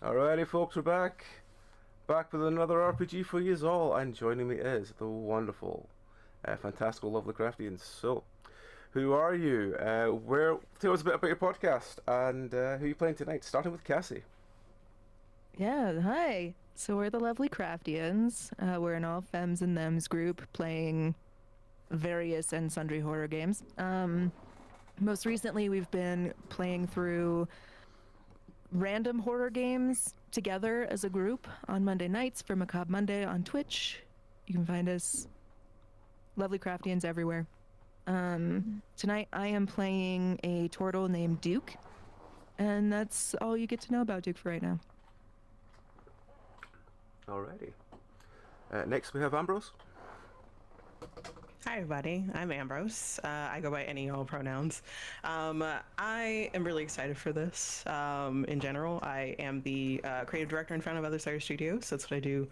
Alrighty, folks, we're back. Back with another RPG for you all, and joining me is the wonderful, fantastical, lovely Craftians. So, who are you? Tell us a bit about your podcast and who are you playing tonight? Starting with Cassie. Yeah, hi. So we're the lovely Craftians. We're an all femmes and thems group playing various and sundry horror games. Most recently, we've been playing through random horror games together as a group on Monday nights for Macabre Monday on Twitch. You can find us lovely Craftians everywhere. Tonight, I am playing a turtle named Duke, and that's all you get to know about Duke for right now. Alrighty. Next, we have Ambrose. Hi, everybody. I'm Ambrose. I go by any all pronouns. I am really excited for this. In general, I am the creative director in front of Other Side Studios. That's what I do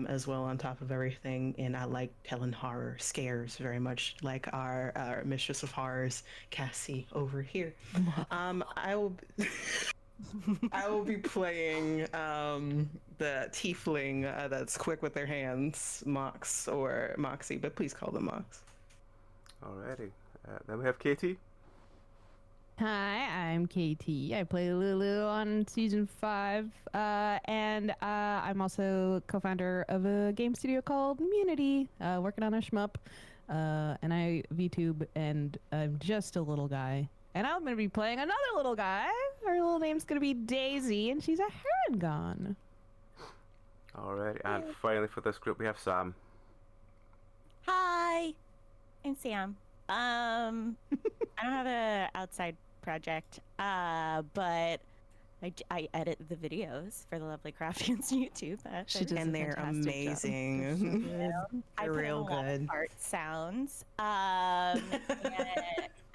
as well on top of everything. And I like telling horror scares very much like our Mistress of Horrors, Cassie, over here. I will... I will be playing the tiefling that's quick with their hands, Mox or Moxie, but please call them Mox. Alrighty. Then we have Katie. Hi, I'm KT. I play Lulu on season 5, and I'm also co-founder of a game studio called Immunity, working on a shmup, and I VTube, and I'm just a little guy. And I'm going to be playing another little guy. Her little name's going to be Daisy, and she's a Heron. Alrighty. And finally for this group, we have Sam. Hi, I'm Sam. I don't have an outside project, but I edit the videos for the Lovely Craftians YouTube. And they're amazing. They're real good. Fart sounds. And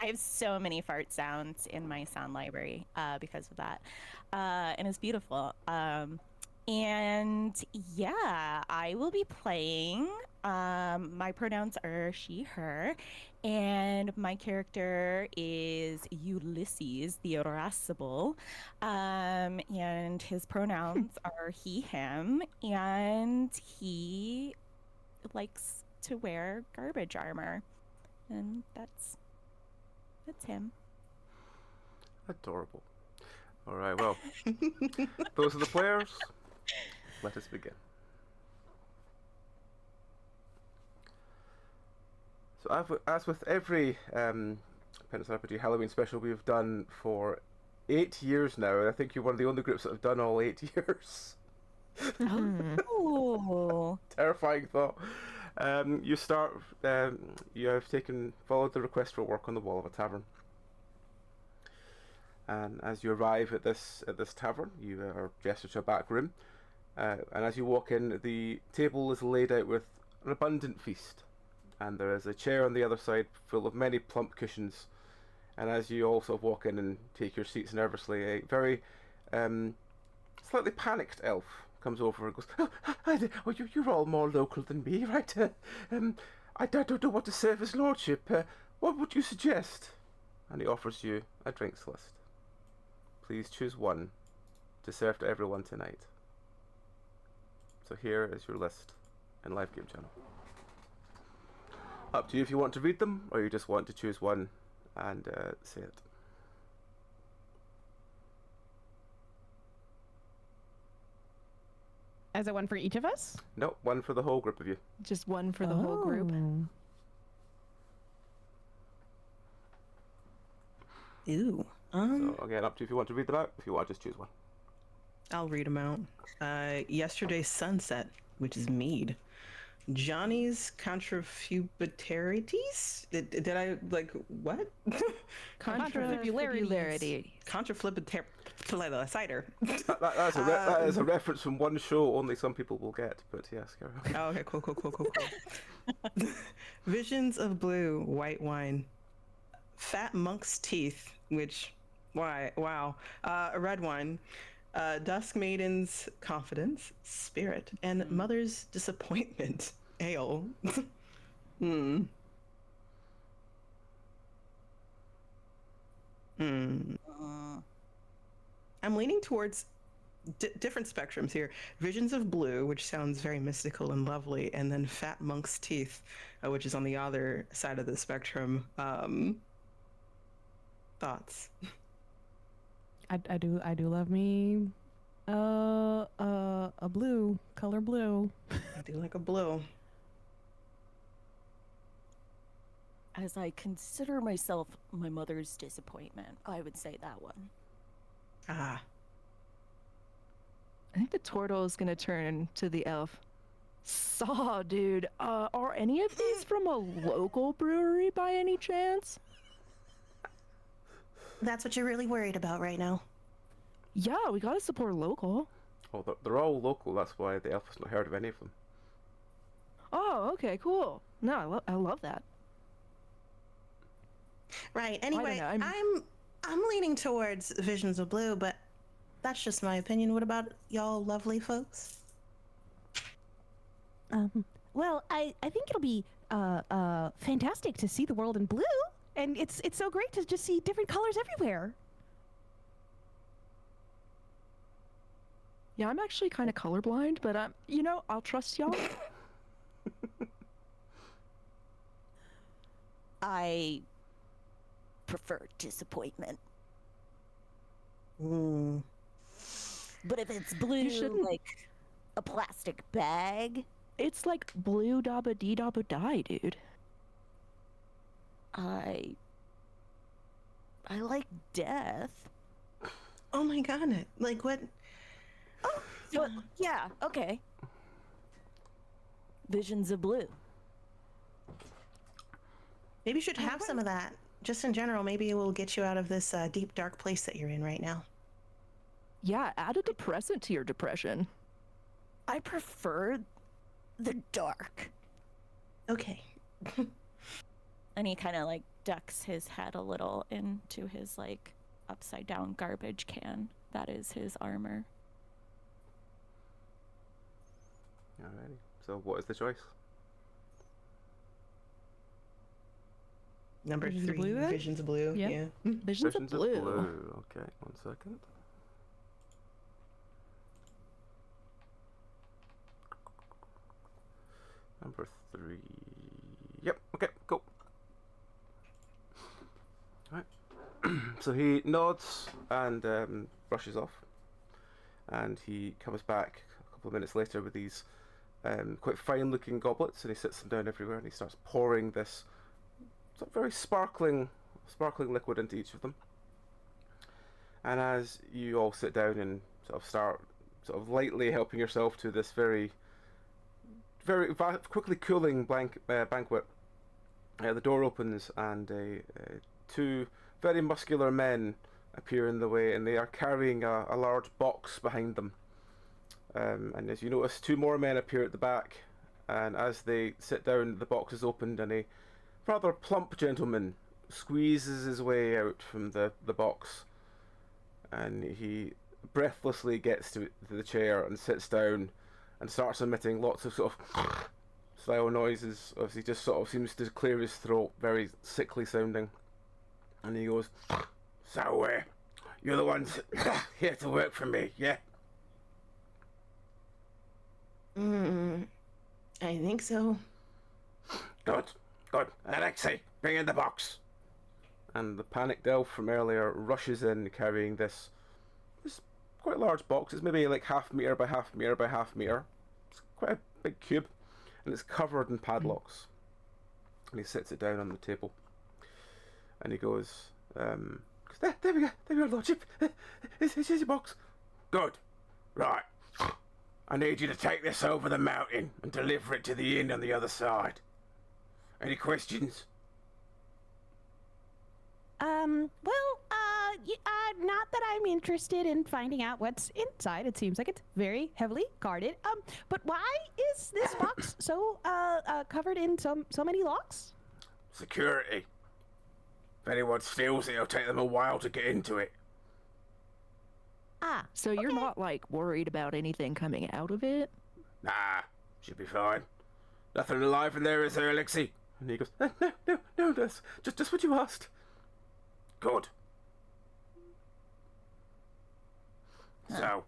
I have so many fart sounds in my sound library because of that, and it's beautiful. And yeah, I will be playing. My pronouns are she, her, and my character is Ulysses the Irascible. And his pronouns are he, him, and he likes to wear garbage armor. And that's him. Adorable. Alright, well, those are the players. Let us begin. So as with every Penance RPG Halloween special we've done for 8 years now, and I think you're one of the only groups that have done all 8 years. Oh. Terrifying thought. You start. You have followed the request for work on the wall of a tavern, and as you arrive at this tavern, you are gestured to a back room, and as you walk in, the table is laid out with an abundant feast, and there is a chair on the other side full of many plump cushions. And as you also walk in and take your seats nervously, a very slightly panicked elf comes over and goes, you're all more local than me, right? I don't know what to serve his lordship. What would you suggest? And he offers you a drinks list. Please choose one to serve to everyone tonight. So here is your list in Live Game Channel. Up to you if you want to read them, or you just want to choose one and say it. Is it one for each of us? No, one for the whole group of you. Just one for the whole group. Ooh. So again, up to you if you want to read them out. If you want, just choose one. I'll read them out. Yesterday's Sunset, which is mead. Johnny's contrafubitarities? Did I, what? Contrafibularities. Contraflibitary cider. That is a reference from one show only some people will get, but yes, carry on. Oh, okay, cool. Visions of blue, white wine. Fat monk's teeth, which, wow. Red wine. Dusk Maiden's confidence, spirit, and mother's disappointment, ale. I'm leaning towards different spectrums here. Visions of blue, which sounds very mystical and lovely, and then fat monk's teeth, which is on the other side of the spectrum. Thoughts? I do love me a blue color blue. I do like a blue. As I consider myself my mother's disappointment, I would say that one. Ah. I think the turtle is gonna turn to the elf. Saw, dude. Are any of these from a local brewery by any chance? That's what you're really worried about right now. Yeah, we gotta support local. Oh, they're all local. That's why the elf has not heard of any of them. Oh, okay, cool. No, I love that. Right. Anyway, know, I'm leaning towards Visions of Blue, but that's just my opinion. What about y'all lovely folks? Well, I think it'll be fantastic to see the world in blue, and it's so great to just see different colors everywhere. Yeah, I'm actually kind of colorblind, but I'll trust y'all. I prefer disappointment. Mm. But if it's blue, shouldn't. like a plastic bag, It's like blue dabba dee dabba die, dude. I like death. Oh my god. Like what? So, yeah, okay. Visions of blue. Maybe you should have some of that. Just in general, maybe it will get you out of this deep, dark place that you're in right now. Yeah, add a depressant to your depression. I prefer the dark. Okay. And he kind of like ducks his head a little into his like upside down garbage can. That is his armor. Alrighty. So what is the choice? Number Visions of 3, Blue, then? Visions of Blue. Yeah. Yeah. Visions of blue. Okay, 1 second. Number 3. Yep, okay, go. Alright. So he nods and brushes off. And he comes back a couple of minutes later with these quite fine looking goblets, and he sits them down everywhere and he starts pouring this sort of very sparkling liquid into each of them. And as you all sit down and sort of start sort of lightly helping yourself to this very quickly cooling banquet, the door opens and two very muscular men appear in the way, and they are carrying a large box behind them. And as you notice, 2 more men appear at the back, and as they sit down, the box is opened and a rather plump gentleman squeezes his way out from the box, and he breathlessly gets to the chair and sits down and starts emitting lots of sort of style noises as he just sort of seems to clear his throat, very sickly sounding. And he goes, "So, you're the ones here to work for me, yeah?" I think so. Good. Alexei, bring in the box. And the panicked elf from earlier rushes in carrying this quite large box. It's maybe like half meter by half meter by half meter. It's quite a big cube, and it's covered in padlocks. And he sits it down on the table, and he goes, there we go, Lordship. Here's your box. Good. Right. I need you to take this over the mountain and deliver it to the inn on the other side. Any questions? Not that I'm interested in finding out what's inside. It seems like it's very heavily guarded. But why is this box so covered in so many locks? Security. If anyone steals it, it'll take them a while to get into it. Ah, So you're not like worried about anything coming out of it? Nah, should be fine. Nothing alive in there, is there, Alexei? And he goes, no, that's just what you asked. Good. So,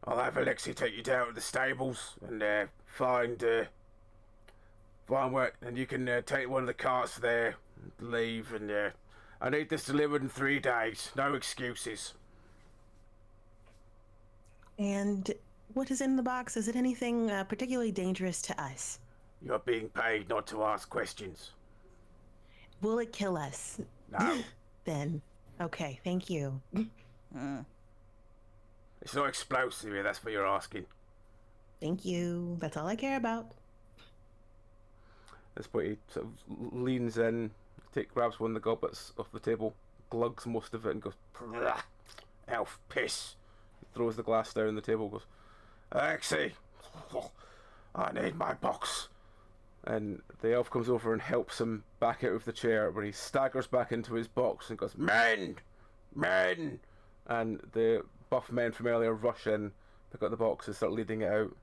I'll have Alexei take you down to the stables and find where, and you can take one of the carts there, and leave, and I need this delivered in 3 days. No excuses. And what is in the box? Is it anything particularly dangerous to us? You're being paid not to ask questions. Will it kill us? No. Then. Okay, thank you. It's not explosive, that's what you're asking. Thank you. That's all I care about. At this point, he sort of leans in, grabs one of the goblets off the table, glugs most of it, and goes, elf piss. He throws the glass down on the table, goes, Alexei, I need my box. And the elf comes over and helps him back out of the chair, where he staggers back into his box and goes, Men! Men! And the buff men from earlier rush in, pick up the box and start leading it out.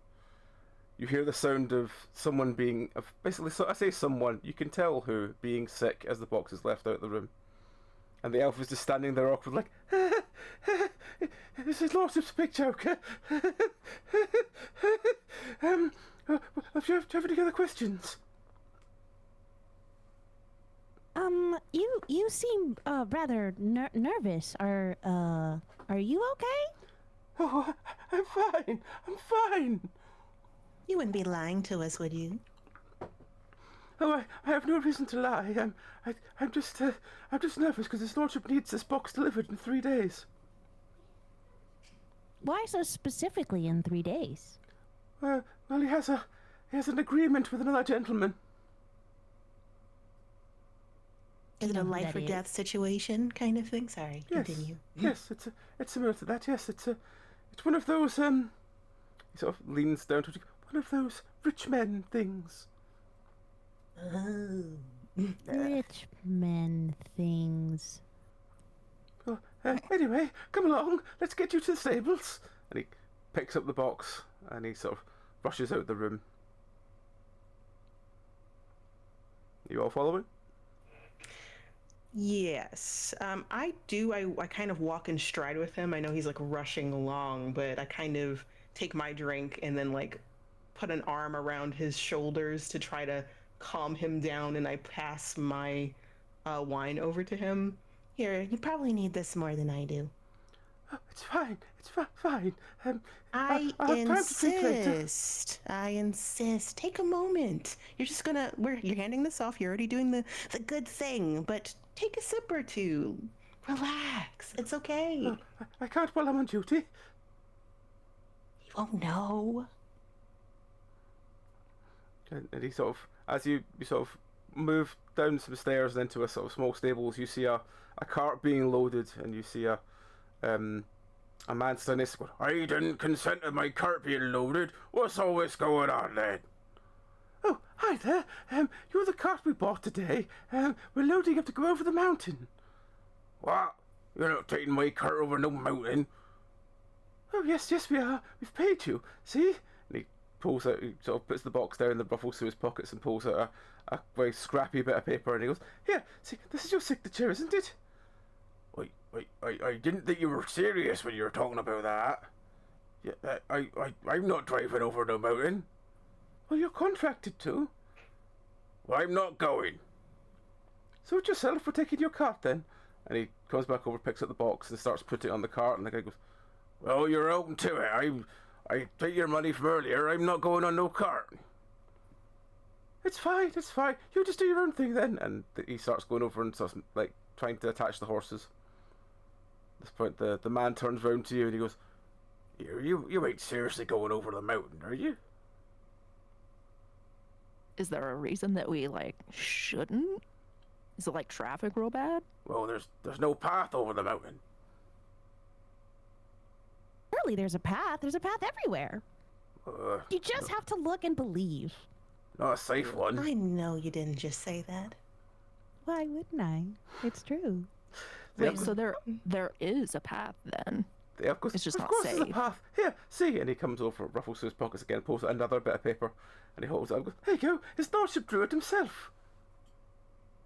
You hear the sound of someone being, basically, so I say someone, you can tell who, being sick as the box is left out of the room. And the elf is just standing there awkward like, this is Lordship's big joke. Do you have any other questions? You seem rather nervous. Are you okay? Oh, I'm fine. You wouldn't be lying to us, would you? Oh, I have no reason to lie. I'm just nervous because His Lordship needs this box delivered in 3 days. Why so specifically in 3 days? Well, he has an agreement with another gentleman. Is it a know who life that or death is? situation kind of thing? Sorry, Yes, continue. yes, it's similar to that. Yes, it's one of those He sort of leans down to one of those rich men things. Oh. Rich men things. Well, anyway, come along. Let's get you to the stables. And he picks up the box and he sort of rushes out the room. You all following? Yes. I do. I kind of walk in stride with him. I know he's like rushing along, but I kind of take my drink and then like put an arm around his shoulders to try to calm him down, and I pass my wine over to him. Here, you probably need this more than I do. Oh, it's fine. It's fine. I I'll have time to drink later. insist. I insist. Take a moment. You're just gonna. You're handing this off. You're already doing the good thing. But take a sip or two. Relax. It's okay. Oh, I can't while I'm on duty. You won't know. And he sort of, as you sort of move down some stairs and into a sort of small stables, you see a cart being loaded, and you see a man standing there going, I didn't consent to my cart being loaded. What's all this going on then? Oh, hi there. You're the cart we bought today. We're loading up to go over the mountain. What? You're not taking my cart over no mountain. Oh, yes, we are. We've paid you. See? And he pulls out, he sort of puts the box down, the ruffles through his pockets, and pulls out a very scrappy bit of paper, and he goes, Here, see, this is your signature, isn't it? I didn't think you were serious when you were talking about that. Yeah, I'm not driving over the mountain. Well, you're contracted to. Well, I'm not going. Suit yourself for taking your cart then. And he comes back over, picks up the box, and starts putting it on the cart, and the guy goes, Well, you're open to it. I take your money from earlier. I'm not going on no cart. It's fine. You just do your own thing then. And he starts going over and starts, like, trying to attach the horses. At this point, the man turns round to you and he goes, You ain't seriously going over the mountain, are you? Is there a reason that we, like, shouldn't? Is it, like, traffic real bad? Well, there's no path over the mountain. Surely there's a path. There's a path everywhere. You just have to look and believe. Not a safe one. I know you didn't just say that. Why wouldn't I? It's true. Wait, so there is a path then? Yeah, of course, It's just of not course there's a safe. path. Here, see. And he comes over, ruffles through his pockets again, pulls out another bit of paper, and he holds it up and goes, Here you go, His Lordship drew it himself.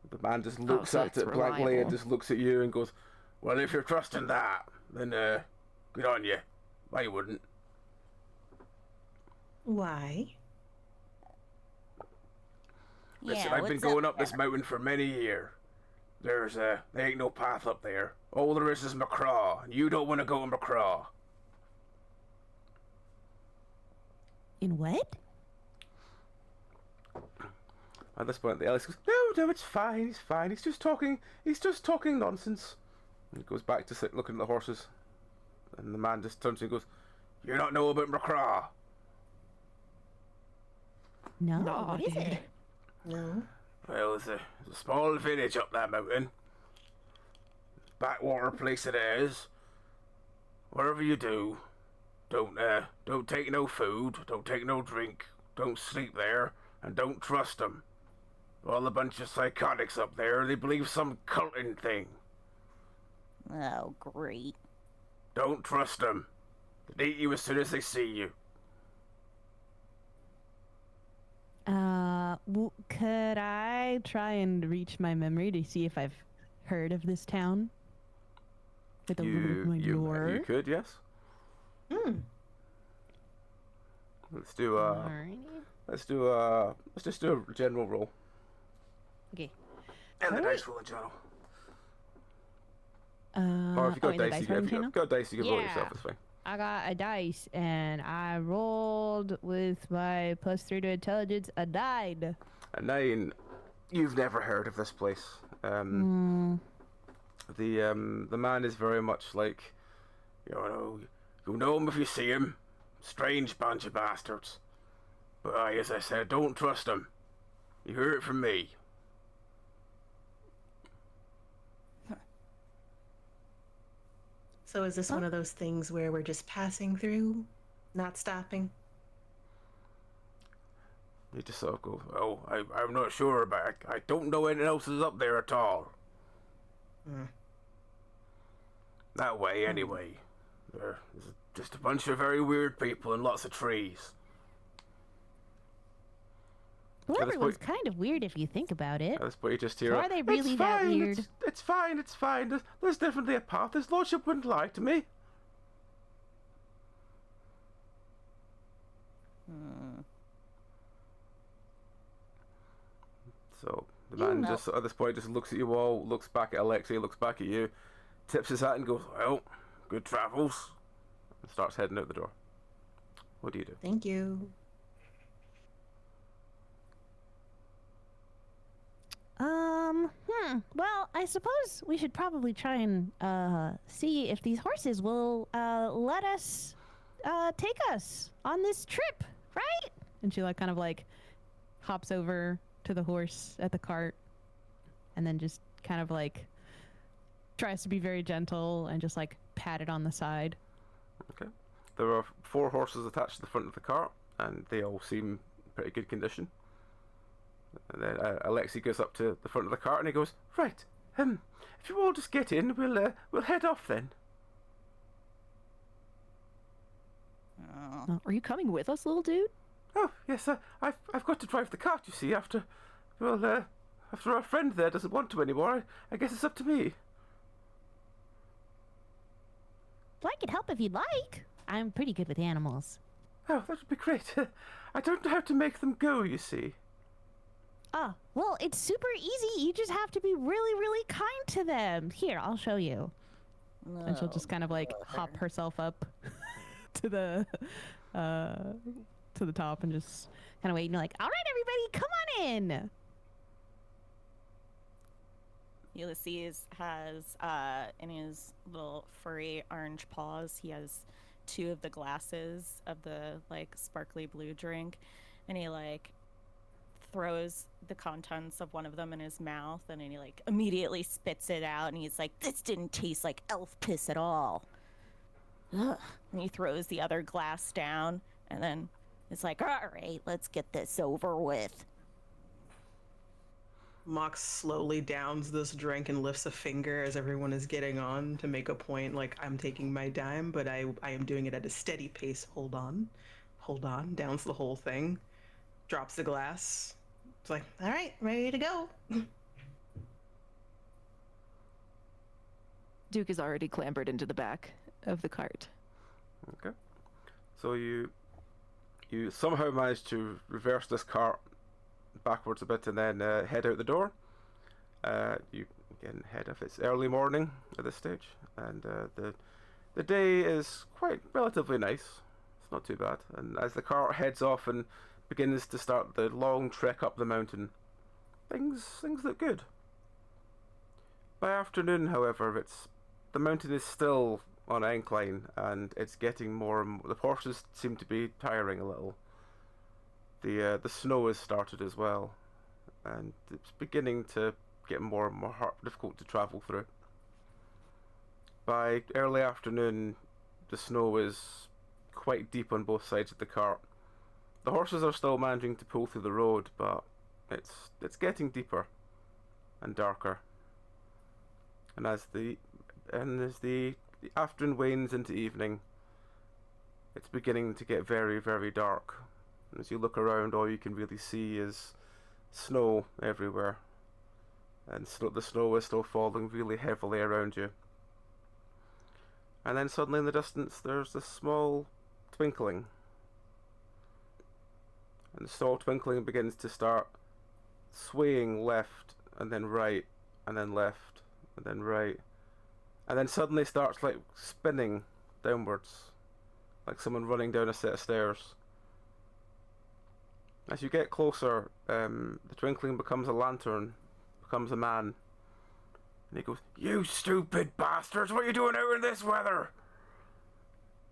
The man just looks so at it's it blankly and reliable. just looks at you and goes, Well, if you're trusting that, then good on you. I wouldn't. Why? Listen, Yeah, I've been what's going up there? this mountain for many years. There ain't no path up there. All there is Mawrcroag, and you don't want to go to Mawrcroag. In what? At this point, the Alex goes, no, it's fine, he's fine. He's just talking nonsense. And he goes back to sit looking at the horses. And the man just turns to him and goes, you don't know about Mawrcroag? No. Nah, What is dude. it? No. Well, there's a small village up that mountain. Backwater place it is. Whatever you do, don't take no food, don't take no drink, don't sleep there, and don't trust them. All a bunch of psychotics up there. They believe some culting thing. Oh, great. Don't trust them. They eat you as soon as they see you. Could I try and reach my memory to see if I've heard of this town? With a little bit of my lore? You could, yes. Let's do Alrighty. let's just do a general roll. Okay. And the Alright. dice roll in general. Or if you've in the got dice, dice you rolling can, channel? got dice, you can roll it Yeah. yourself. It's fine. I got a dice and I rolled with my +3 to intelligence. I died. A 9. You've never heard of this place. The man is very much like, you'll know him if you see him. Strange bunch of bastards. But as I said, don't trust him. You hear it from me. So is this one of those things where we're just passing through, not stopping? You just sort of go, oh, I'm not sure, but I don't know anything else is up there at all. That way, anyway. There's just a bunch of very weird people and lots of trees. Well, At this everyone's point- kind of weird if you think about it. At this point, you just hear, So are they really it's that fine, weird? It's fine, it's fine. There's definitely a path. His lordship wouldn't lie to me. So the man know. just at this point just looks at you all, looks back at Alexei, looks back at you, tips his hat and goes, well, good travels, and starts heading out the door. What do you do? Thank you. Well, I suppose we should probably try and see if these horses will let us take us on this trip, right? And she kind of hops over to the horse at the cart and then just kind of tries to be very gentle and just pat it on the side. Okay. There are 4 horses attached to the front of the cart, and they all seem in pretty good condition. And then Alexei goes up to the front of the cart and he goes, right, if you all just get in, we'll head off then. Are you coming with us, little dude? Oh yes, I've got to drive the cart. You see, after our friend there doesn't want to anymore, I guess it's up to me. Well, I could help if you'd like. I'm pretty good with animals. Oh, that would be great. I don't know how to make them go. You see. Oh, well, it's super easy. You just have to be really, really kind to them. Here, I'll show you. And she'll just kind of hop herself up to the top and just kind of wait. And you're like, all right, everybody, come on in. Ulysses has, in his little furry orange paws, he has 2 of the glasses of the sparkly blue drink, and he throws the contents of one of them in his mouth, and then he immediately spits it out, and he's like, this didn't taste like elf piss at all. Ugh. And he throws the other glass down, and then it's like, all right, let's get this over with. Mox slowly downs this drink and lifts a finger as everyone is getting on to make a point I'm taking my time, but I am doing it at a steady pace. Hold on, downs the whole thing, drops the glass. It's like, All right, ready to go. Duke is already clambered into the back of the cart. Okay. So you You somehow manage to reverse this cart backwards a bit and then head out the door. You again head if it's early morning at this stage, and the day is quite relatively nice. It's not too bad. And as the cart heads off and begins to start the long trek up the mountain, things look good. By afternoon, however, the mountain is still on an incline, and it's getting more. The horses seem to be tiring a little. The snow has started as well, and it's beginning to get more and more difficult to travel through. By early afternoon, the snow is quite deep on both sides of the cart. The horses are still managing to pull through the road, but it's getting deeper and darker. And as the afternoon wanes into evening, it's beginning to get very, very dark. And as you look around, all you can really see is snow everywhere. And the snow is still falling really heavily around you. And then suddenly in the distance, there's this small twinkling. And the small twinkling begins to start swaying left and then right and then left and then right. And then suddenly starts like spinning downwards, like someone running down a set of stairs. As you get closer, the twinkling becomes a lantern, becomes a man. And he goes, "You stupid bastards, what are you doing out in this weather?"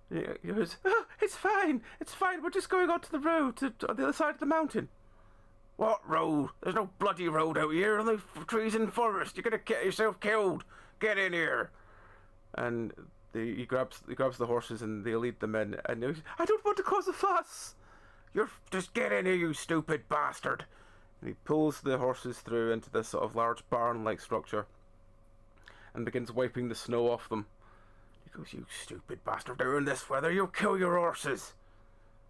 And he goes, "Oh, it's fine, we're just going onto the road on the other side of the mountain." "What road? There's no bloody road out here, only trees and forest. You're gonna get yourself killed. Get in here." And he grabs the horses and they lead them in, and he goes, "I don't want to cause a fuss. Just get in here, you stupid bastard." And he pulls the horses through into this sort of large barn-like structure and begins wiping the snow off them. He goes, "You stupid bastard, out in this weather, you'll kill your horses.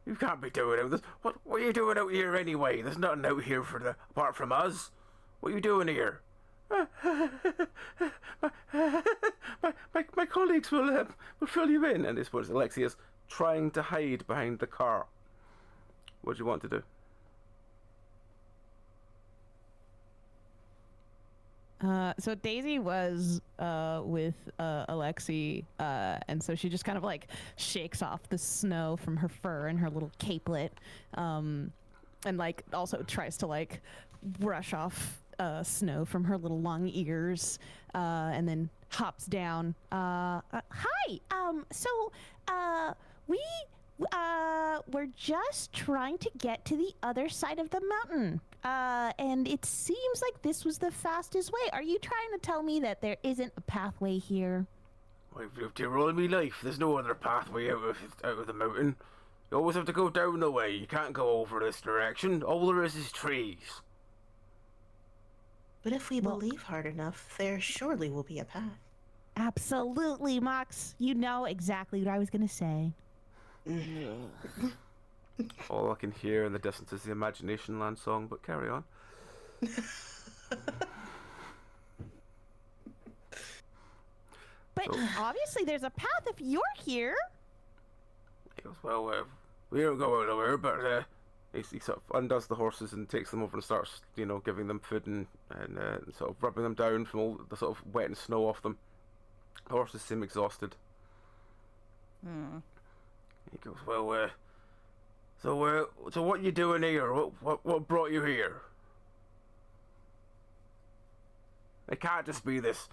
You can't be doing this. What are you doing out here anyway? There's nothing out here apart from us. What are you doing here?" my colleagues will fill you in. And this was Alexius trying to hide behind the cart. What do you want to do? So Daisy was with Alexi, and so she just kind of like shakes off the snow from her fur and her little capelet, and like also tries to like brush off snow from her little long ears, and then hops down. Hi. We're just trying to get to the other side of the mountain. And it seems like this was the fastest way. Are you trying to tell me that there isn't a pathway here? I've lived here all my life. There's no other pathway out of the mountain. You always have to go down the way. You can't go over this direction. All there is trees. But if we believe hard enough, there surely will be a path. Absolutely, Mox. You know exactly what I was going to say. All I can hear in the distance is the Imagination Land song, but carry on. But obviously there's a path if you're here. He goes, "Well, we don't go anywhere, but he sort of undoes the horses and takes them over and starts, giving them food and sort of rubbing them down from all the sort of wet and snow off them. The horses seem exhausted. He goes, "Well, so what are you doing here? What brought you here? It can't just be this,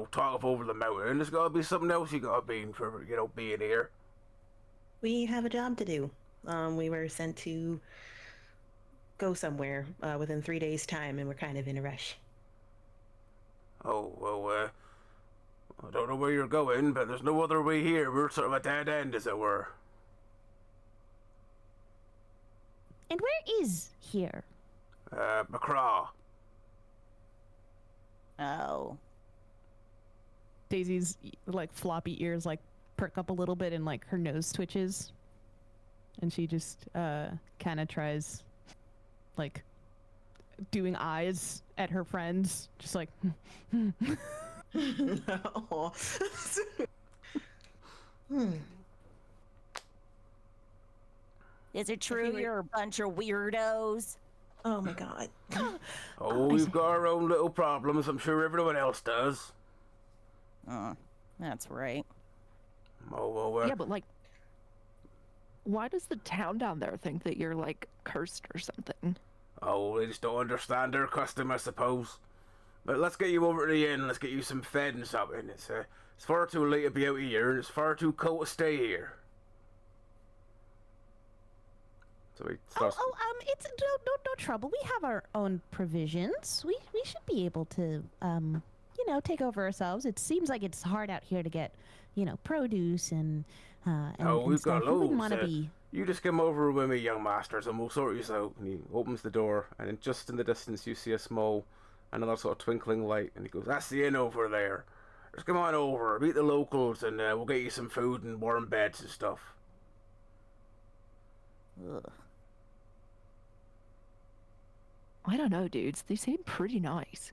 talk over the mountain. There's got to be something else you got to be for, being here." We have a job to do. We were sent to go somewhere within 3 days' time, and we're kind of in a rush. "Oh, well, I don't know where you're going, but there's no other way here. We're sort of a dead end, as it were." And where is here? Mawrcroag. Oh. Daisy's like floppy ears like perk up a little bit and like her nose twitches. And she just kind of tries like doing eyes at her friends. Just like... Is it true you're a bunch of weirdos? Oh my god. Oh, we've got our own little problems. I'm sure everyone else does. That's right. Oh, well, Yeah, but like, why does the town down there think that you're like cursed or something? oh, they just don't understand their custom, I suppose. But let's get you over to the inn. Let's get you some fed and something. It's far too late to be out here, and it's far too cold to stay here. So he starts. It's no trouble. We have our own provisions. We should be able to, take over ourselves. It seems like it's hard out here to get, produce and We've stuff. got We wouldn't loads. want to be. You just come over with me, young masters, and we'll sort you out. And he opens the door, and then just in the distance, you see another sort of twinkling light, and he goes, "That's the inn over there. Just come on over, meet the locals, and we'll get you some food and warm beds and stuff." Ugh. I don't know, dudes. They seem pretty nice.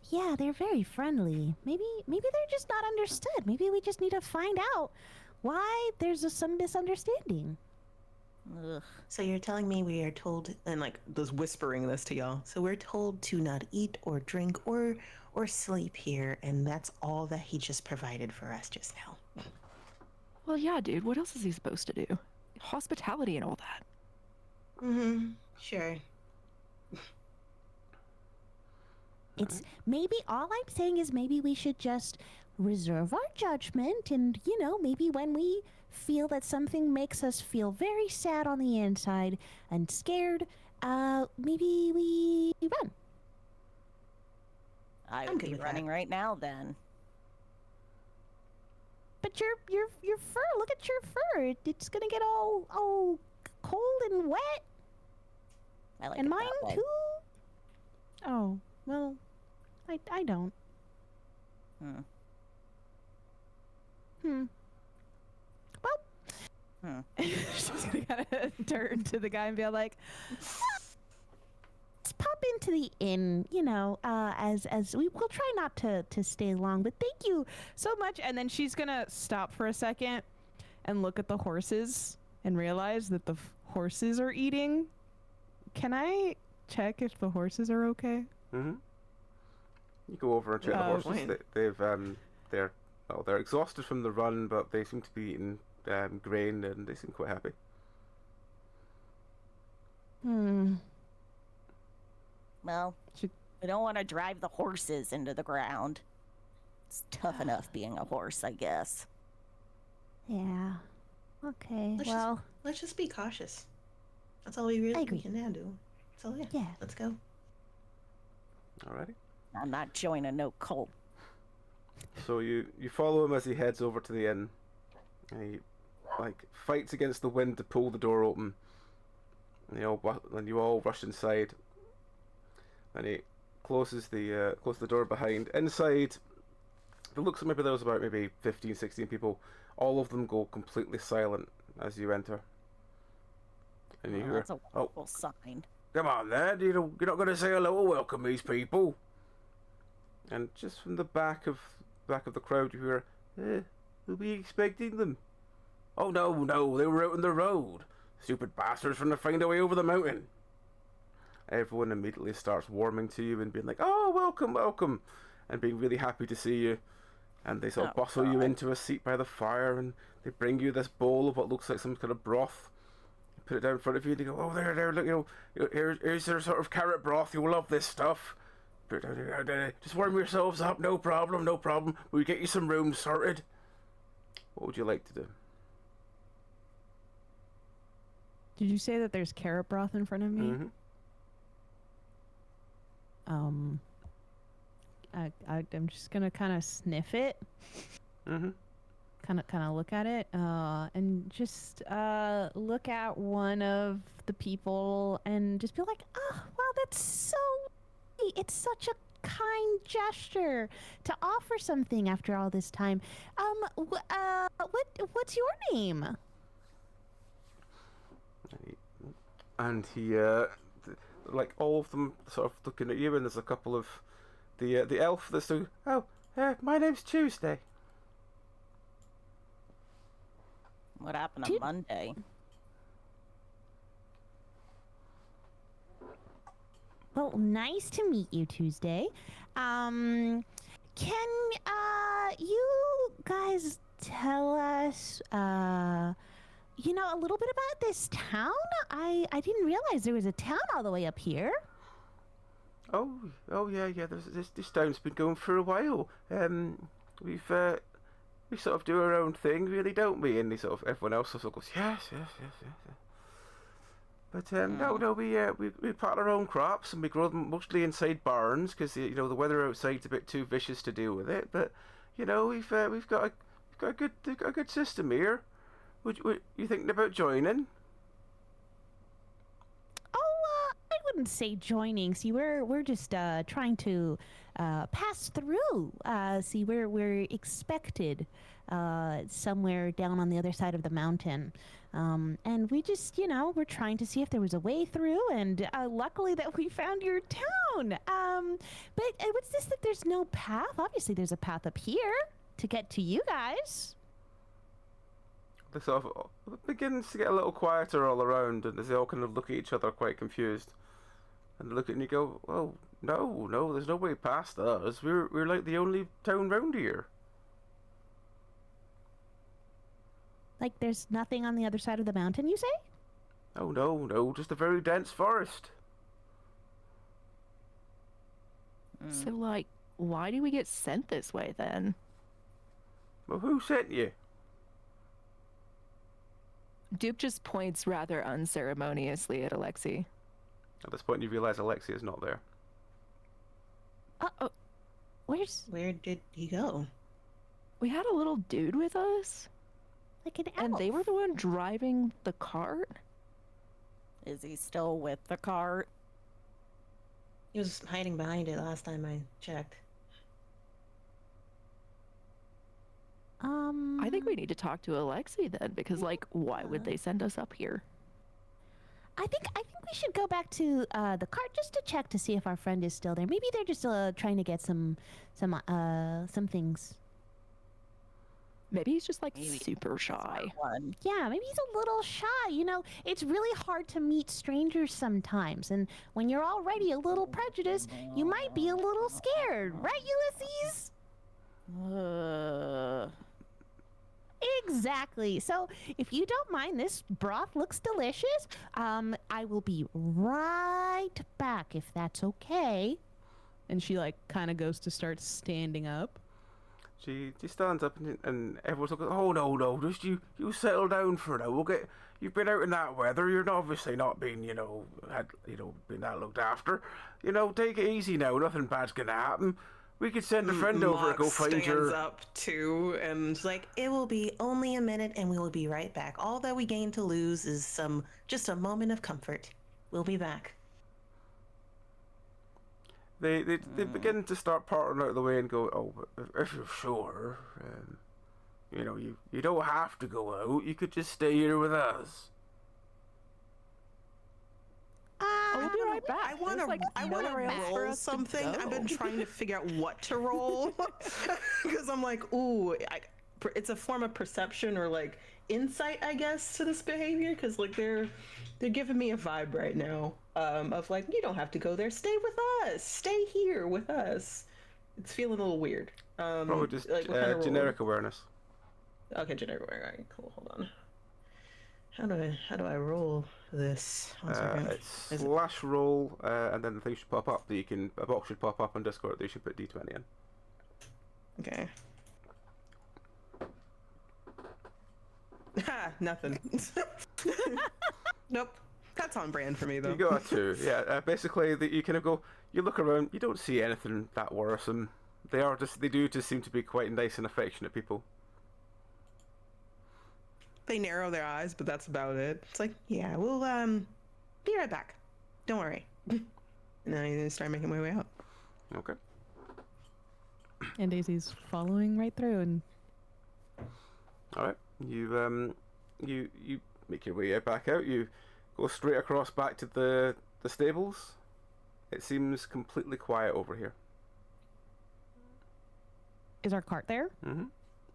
Yeah, they're very friendly. Maybe they're just not understood. Maybe we just need to find out why there's some misunderstanding. Ugh. So you're telling me we are told, and like just whispering this to y'all. So we're told to not eat or drink or sleep here, and that's all that he just provided for us just now. Well, yeah, dude. What else is he supposed to do? Hospitality and all that. Mm-hmm. Sure. It's maybe all I'm saying is maybe we should just reserve our judgment and, maybe when we feel that something makes us feel very sad on the inside and scared, maybe we run. I I'm would good be with running that. right now then. But your fur, look at your fur. It's gonna get all cold and wet. I like And it mine that way. too. Oh, well, I don't. Well, she's gonna kind of turn to the guy and be like, "Let's pop into the inn, as we will try not to stay long, but thank you so much." And then she's gonna stop for a second and look at the horses and realize that the horses are eating. Can I check if the horses are okay? Mm-hmm. You go over and check the horses. fine. They're exhausted from the run, but they seem to be eating grain, and they seem quite happy. Well, we don't want to drive the horses into the ground. It's tough enough being a horse, I guess. Yeah. Okay. Let's let's just be cautious. That's all we really agree. can now do. So Yeah. Let's go. Alrighty. I'm not joining no cult. So you follow him as he heads over to the inn. And he fights against the wind to pull the door open. And you all rush inside. And he closes the door behind. Inside, it looks like maybe there was about 15, 16 people. All of them go completely silent as you enter. And you hear, That's a wonderful sign. "Come on, lad! You're not going to say hello or welcome these people." And just from the back of the crowd, you hear, "We'll be expecting them." "Oh no, they were out on the road. Stupid bastards trying to find a way over the mountain." Everyone immediately starts warming to you and being like, "Oh, welcome, welcome," and being really happy to see you. And they sort of bustle you into a seat by the fire, and they bring you this bowl of what looks like some kind of broth. Put it down in front of you, and they go, "Oh, there, look, here's your sort of carrot broth. You'll love this stuff. Put it down here, just warm yourselves up. No problem. We'll get you some rooms sorted." What would you like to do? Did you say that there's carrot broth in front of me? Mm-hmm. I'm just gonna kind of sniff it. Mm-hmm. Kind of look at it, and just look at one of the people and just be like, "Oh, wow, that's so sweet. It's such a kind gesture to offer something after all this time. What's your name?" And he, like all of them, sort of looking at you, and there's a couple of the elf that's doing, "Oh, my name's Tuesday." What happened on Monday? Well, nice to meet you, Tuesday. Can you guys tell us a little bit about this town? I didn't realize there was a town all the way up here. Oh, yeah. This town's been going for a while. We sort of do our own thing, really, don't we? And everyone else sort of goes, yes. But no, we plant our own crops and we grow them mostly inside barns because the weather outside's a bit too vicious to deal with it. But we've got a good system here. Would you thinking about joining? I wouldn't say joining. See, we're just trying to pass through. See, we're expected somewhere down on the other side of the mountain, and we just, we're trying to see if there was a way through. And luckily that we found your town. But what's this that there's no path? Obviously, there's a path up here to get to you guys. They sort of begins to get a little quieter all around, and they all kind of look at each other quite confused. And they look at you and you go, "Oh, no, there's no way past us. We're like the only town round here." Like there's nothing on the other side of the mountain, you say? Oh no, just a very dense forest. So, like, why do we get sent this way then? Well, who sent you? Duke just points rather unceremoniously at Alexi. At this point, you realise Alexia is not there. Uh-oh. Where did he go? We had a little dude with us, Like an elf. and they were the one driving the cart? Is he still with the cart? He was hiding behind it last time I checked. I think we need to talk to Alexi then, because, like, why would they send us up here? I think we should go back to the cart just to check to see if our friend is still there. Maybe they're just trying to get some things. Maybe he's just, like, super shy. Yeah, maybe he's a little shy. It's really hard to meet strangers sometimes, and when you're already a little prejudiced, you might be a little scared, right, Ulysses? Exactly. So, if you don't mind, this broth looks delicious. I will be right back if that's okay. And she kind of goes to start standing up. She stands up and everyone's looking. Oh no, just you settle down for now. You've been out in that weather. You're obviously not being been that looked after. Take it easy now. Nothing bad's gonna happen. We could send a friend over and go find your... stands up too, and Like, it will be only a minute and we will be right back. All that we gain to lose is just a moment of comfort. We'll be back. They begin to start parting out of the way and go, "Oh, if you're sure, you don't have to go out. You could just stay here with us." We'll be right back. I want to roll something. I've been trying to figure out what to roll because I'm like, ooh, it's a form of perception or like insight, I guess, to this behavior. Because like they're giving me a vibe right now of like, you don't have to go there. Stay with us. Stay here with us. It's feeling a little weird. Probably just like, what kind of generic awareness. Okay, generic awareness. All right, cool. Hold on. How do I roll this? One second. It's slash roll, and then the thing should pop up. A box should pop up on Discord that you should put D20 in. Okay. Ha! Nothing. nope, that's on brand for me though. You got a 2. Yeah. Basically, you kind of go. You look around. You don't see anything that worrisome. They do just seem to be quite nice and affectionate people. They narrow their eyes, but that's about it. It's like, yeah, we'll be right back. Don't worry. And then I start making my way out. Okay. And Daisy's following right through, and All right. You make your way back out. You go straight across back to the stables. It seems completely quiet over here. Is our cart there? Mm-hmm.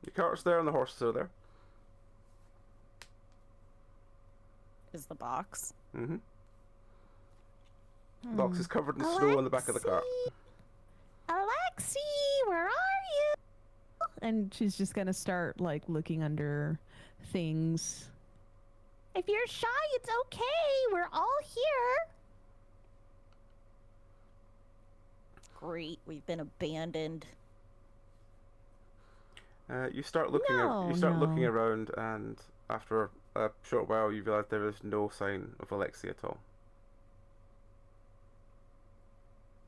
The cart's there and the horses are there. Is the box? Mm-hmm. Box is covered in snow on the back of the cart. Alexi, where are you? And she's just gonna start like looking under things. If you're shy, it's okay. We're all here. Great, we've been abandoned. You start looking. Looking around, and after a short while, you realize there is no sign of Alexi at all.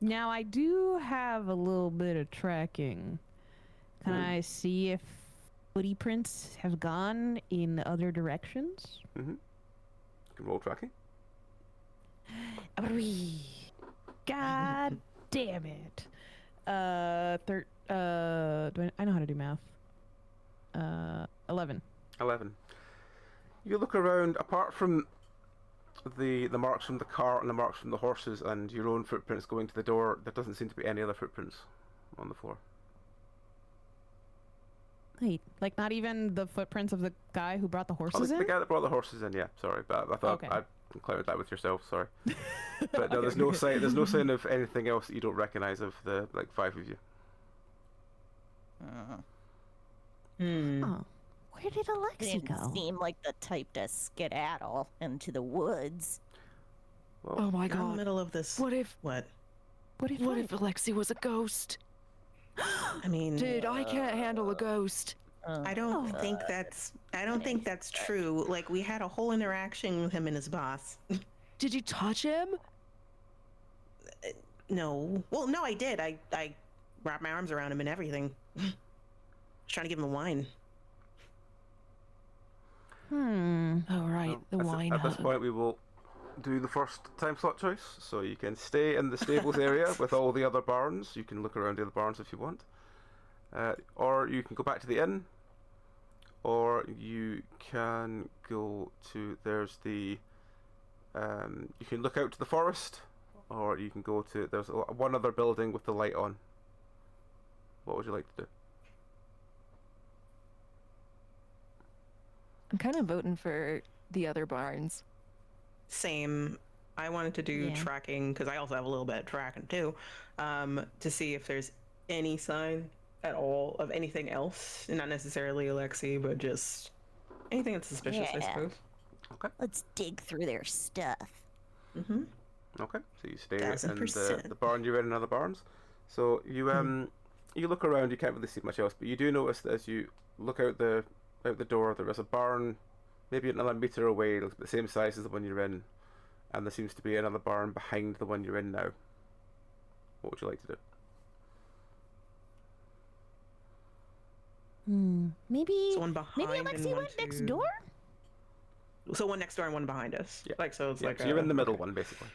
Now I do have a little bit of tracking. Can I see if footprints have gone in other directions? Mm-hmm. You can roll tracking. God damn it. Do I know how to do math? 11. 11. You look around, apart from the marks from the cart and the marks from the horses and your own footprints going to the door, there doesn't seem to be any other footprints on the floor. Wait, like not even the footprints of the guy who brought the horses the in? guy that brought the horses in, yeah, sorry, but I thought I included that with yourself, sorry. But no, there's no sign of anything else that you don't recognize of the like 5 of you. Oh. Where did Alexi go? Didn't seem like the type to skedaddle into the woods. Well, Oh my We're in the god. middle of this. What if What? what if Alexi was a ghost? I mean, Dude, I can't handle a ghost. I don't think that's true. Like, we had a whole interaction with him and his boss. Did you touch him? No. Well, no, I did. I wrapped my arms around him and everything. Just trying to give him a wine. Oh right, the wine At this hug. point, we will do the first time slot choice. So you can stay in the stables area with all the other barns. You can look around the other barns if you want. Or you can go back to the inn. Or you can go to, there's the, you can look out to the forest. Or you can go to, there's one other building with the light on. What would you like to do? I'm kind of voting for the other barns. Same. I wanted to do tracking because I also have a little bit of tracking too, to see if there's any sign at all of anything else. Not necessarily Alexi, but just anything that's suspicious, I suppose. Okay. Let's dig through their stuff. Mm-hmm. Okay. So you stay in 1000%. the barn you're in other barns. So you you look around. You can't really see much else, but you do notice that as you look out the door, there is a barn, maybe another meter away, the same size as the one you're in, and there seems to be another barn behind the one you're in now. What would you like to do? Maybe So one behind and Alexi one went next to- door? So one next door and one behind us. Yeah. Like, so it's like So you're in the middle one, basically.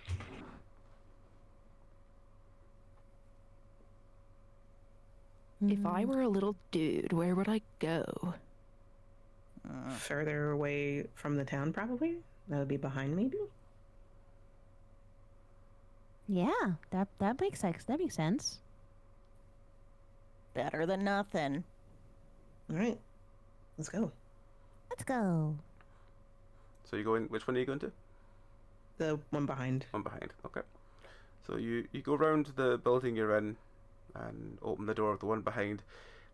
If I were a little dude, where would I go? Further away from the town, probably. That would be behind, maybe. Yeah, that makes sense. That makes sense. Better than nothing. All right, let's go. Let's go. So you going? Which one are you going to? The one behind. One behind. Okay. So you go round the building you're in, and open the door of the one behind.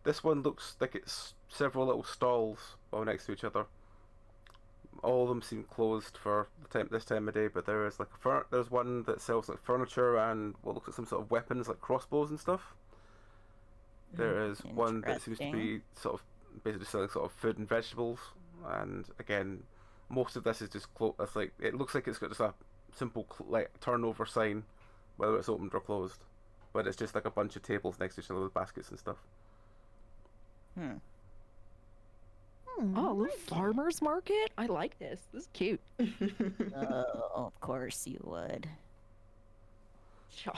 This one looks like it's several little stalls all next to each other. All of them seem closed for this time of day, but there is like there's one that sells like furniture and what looks like some sort of weapons like crossbows and stuff. There is one that seems to be sort of basically selling sort of food and vegetables, and again, most of this is just it's like it looks like it's got just a simple like turnover sign, whether it's opened or closed, but it's just like a bunch of tables next to each other with baskets and stuff. Oh, a little farmer's market? I like this. This is cute. Oh, of course you would. Sure.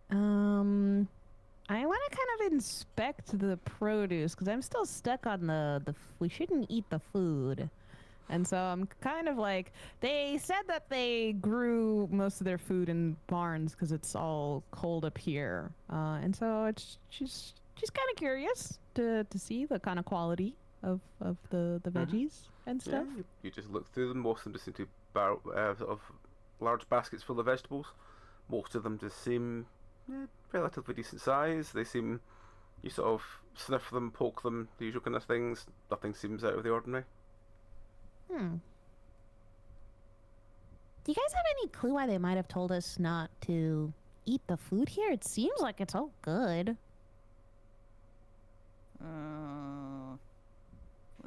I want to kind of inspect the produce because I'm still stuck on the we shouldn't eat the food. And so I'm kind of like, they said that they grew most of their food in barns because it's all cold up here. And so she's kind of curious to see the kind of quality of the veggies and stuff. Yeah, you just look through them. Most of them just seem to be sort of large baskets full of vegetables. Most of them just seem relatively decent size. They seem, you sort of sniff them, poke them, the usual kind of things. Nothing seems out of the ordinary. Do you guys have any clue why they might have told us not to eat the food here? It seems like it's all good.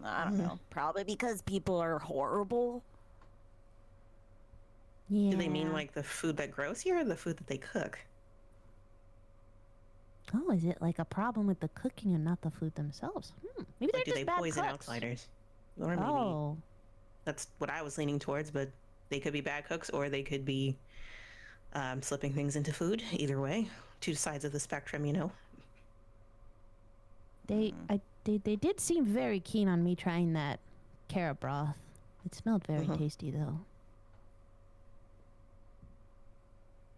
I don't know. Probably because people are horrible. Yeah. Do they mean like the food that grows here or the food that they cook? Oh, is it like a problem with the cooking and not the food themselves? Maybe they're Like, do just they bad poison cooks. outsiders? Or maybe Oh. that's what I was leaning towards, but they could be bad cooks or they could be slipping things into food. Either way, two sides of the spectrum, you know. They did seem very keen on me trying that carrot broth. It smelled very tasty, though.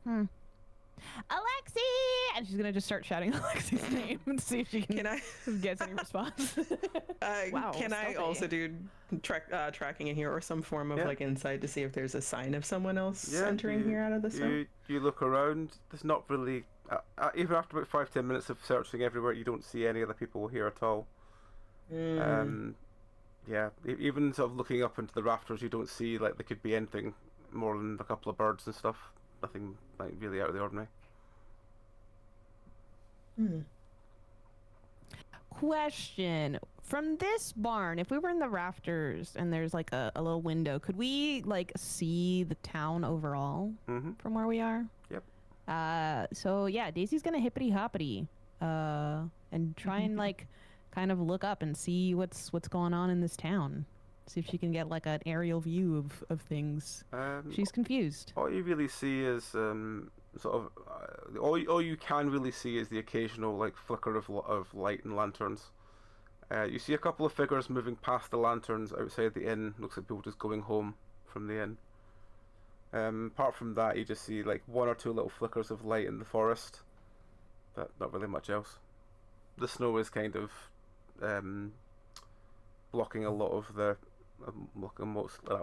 Alexi! And she's gonna just start shouting Alexi's name and see if she can get any response. Wow, Can I stealthy. also do tracking in here or some form of like insight to see if there's a sign of someone else entering here out of the snow? You look around. There's not really. Even after about 5-10 minutes of searching everywhere, you don't see any other people here at all. Yeah, even sort of looking up into the rafters, you don't see like there could be anything more than a couple of birds and stuff. Nothing like really out of the ordinary. Question. From this barn, if we were in the rafters and there's like a little window, could we like see the town overall from where we are? Yep. So yeah, Daisy's gonna hippity hoppity and try and like kind of look up and see what's going on in this town. See if she can get like an aerial view of things. She's confused. All you really see is sort of all you can really see is the occasional like flicker of light and lanterns. You see a couple of figures moving past the lanterns outside the inn. Looks like people just going home from the inn. Apart from that, you just see like one or two little flickers of light in the forest, but not really much else. The snow is kind of blocking a lot of the a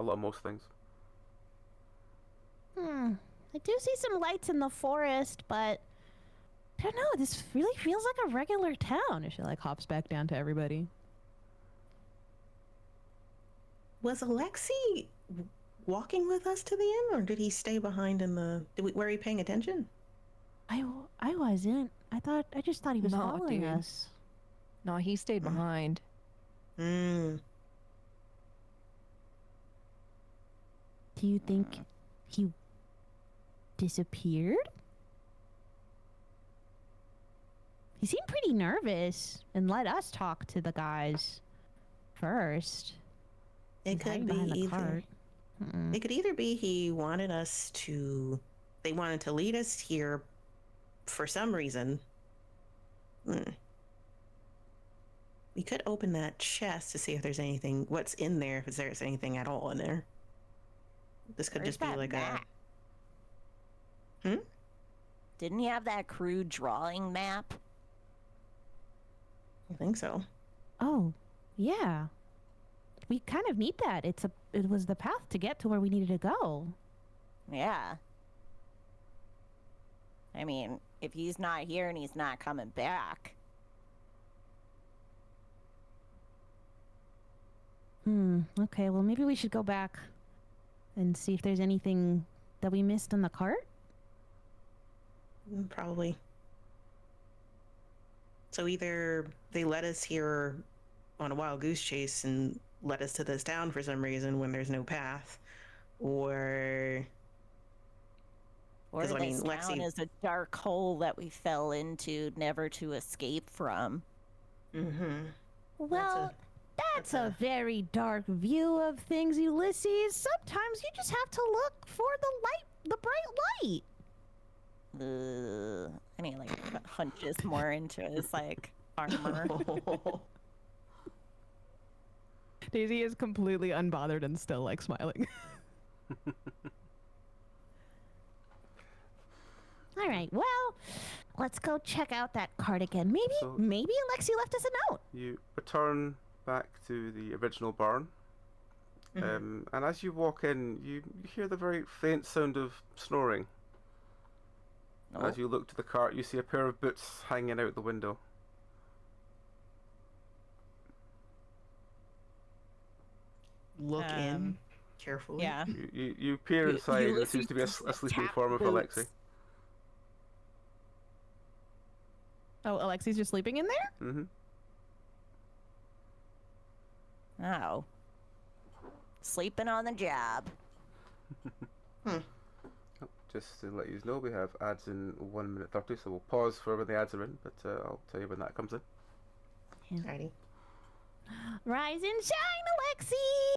lot of most things. I do see some lights in the forest, but I don't know. This really feels like a regular town. And she like hops back down to everybody. Was Alexi walking with us to the inn, or did he stay behind in the? Were we paying attention? I wasn't. I just thought he was No, following dude. us. No, he stayed behind. Do you think he disappeared? He seemed pretty nervous and let us talk to the guys first. It He's could hiding be behind the either. cart. It could either be he wanted us to. They wanted to lead us here for some reason. We could open that chest to see if there's anything. What's in there? If there's anything at all in there. This could Where's just be that like map? a. Didn't he have that crude drawing map? I think so. Oh, yeah. We kind of need that. It was the path to get to where we needed to go. Yeah. I mean, if he's not here and he's not coming back. Okay, well maybe we should go back and see if there's anything that we missed in the cart. Probably. So either they led us here on a wild goose chase and led us to this town for some reason when there's no path, or 'cause, I this mean, town Lexi- is a dark hole that we fell into, never to escape from. Well, that's a very dark view of things, Ulysses. Sometimes you just have to look for the bright light. I mean, like, hunches more into his, like, armor. Daisy is completely unbothered and still like smiling. All right, well, let's go check out that cart again. Maybe Alexi left us a note. You return back to the original barn. And as you walk in, you hear the very faint sound of snoring. Oh. As you look to the cart, you see a pair of boots hanging out the window. Look in carefully. Yeah. You peer inside, and it seems to be a Ulysses sleeping tap form of boots. Alexei. Oh, Alexi's just sleeping in there? Mm-hmm. Oh. Sleeping on the job. Just to let you know, we have ads in 1 minute 30, so we'll pause for when the ads are in, but I'll tell you when that comes in. Alrighty. Rise and shine, Alexi!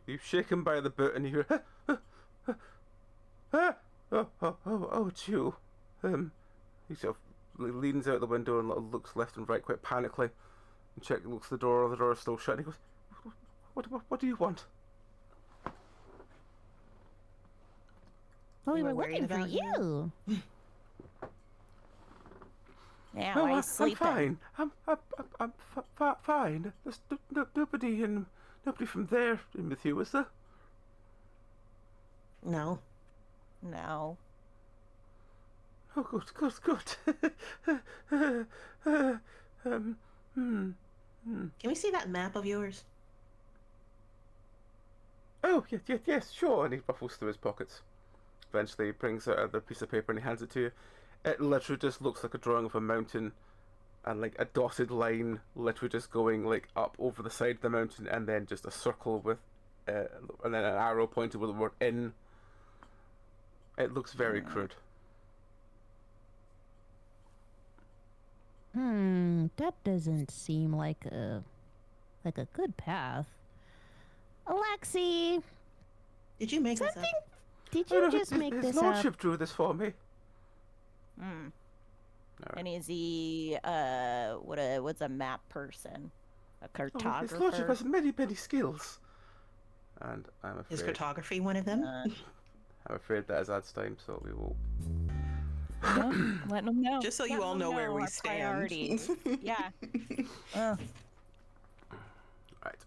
You shake him by the boot, and you hear, oh, it's you. He sort of leans out the window and looks left and right quite panically, and looks at the door is still shut, and he goes, what do you want? Well, we We were were worried looking for about you. you. Yeah, No, why I'm you sleeping? fine. I'm fine. There's nobody from there in with you, is there? No. No. Oh, good. Can we see that map of yours? Oh, yes, sure. And he ruffles through his pockets. Eventually, he brings out another piece of paper and he hands it to you. It literally just looks like a drawing of a mountain, and like a dotted line, literally just going like up over the side of the mountain, and then just a circle with, and then an arrow pointed with the word "in." It looks very crude. That doesn't seem like a good path. Alexi, Did you make something? this up? Did Oh, you no, just make his this lordship up? drew this for me. Hmm. Alright. And is he what's a map person? A Oh, cartographer? his lordship has many skills. And I'm Is afraid, cartography one of them? I'm afraid that is ads time, so we will. Letting them know. Just so you Let all them know where we our stand. priorities. Yeah. Right.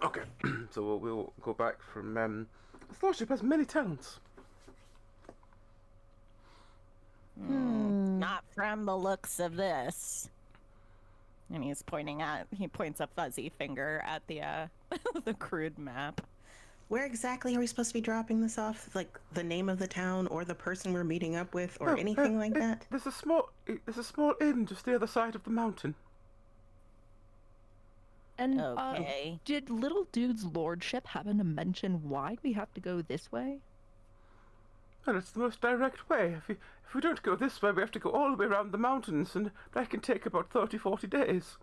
Okay. So we'll go back from. His lordship has many talents. Not from the looks of this. And he points a fuzzy finger at the the crude map. Where exactly are we supposed to be dropping this off? Like the name of the town or the person we're meeting up with or anything like that? There's a small inn just the other side of the mountain. And Okay. did little dude's lordship happen to mention why we have to go this way? Well, it's the most direct way. If we don't go this way, we have to go all the way around the mountains, and that can take about 30-40 days.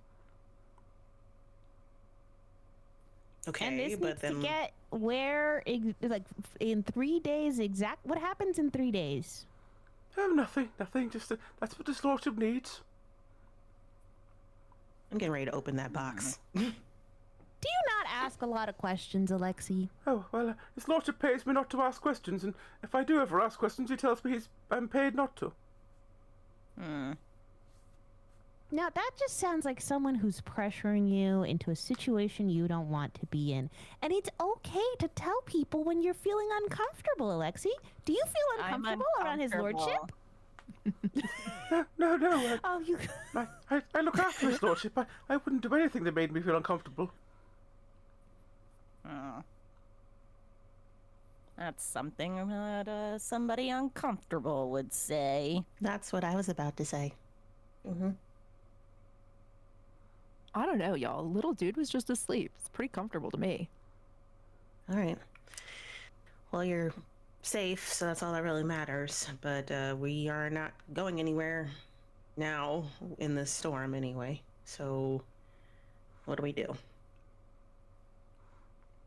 Okay, And this but needs then to get where, like, in 3 days exact. What happens in 3 days? Oh, nothing. Just that's what his lordship needs. I'm getting ready to open that box. Do you not ask a lot of questions, Alexi? Oh, well, his lordship pays me not to ask questions, and if I do ever ask questions, he tells me I'm paid not to. Now, that just sounds like someone who's pressuring you into a situation you don't want to be in. And it's okay to tell people when you're feeling uncomfortable, Alexi. Do you feel I'm uncomfortable around his lordship? No. Oh, you... I look after his lordship. I wouldn't do anything that made me feel uncomfortable. That's something that somebody uncomfortable would say. That's what I was about to say. I don't know, y'all. Little dude was just asleep. It's pretty comfortable to me. All right. Well, you're safe, so that's all that really matters. But we are not going anywhere now in this storm anyway. So what do we do?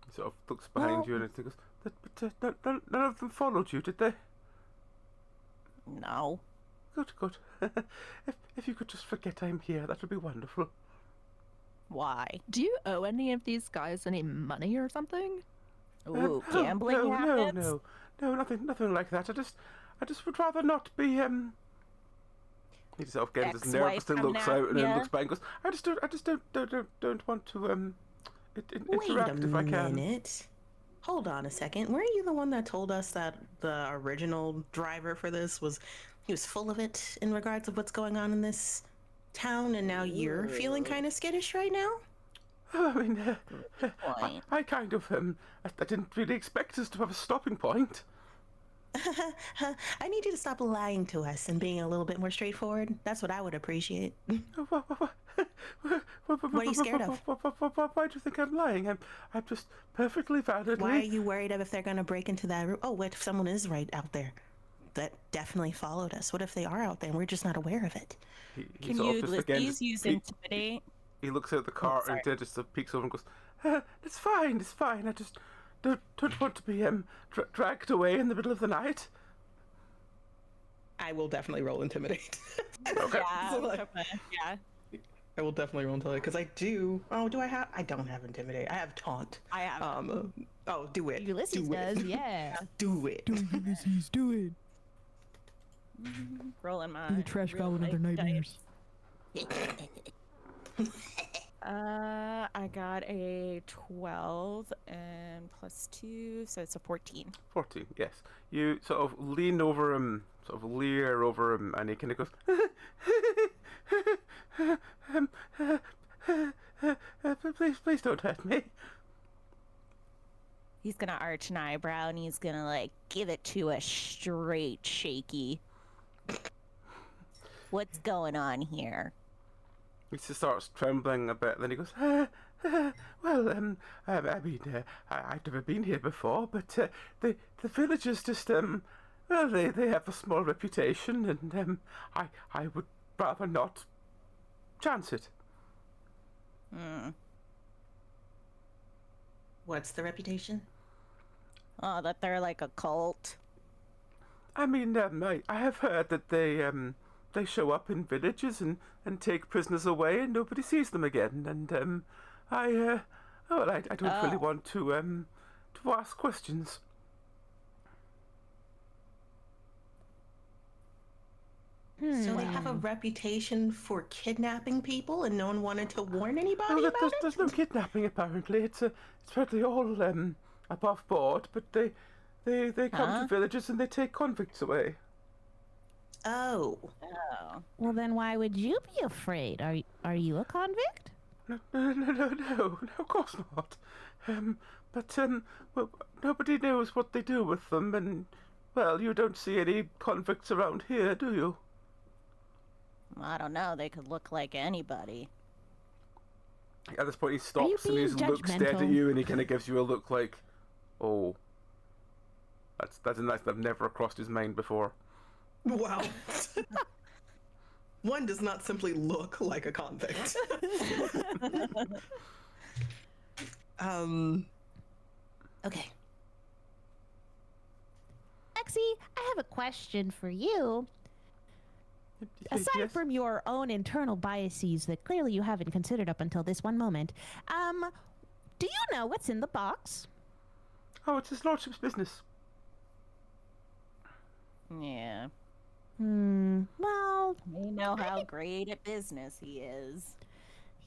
He sort of looks behind you and he goes, but none of them followed you, did they? No. Good. If you could just forget I'm here, that would be wonderful. Why? Do you owe any of these guys any money or something? Ooh, gambling habits? No, nothing like that. I just would rather not be. He sort of gets as nervous and looks out and then looks back and goes, I just don't want to Wait a interact if I can. minute. Hold on a second. Weren't you the one that told us that the original driver for this he was full of it in regards of what's going on in this town, and now you're feeling kind of skittish right now? I mean, Point. I kind of I didn't really expect us to have a stopping point. I need you to stop lying to us and being a little bit more straightforward. That's what I would appreciate. What are you scared of? Why do you think I'm lying? I'm just perfectly validly. Why are you worried of if they're going to break into that room? Oh, what if someone is right out there that definitely followed us? What if they are out there and we're just not aware of it? Can you Ulysses use intimidate? He looks out the car and then just peeks over and goes, it's fine. I just don't want to be dragged away in the middle of the night. I will definitely roll intimidate. Okay. Yeah. I will definitely roll intimidate because I do. Oh, do I have? I don't have intimidate. I have taunt. I have. Oh, do it. Ulysses do does, it. yeah. Do it. Ulysses, do it. Rolling my. The trash real goblin of their life nightmares. I got a 12 and +2, so it's a 14. 14, yes. You sort of lean over him, sort of leer over him, and he kind of goes, please don't hurt me. He's gonna arch an eyebrow and he's gonna like give it to us straight shaky. What's going on here? He just starts trembling a bit, then he goes, well, I mean, I've never been here before, but the villagers just, well, they have a small reputation, and I would rather not chance it. What's the reputation? Oh, that they're like a cult. I mean, I have heard that they show up in villages and take prisoners away, and nobody sees them again. And I don't really want to ask questions. So they have a reputation for kidnapping people, and no one wanted to warn anybody about it? There's no kidnapping apparently. It's probably all above board, but they come to villages and they take convicts away. Oh. Well, then why would you be afraid? Are you a convict? No, of course not. Well, nobody knows what they do with them, and, well, you don't see any convicts around here, do you? I don't know. They could look like anybody. At this point, he stops and he being looks dead at judgmental? you, and he kind of gives you a look like, oh, that's a nice that I've never crossed his mind before. Wow. One does not simply look like a convict. Okay. Lexi, I have a question for you. Aside Yes? from your own internal biases that clearly you haven't considered up until this one moment, do you know what's in the box? Oh, it's his lordship's business. Yeah. Well, We know how great at business he is.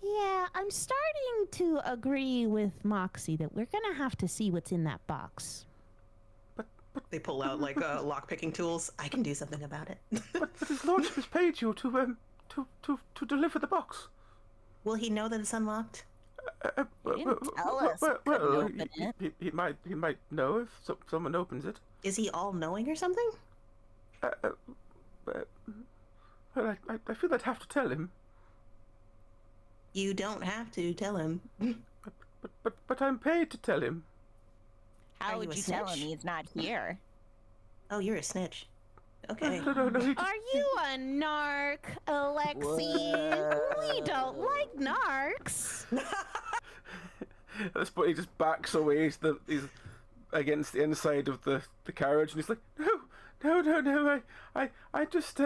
yeah, I'm starting to agree with Moxie that we're gonna have to see what's in that box. They pull out like lock-picking tools. I can do something about it. But his lordship has paid you to deliver the box. Will he know that it's unlocked? He didn't tell us we couldn't open it. He might know if someone opens it. Is he all-knowing or something? Well, I feel I'd have to tell him. You don't have to tell him. But I'm paid to tell him. How Are would you a you tell him snitch? he's not here? Oh, you're a snitch. Okay. No. Are you a narc, Alexi? We don't like narcs. At this point, he just backs away. He's against the inside of the carriage, and he's like, no. I just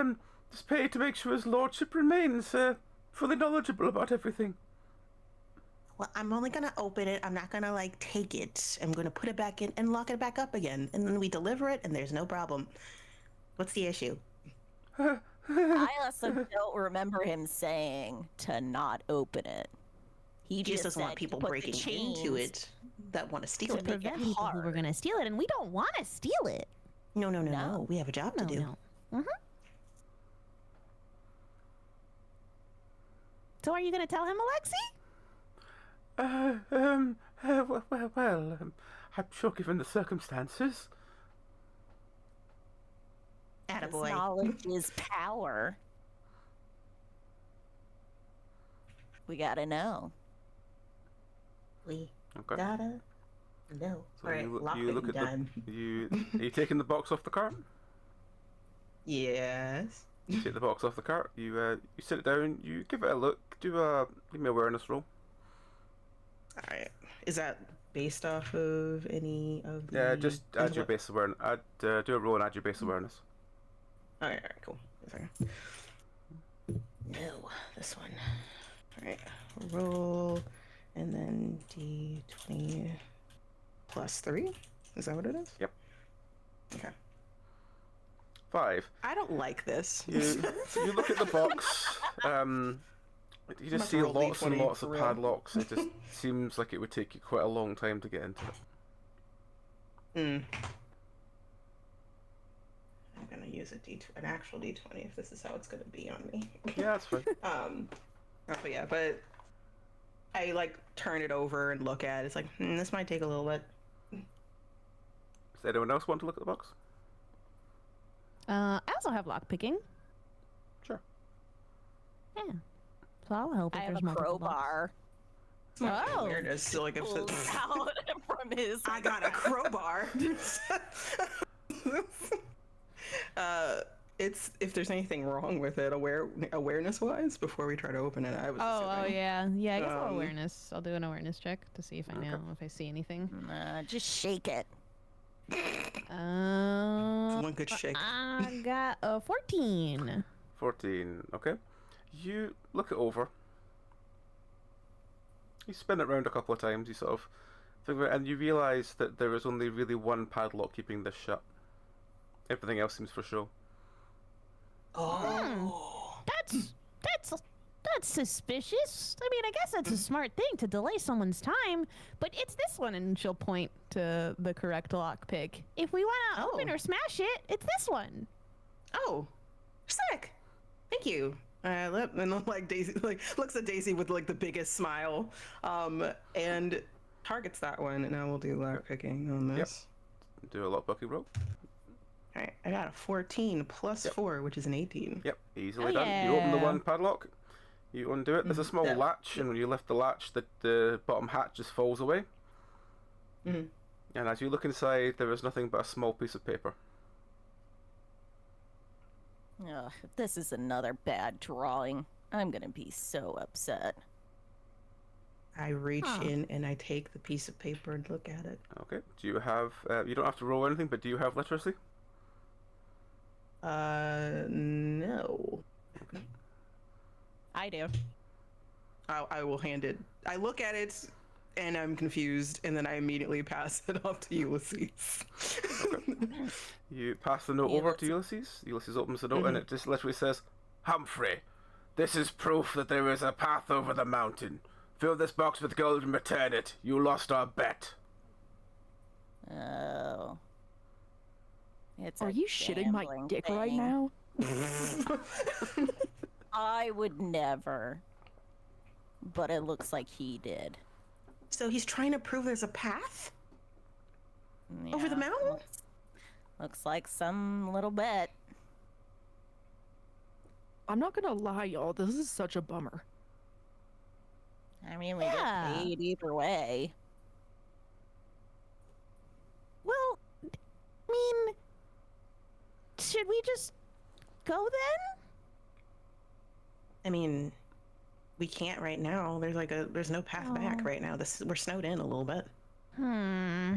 paid to make sure his lordship remains fully knowledgeable about everything. Well, I'm only gonna open it. I'm not gonna like take it. I'm gonna put it back in and lock it back up again, and then we deliver it, and there's no problem. What's the issue? I also don't remember him saying to not open it. He just doesn't want said people put the breaking chains into it that want to steal to it. make it Prevent people who were hard. going to steal it, and we don't want to steal it. No. No. We have a job to do. No. So are you going to tell him, Alexi? I'm sure given the circumstances. Attaboy. Knowledge is power. We gotta know. We Okay. gotta know. So All right, you look at time. are you taking the box off the cart? Yes. You take the box off the cart. You sit it down. You give it a look. Give me awareness roll. All right. Is that based off of any of the? Yeah, just add your base awareness. Do a roll and add your base awareness. All right, cool. No, this one. All right, roll, and then D20 plus 3. Is that what it is? Yep. Okay. 5. I don't like this. You look at the box. You just Must see roll lots and D20 lots for of real. padlocks. It just seems like it would take you quite a long time to get into it. I'm gonna use an actual D20 if this is how it's gonna be on me. Yeah, that's fine. But I like turn it over and look at it. It's like this might take a little bit. Does anyone else want to look at the box? I also have lockpicking. Sure. Yeah. So I'll help if I have there's a multiple crowbar. Oh. Weirdness. So like if Pulls out from his. I got a crowbar. It's if there's anything wrong with it, awareness wise, before we try to open it. I was. Oh assuming. yeah. I guess I'll awareness. I'll do an awareness check to see if I know if I see anything. Just shake it. One good shake. I got a 14. 14. Okay. You look it over. You spin it round a couple of times. You sort of think about it, and you realise that there is only really one padlock keeping this shut. Everything else seems for show. Oh. That's suspicious. I mean, I guess that's a smart thing to delay someone's time, but it's this one, and she'll point to the correct lockpick. If we want to open or smash it, it's this one. Oh, sick. Thank you. And like Daisy, like looks at Daisy with like the biggest smile, and targets that one. And I will do lock picking on this. Yep. Do a lockpicking roll. All right, I got a 14 plus 4, which is an 18. Yep, easily Oh, done. You open the yeah. one padlock. You undo it. There's a small latch, and when you lift the latch, the bottom hatch just falls away. Mm-hmm. And as you look inside, there is nothing but a small piece of paper. Ugh, if this is another bad drawing, I'm gonna be so upset. I reach in and I take the piece of paper and look at it. Okay. Do you have? You don't have to roll anything, but do you have literacy? No. I do. I will hand it. I look at it and I'm confused, and then I immediately pass it off to Ulysses. You pass the note over to Ulysses. Ulysses opens the note, and it just literally says, "Humphrey, this is proof that there is a path over the mountain. Fill this box with gold and return it. You lost our bet." Oh. It's Are a you shitting my gambling dick right thing. now? I would never. But it looks like he did. So he's trying to prove there's a path over the Yeah, mountain? Looks like some little bet. I'm not gonna lie, y'all. This is such a bummer. I mean, we Yeah. get paid either way. Well, I mean, should we just go then? I mean, we can't right now. There's no path back right now. We're snowed in a little bit. Hmm.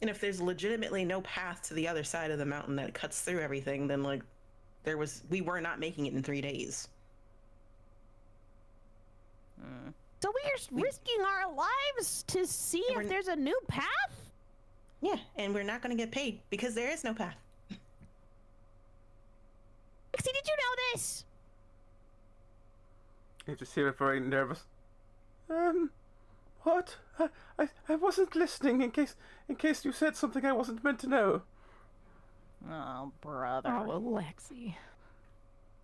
And if there's legitimately no path to the other side of the mountain that cuts through everything, then like we were not making it in 3 days. So we're risking our lives to see if there's a new path? Yeah, and we're not going to get paid because there is no path. Lexi, did you know this? You just hear a very nervous. What? I wasn't listening in case you said something I wasn't meant to know. Oh, brother. Oh, Alexi.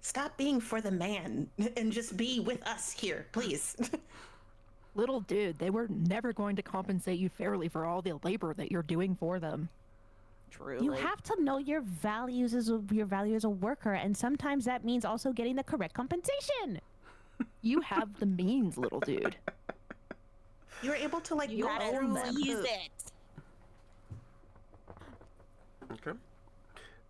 Stop being for the man and just be with us here, please. Little dude, they were never going to compensate you fairly for all the labor that you're doing for them. Truly. You have to know your values as a worker, and sometimes that means also getting the correct compensation. You have the means, little dude. You're able to You go gotta through them. use it. Okay.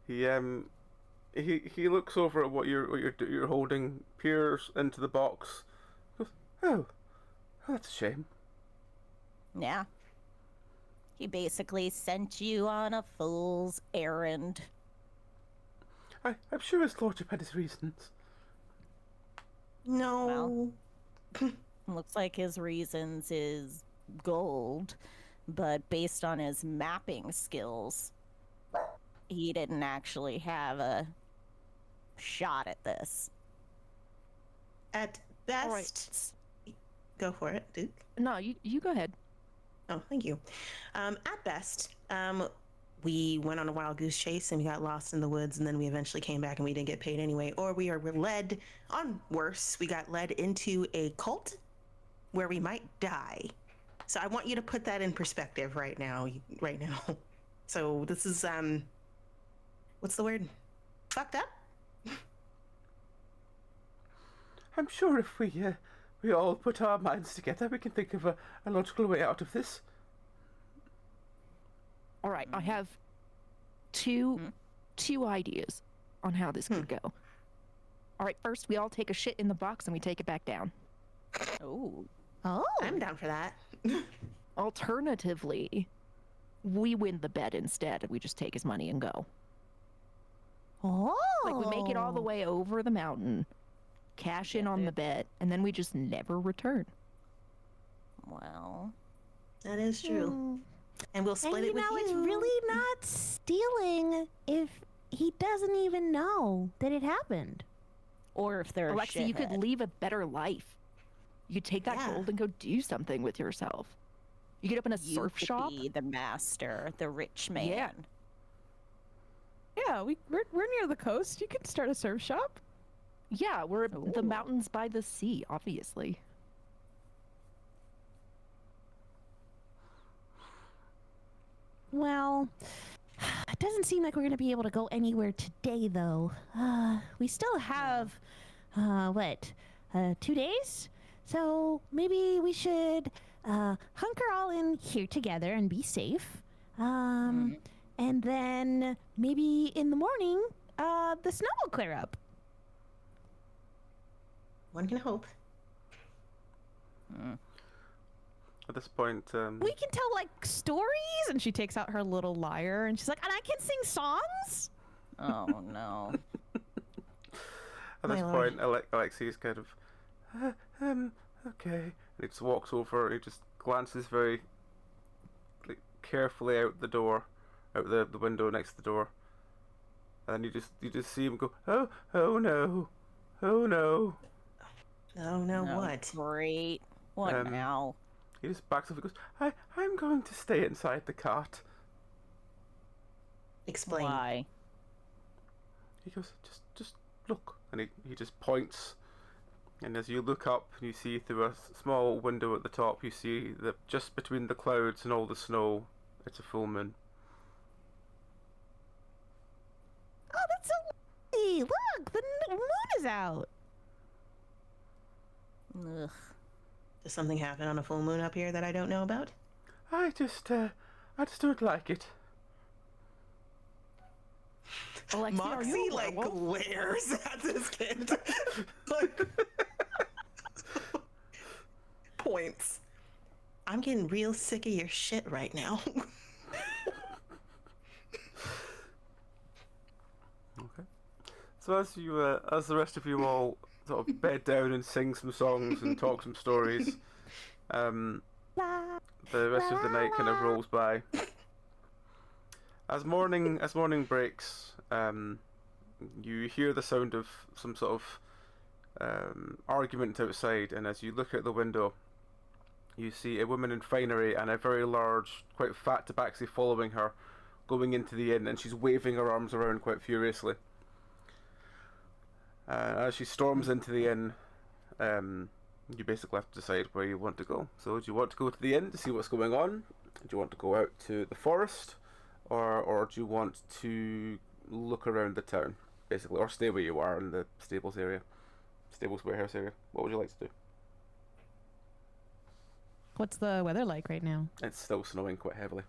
He looks over at what you're holding, peers into the box. Goes, oh, that's a shame. Yeah. He basically sent you on a fool's errand. I'm sure his lordship had his reasons. No. Looks like his reasons is gold, but based on his mapping skills, he didn't actually have a shot at this. At best, All right. Go for it, Duke. No, you go ahead. Oh, thank you. At best, we went on a wild goose chase and we got lost in the woods, and then we eventually came back and we didn't get paid anyway. Or we were led on worse. We got led into a cult where we might die. So I want you to put that in perspective right now. So this is what's the word? Fucked up. I'm sure if we all put our minds together, we can think of a logical way out of this. All right, I have two ideas on how this could go. All right, first we all take a shit in the box and we take it back down. Oh. Oh, I'm down for that. Alternatively, we win the bet instead. We just take his money and go. Like we make it all the way over the mountain, cash in on the bet, and then we just never return. Well. That is true. And we'll split and it with you. it's really not stealing if he doesn't even know that it happened. Or if they're Alexi, you could leave a better life. You could take that Yeah. gold and go do something with yourself. You could open a surf shop. Be the master, the rich man. Yeah. Yeah, we're near the coast. You could start a surf shop. Yeah, we're Ooh. the mountains by the sea, obviously. Well, it doesn't seem like we're going to be able to go anywhere today, though. We still have, 2 days? So maybe we should hunker all in here together and be safe. And then maybe in the morning, the snow will clear up. One can hope. At this point, We can tell, like, stories, and she takes out her little lyre, and she's like, and I can sing songs? Oh, no. at this My point, Alexi's kind of, okay. And he just walks over and he just glances very carefully out the door, out the window next to the door. And then you just see him go, oh no. Oh no, what? Great. What now? He just backs off and goes, I'm going to stay inside the cart. Explain. Why? He goes, just look. And he just points. And as you look up, you see through a small window at the top, you see that just between the clouds and all the snow, it's a full moon. Oh, that's so lovely. Look, the moon is out. Ugh. Does something happen on a full moon up here that I don't know about? I just don't like it. Alexi, are you Moxie a werewolf? glares at this kid. Points. I'm getting real sick of your shit right now. Okay. So as the rest of you all sort of bed down and sing some songs and talk some stories, the rest of the night kind of rolls by. As morning breaks, you hear the sound of some sort argument outside, and as you look out the window, you see a woman in finery and a very large, quite fat tabaxi following her, going into the inn, and she's waving her arms around quite furiously. As she storms into the inn, you basically have to decide where you want to go. So do you want to go to the inn to see what's going on? Do you want to go out to the forest? Or do you want to look around the town, basically? Or stay where you are in the stables area? Stables warehouse area? What would you like to do? What's the weather like right now? It's still snowing quite heavily.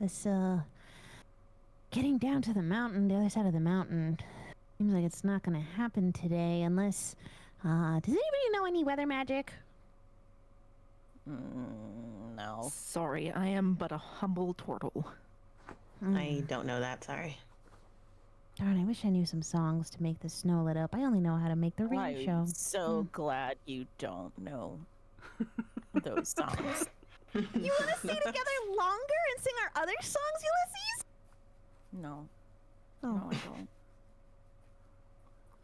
This, getting down to the mountain, the other side of the mountain, seems like it's not gonna happen today unless, does anybody know any weather magic? No. Sorry, I am but a humble turtle. I don't know that, sorry. Darn, I wish I knew some songs to make the snow lit up. I only know how to make the rain show. I'm so glad you don't know those songs. You want to stay together longer and sing our other songs, Ulysses? No. Oh. No, I don't.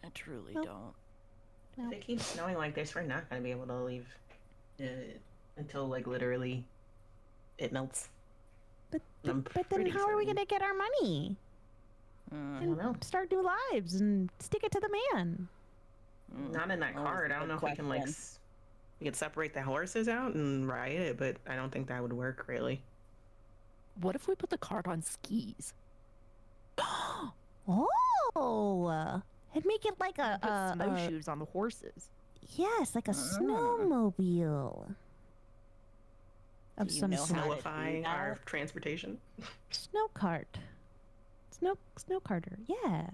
I truly don't. If it keeps snowing like this, we're not going to be able to leave until, like, literally it melts. But I'm then pretty how are we certain. going to get our money? I don't know. Start new lives and stick it to the man. Not in that cart. I don't know if we can, like, we could separate the horses out and ride it, but I don't think that would work, really. What if we put the cart on skis? Oh, and make it like Put snowshoes on the horses. yes, like a snowmobile of Do you some know how sort. to Snowify do our that? transportation. Snow cart, snow carter. Yeah,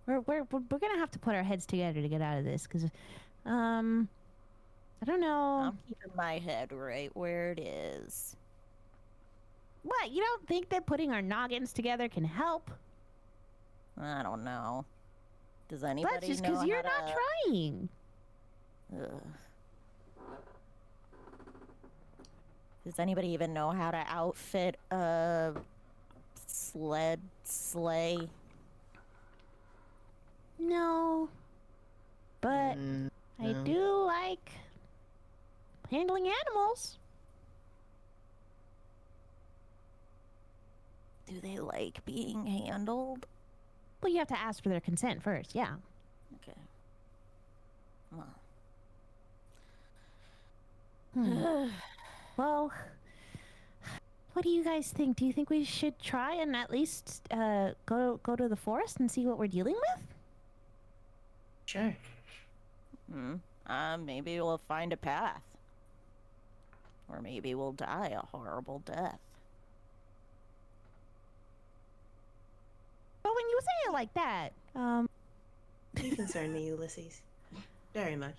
we're gonna have to put our heads together to get out of this because, I don't know. I'm keeping my head right where it is. What, you don't think that putting our noggins together can help? I don't know. Does anybody That's just know because you're how not to... trying. Ugh. Does anybody even know how to outfit a sleigh? No, but I no. do like handling animals. Do they like being handled? Well, you have to ask for their consent first, yeah. Okay. Well. Well, what do you guys think? Do you think we should try and at least go to the forest and see what we're dealing with? Sure. Maybe we'll find a path. Or maybe we'll die a horrible death. But when you say it like that, You concern me, Ulysses. Very much.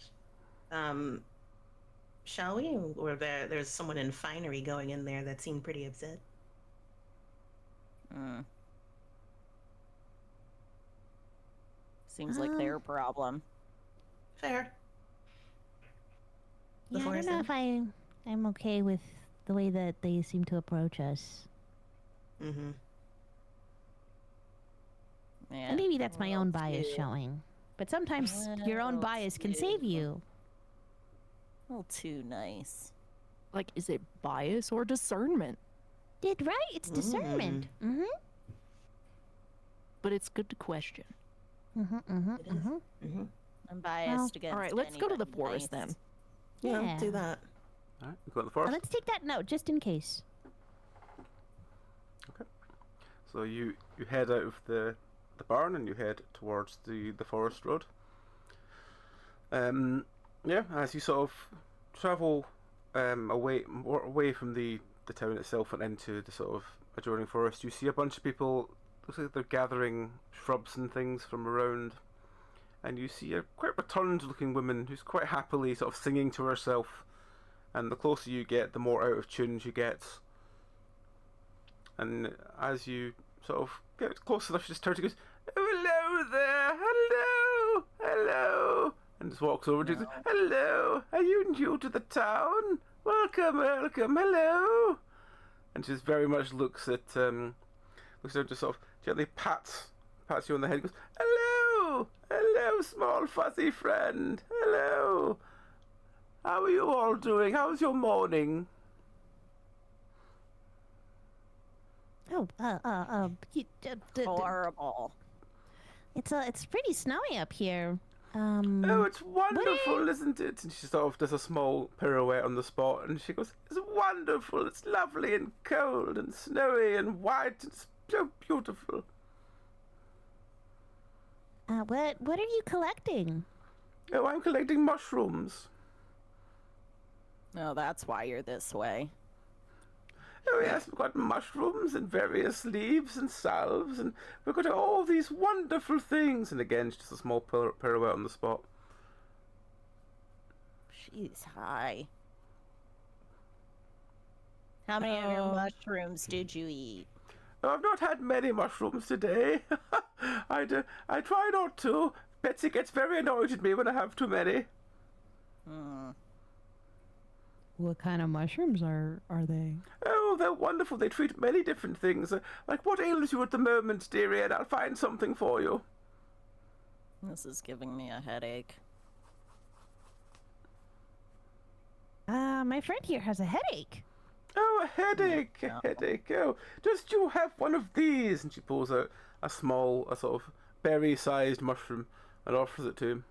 Shall we? Or there's someone in finery going in there that seemed pretty upset. Seems like their problem. Fair. The yeah, I don't forest know then? if I'm okay with the way that they seem to approach us. Mm-hmm. Yeah. And maybe that's my own bias too. showing. But sometimes your own Well, bias can save too. you. A little too nice. Like, is it bias or discernment? Did right? It's discernment. Mm-hmm. But it's good to question. I'm biased against All right, let's go to the anybody forest nice. then. Yeah, Yeah. do that. Alright, you go to the forest. Let's take that note just in case. So you head out of the barn and you head towards the forest road. Yeah, as you sort of travel away from the town itself and into the sort of adjoining forest, you see a bunch of people. Looks like they're gathering shrubs and things from around, and you see a quite rotund-looking woman who's quite happily sort of singing to herself. And the closer you get, the more out of tune she gets. And as you sort of get close enough, she just turns and goes, "Hello there, hello, hello," and just walks over to you. "Hello, are you new to the town? Welcome, welcome, hello." and she just very much looks at just sort of gently pats you on the head and goes, "Hello! Hello, small fuzzy friend. Hello. How are you all doing? How's your morning?" Oh, Horrible. it's pretty snowy up here. Oh, it's wonderful, isn't it? And she sort of does a small pirouette on the spot, and she goes, "It's wonderful. It's lovely and cold and snowy and white. It's so beautiful." What are you collecting? Oh, I'm collecting mushrooms. Oh, that's why you're this way. Oh yes, we've got mushrooms and various leaves and salves, and we've got all these wonderful things. And again, just a small pirouette on the spot. She's high. How many of your mushrooms did you eat? Oh, I've not had many mushrooms today. I try not to. Betsy gets very annoyed at me when I have too many. What kind of mushrooms are they? Oh, they're wonderful. They treat many different things. Like, what ails you at the moment, dearie, and I'll find something for you. This is giving me a headache. My friend here has a headache. Oh, a headache, a headache. Oh, just you have one of these. And she pulls out a sort of berry-sized mushroom and offers it to him.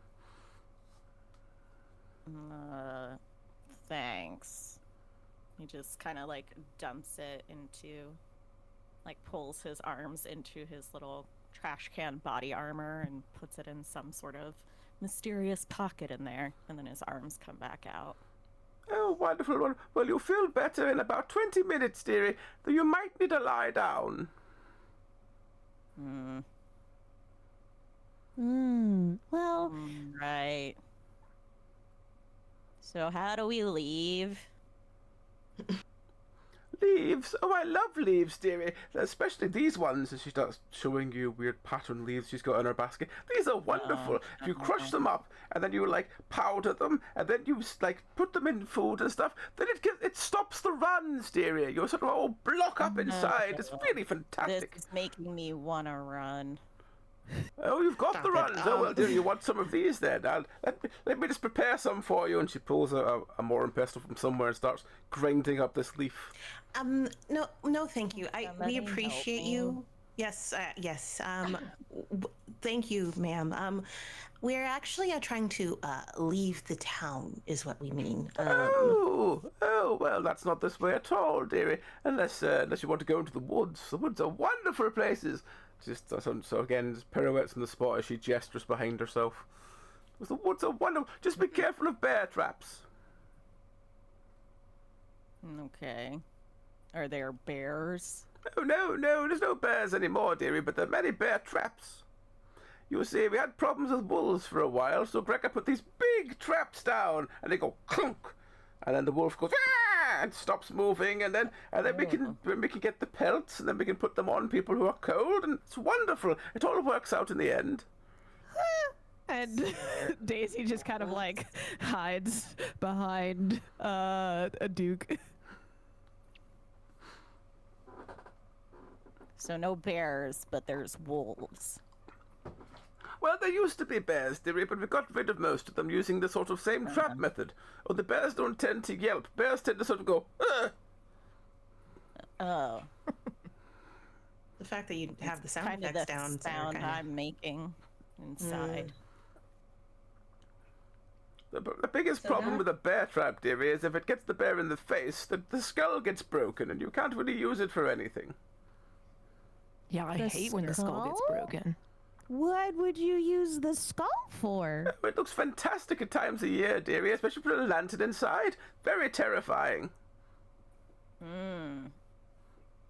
Thanks. He just kind of like dumps it into, like pulls his arms into his little trash can body armor and puts it in some sort of mysterious pocket in there, and then his arms come back out. Oh, wonderful. Well, you'll feel better in about 20 minutes, dearie, though you might need to lie down. Well... Right. So how do we leave? Leaves? Oh, I love leaves, dearie. Especially these ones, as she starts showing you weird pattern leaves she's got in her basket. These are wonderful. If you crush them up, and then you, like, powder them, and then you, like, put them in food and stuff, then it stops the runs, dearie. You're sort of all block up inside. It's really fantastic. This is making me want to run. Oh, you've got the runs. Oh, well, dear, you want some of these then? Let me just prepare some for you. And she pulls out a Mawrcroag pestle from somewhere and starts grinding up this leaf. No, thank you. We appreciate you. Yes, yes. Thank you, ma'am. We're actually trying to leave the town, is what we mean. Oh, well, that's not this way at all, dearie. Unless you want to go into the woods. The woods are wonderful places. So again, just pirouettes on the spot as she gestures behind herself. The woods are wonderful. Just be careful of bear traps. Okay. Are there bears? Oh, no, there's no bears anymore, dearie, but there are many bear traps. You see, we had problems with wolves for a while, so Gregor put these big traps down, and they go clunk, and then the wolf goes and stops moving, and then we can get the pelts, and then we can put them on people who are cold, and it's wonderful. It all works out in the end. And Daisy just kind of like hides behind a Duke. So no bears, but there's wolves. Well, there used to be bears, dearie, but we got rid of most of them using the sort of same trap method. Oh, the bears don't tend to yelp. Bears tend to sort of go, Ugh! Oh. The fact that you have the sound kind effects of the down. sound I'm making inside. The biggest problem with a bear trap, dearie, is if it gets the bear in the face, the skull gets broken, and you can't really use it for anything. Yeah, I hate when the skull gets broken. What would you use the skull for? It looks fantastic at times of year, dearie, especially put a lantern inside. Very terrifying.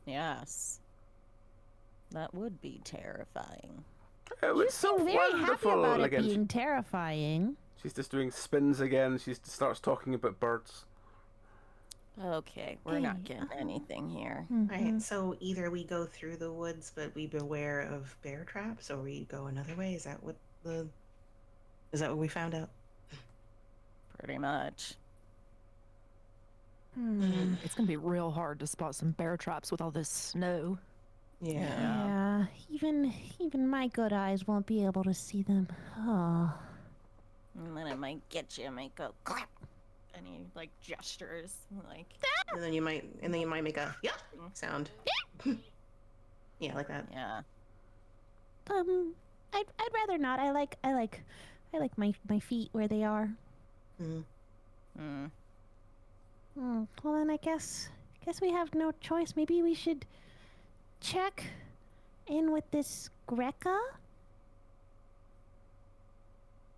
Yes. That would be terrifying. Oh, it's so very wonderful. happy about it Again, being terrifying. she's just doing spins again. She starts talking about birds. Okay, we're not getting anything here. Right, so either we go through the woods, but we beware of bear traps, or we go another way. Is that what we found out? Pretty much. It's gonna be real hard to spot some bear traps with all this snow. Yeah. Even my good eyes won't be able to see them. Oh. And then it might get you, it might go clap. And he like gestures like And then you might make a yep sound. Yeah, like that. yeah. I'd rather not. I like my feet where they are. Mm. Well then I guess we have no choice. Maybe we should check in with this Greca.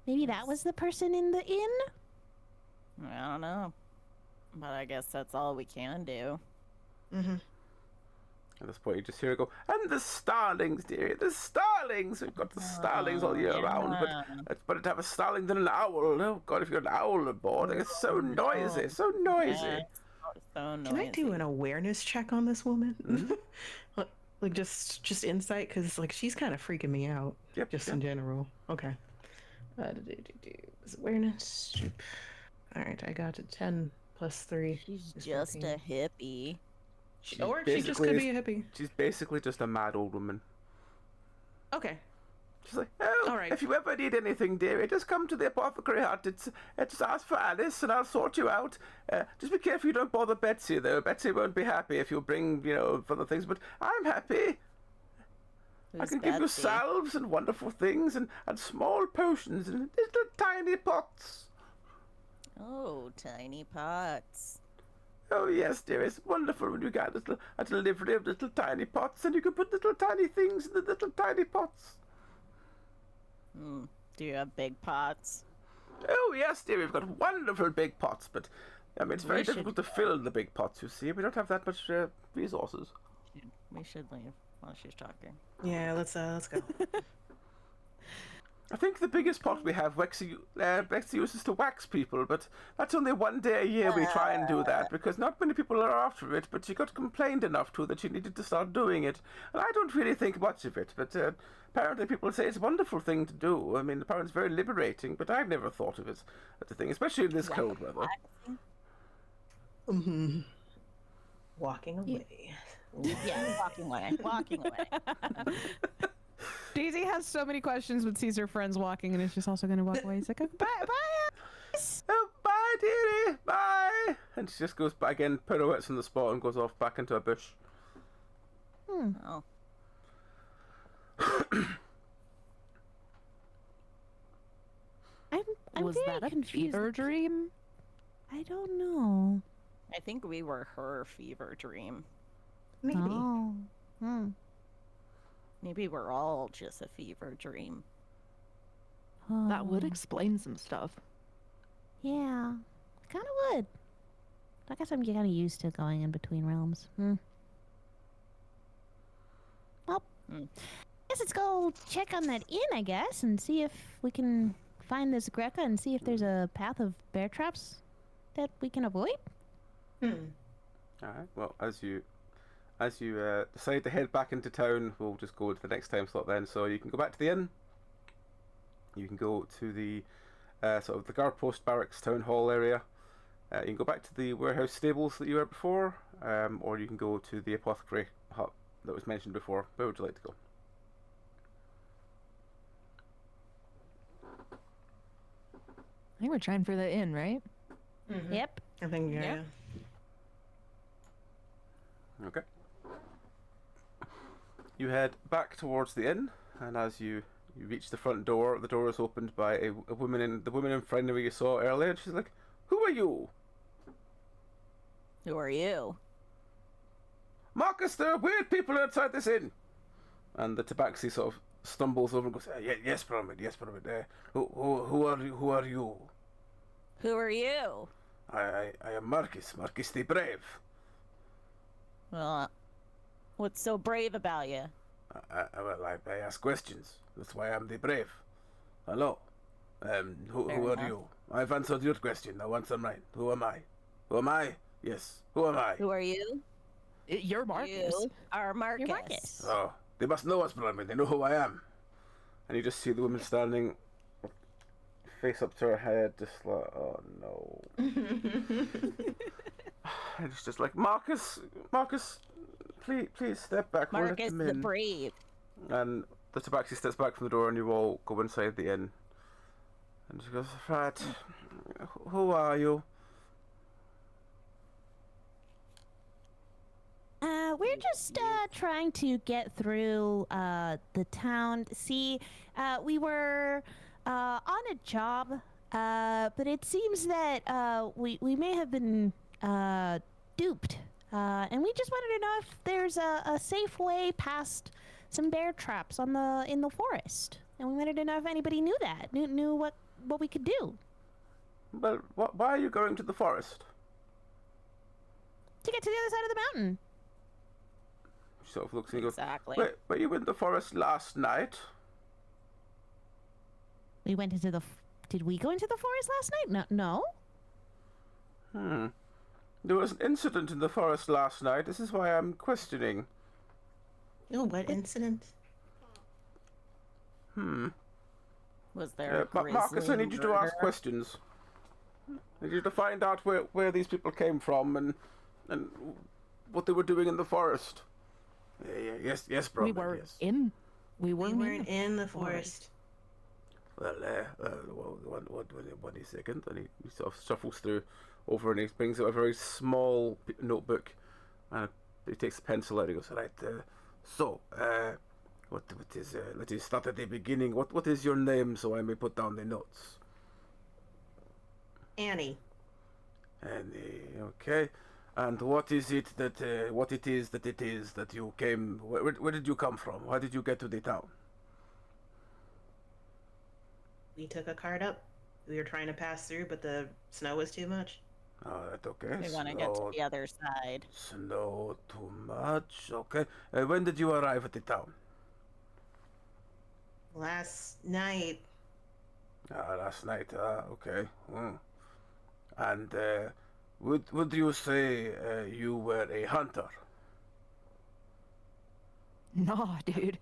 Maybe that was the person in the inn? I don't know. But I guess that's all we can do. At this point, you just hear it go, and the starlings, dearie, the starlings! We've got the starlings all year round, but it's better to have a starling than an owl. Oh, God, if you're an owl aboard, it's so noisy, so noisy. Yeah, so noisy. Can I do an awareness check on this woman? Like just insight, because like she's kind of freaking me out. Yep. Just in general. Okay. Awareness. All right, I got a 10 plus 3. She's is just 14. a hippie. Or she just could be a hippie. She's basically just a mad old woman. Okay. She's like, oh, All right. if you ever need anything, dearie, just come to the apothecary hut. Just ask for Alice, and I'll sort you out. Just be careful you don't bother Betsy, though. Betsy won't be happy if you bring, other things, but I'm happy. I Who's can give you Betsy? salves and wonderful things and small potions and little tiny pots. Oh, tiny pots. Oh, yes, dear, it's wonderful when you get a delivery of little tiny pots and you can put little tiny things in the little tiny pots. Do you have big pots? Oh, yes, dear, we've got wonderful big pots, but it's very We should- difficult to fill the big pots, you see. We don't have that much resources. We should leave while she's talking. Yeah, let's go. I think the biggest pot we have, Wexy uses to wax people, but that's only one day a year we try and do that, because not many people are after it, but she got complained enough to that she needed to start doing it. And I don't really think much of it, but apparently people say it's a wonderful thing to do. I mean, apparently it's very liberating, but I've never thought of it as a thing, especially in this cold weather. Walking away. Yeah, walking away. Daisy has so many questions but sees her friends walking and is just also going to walk away. He's like, bye, bye. Oh, bye, dearie, bye! And she just goes back again, pirouettes on the spot and goes off back into a bush. Oh. I'm Was very that a confused. fever dream? I don't know. I think we were her fever dream. Maybe. Oh. Maybe we're all just a fever dream. That would Oh. explain some stuff. Yeah, kind of would. I guess I'm kind of used to going in between realms. Well, guess let's go check on that inn, I guess, and see if we can find this Greca and see if there's a path of bear traps that we can avoid. Alright, well, as you decide to head back into town, we'll just go to the next time slot then. So you can go back to the inn. You can go to the sort of the guard post barracks town hall area. You can go back to the warehouse stables that you were before, or you can go to the apothecary hut that was mentioned before. Where would you like to go? I think we're trying for the inn, right? Yep. I think yeah. Okay. You head back towards the inn, and as you reach the front door, the door is opened by a woman the woman in front of you saw earlier. And she's like, "Who are you?" Who are you? "Marcus, there are weird people outside this inn." And the tabaxi sort of stumbles over and goes, yes, Pyramid, yes, Pyramid. Who are you? Who are you? Who are you? I am Marcus the Brave. Well, what's so brave about you? I ask questions. That's why I'm the Brave. Hello. Who Fair are enough. you? I've answered your question. Now answer mine. Who am I? Who am I? Yes. Who am I? Who are you? You're Marcus. You are Marcus. You're Marcus. Oh, they must know us, Pyramid. They know who I am. And you just see the woman standing, face up to her head, just like, oh no. And it's just like, Marcus, please step back. We'll let Marcus them the in. Brave. And the tabaxi steps back from the door, and you all go inside the inn. And she goes, right, who are you? We're just trying to get through the town. See, we were on a job, but it seems that we may have been duped, and we just wanted to know if there's a safe way past some bear traps in the forest, and we wanted to know if anybody knew what we could do. Well, why are you going to the forest? To get to the other side of the mountain. She sort of looks and goes, Exactly. Were you in the forest last night? We went into did we go into the forest last night? No. There was an incident in the forest last night. This is why I'm questioning. Oh, what incident? Was there a grizzly Marcus, I need you to ask murder? questions. I need you to find out where these people came from and what they were doing in the forest. Yes, brother. Yes. We weren't in the forest. Well, one second. And he sort of shuffles through over and he brings out a very small notebook. And he takes a pencil out and he goes, right, so, let us start at the beginning. What is your name so I may put down the notes? Annie. Annie, okay. And what is it that you came? Where did you come from? Why did you get to the town? We took a cart up. We were trying to pass through, but the snow was too much. Oh, that's okay. We want to get to the other side. Snow too much. Okay. When did you arrive at the town? Last night. Last night. Okay. And would you say you were a hunter? No, dude.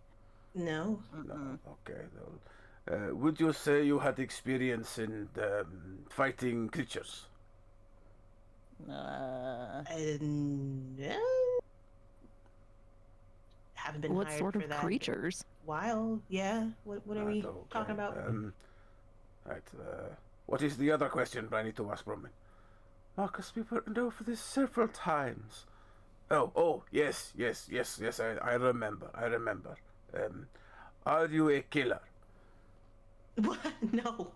No. No. Okay. Would you say you had experience in fighting creatures? Haven't been What hired sort for of that. creatures? While, yeah. What are we talking about? Right. What is the other question I need to ask Roman? Marcus, we went over this several times. Oh, yes. I remember. Are you a killer? What? No.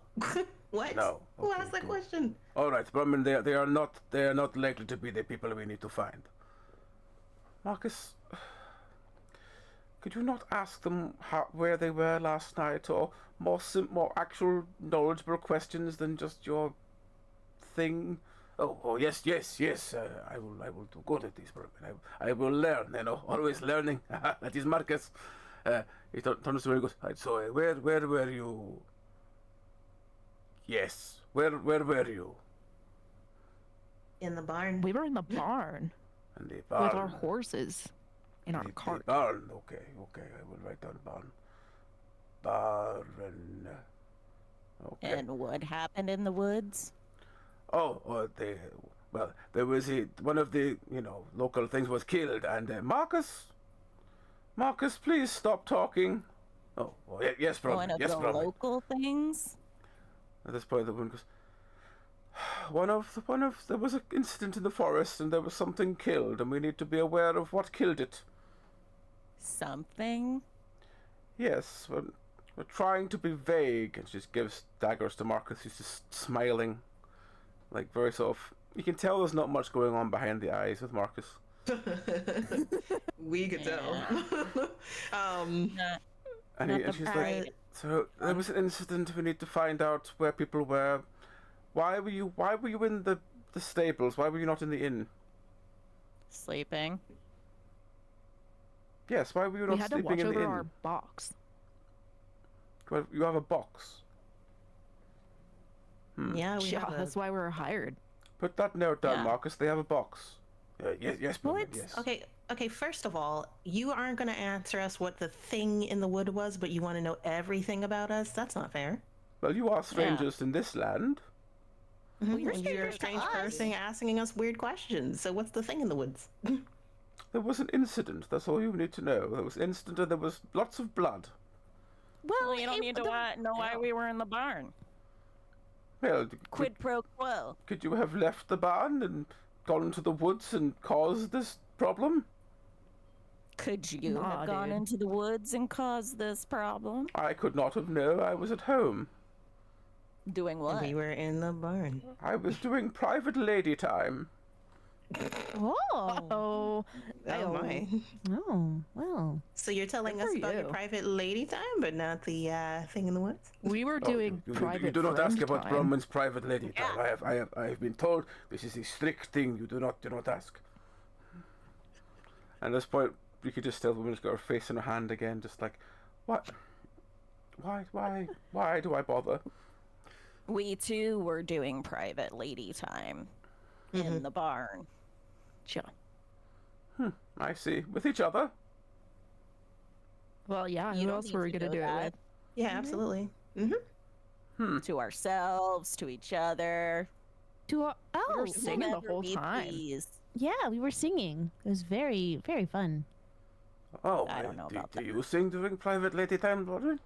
What? No. Who Okay, asked that good. question? All right, Brahmin, they are not likely to be the people we need to find. Marcus, could you not ask them where they were last night, or more actual knowledgeable questions than just your thing? Oh, yes. I will do good at this, Brahmin. I will learn. Always learning. That is Marcus. He turns to me and goes, right, so where were you? Yes, where were you? In the barn. We were in the barn In the barn. with our horses in our The cart. barn. Okay. I will write down barn. Barn. Okay. And what happened in the woods? There was one of the local things was killed, and Marcus, please stop talking. Yes, One brother. of Yes, the brother. local things? At this point, the woman goes, there was an incident in the forest, and there was something killed, and we need to be aware of what killed it. Something? Yes, we're trying to be vague. And she just gives daggers to Marcus, who's just smiling, like very sort of. You can tell there's not much going on behind the eyes with Marcus. We could tell. And she's like, so there was an incident. We need to find out where people were. Why were you in the stables? Why were you not in the inn? Sleeping. Yes, why were you We not had to sleeping watch in the over inn? our box. Well, you have a box. Yeah, we Yeah, have that's why we were hired. Put that note down, Yeah. Marcus. They have a box. Yes, Well, Brahmin, it's yes. okay. First of all, you aren't going to answer us what the thing in the wood was, but you want to know everything about us. That's not fair. Well, you are strangers in this land. you're You're a strangers to strange us. person asking us weird questions. So what's the thing in the woods? There was an incident. That's all you need to know. There was an incident and there was lots of blood. Well, you don't need to know why we were in the barn. Well, Quid pro quo. could you have left the barn and gone into the woods and caused this problem? Could you Nah, have gone dude. into the woods and caused this problem? I could not have known. I was at home. Doing what? We were in the barn. I was doing private lady time. Oh. Oh, Oh my. Oh, well. So you're telling Good us for about your you. private lady time, but not the thing in the woods? we were doing private You do not friend ask about time. Bronwyn's private lady time. I have been told this is a strict thing. You do not ask. And at this point, you could just tell the woman's got her face in her hand again, just like, what? Why do I bother? We too were doing private lady time in the barn. Sure. I see. With each other. Well, yeah. You Who don't else need were we to gonna know do it that. with? Yeah, absolutely. To ourselves, to each other. To our, We were oh, singing the whomever whole we time. please. yeah, we were singing. It was very, very fun. Oh, I don't know about do that. you sing during private lady time, Bronwyn?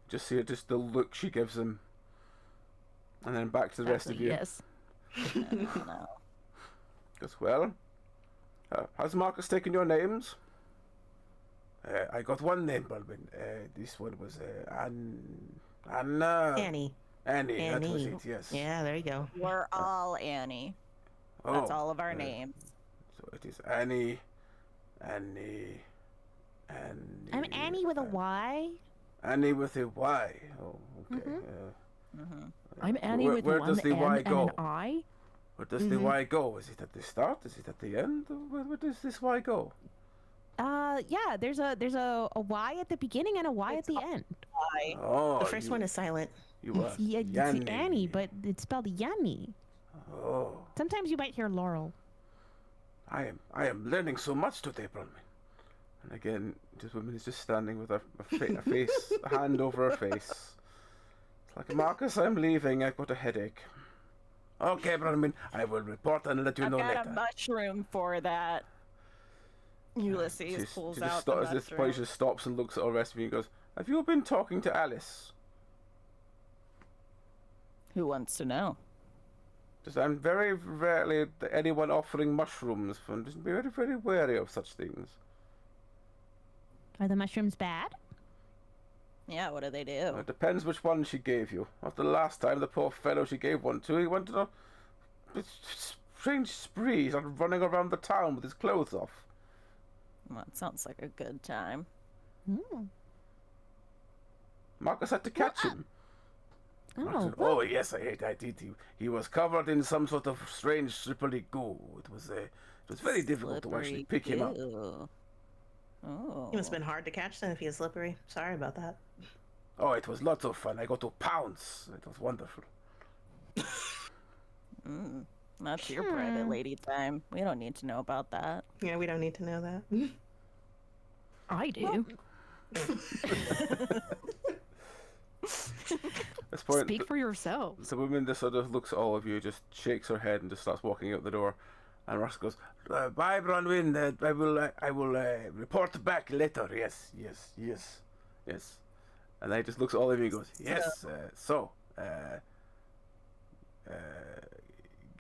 Just see just the look she gives him. And then back to the rest of you. Yes. No. Goes, well, has Marcus taken your names? I got one name, Baldwin. This one was Anna. Annie. Annie, that was Annie. it, yes. Yeah, there you go. We're all Annie. Oh, That's all of our names. So it is Annie. I'm Annie with a Y. Annie with a Y. Oh, okay. I'm Annie Where- with where one does the N Y and go? an I. Where does the Y go? Is it at the start? Is it at the end? Where does this Y go? Yeah, there's a Y at the beginning and a Y at the end. Oh, The first one is silent. You are Yeah, it's Yanni. Annie, but it's spelled Yanni. Oh, Sometimes you might hear Laurel. I am learning so much today, Bronwyn. And again, this woman is just standing with a face, a hand over her face. It's like, Marcus, I'm leaving. I've got a headache. Okay, Bronwyn, I will report and let you I've know got later. a mushroom for that. Ulysses pulls out the at this point, mushroom. she just stops and looks at all the rest of you and goes, have you been talking to Alice? Who wants to know? Just, I'm very rarely anyone offering mushrooms. I'm just very, very wary of such things. Are the mushrooms bad? Yeah, what do they do? It depends which one she gave you. After the last time, the poor fellow she gave one to, he went on a strange spree. He started running around the town with his clothes off. Well, it sounds like a good time. Marcus had to catch him. Marcus Oh, said, oh yes, I did. He was covered in some sort of strange slippery goo. It was very difficult to actually Slippery pick him up. goo. Oh. It must have been hard to catch then if he was slippery. Sorry about that. Oh, it was lots of fun. I got to pounce. It was wonderful. That's your private lady time. We don't need to know about that. Yeah, we don't need to know that. I do. At this point, Speak for yourselves. the woman just sort of looks at all of you, just shakes her head, and just starts walking out the door. And Ross goes, "Bye, Bronwyn. I will report back later. Yes. And then he just looks at all of you and goes, "Yes.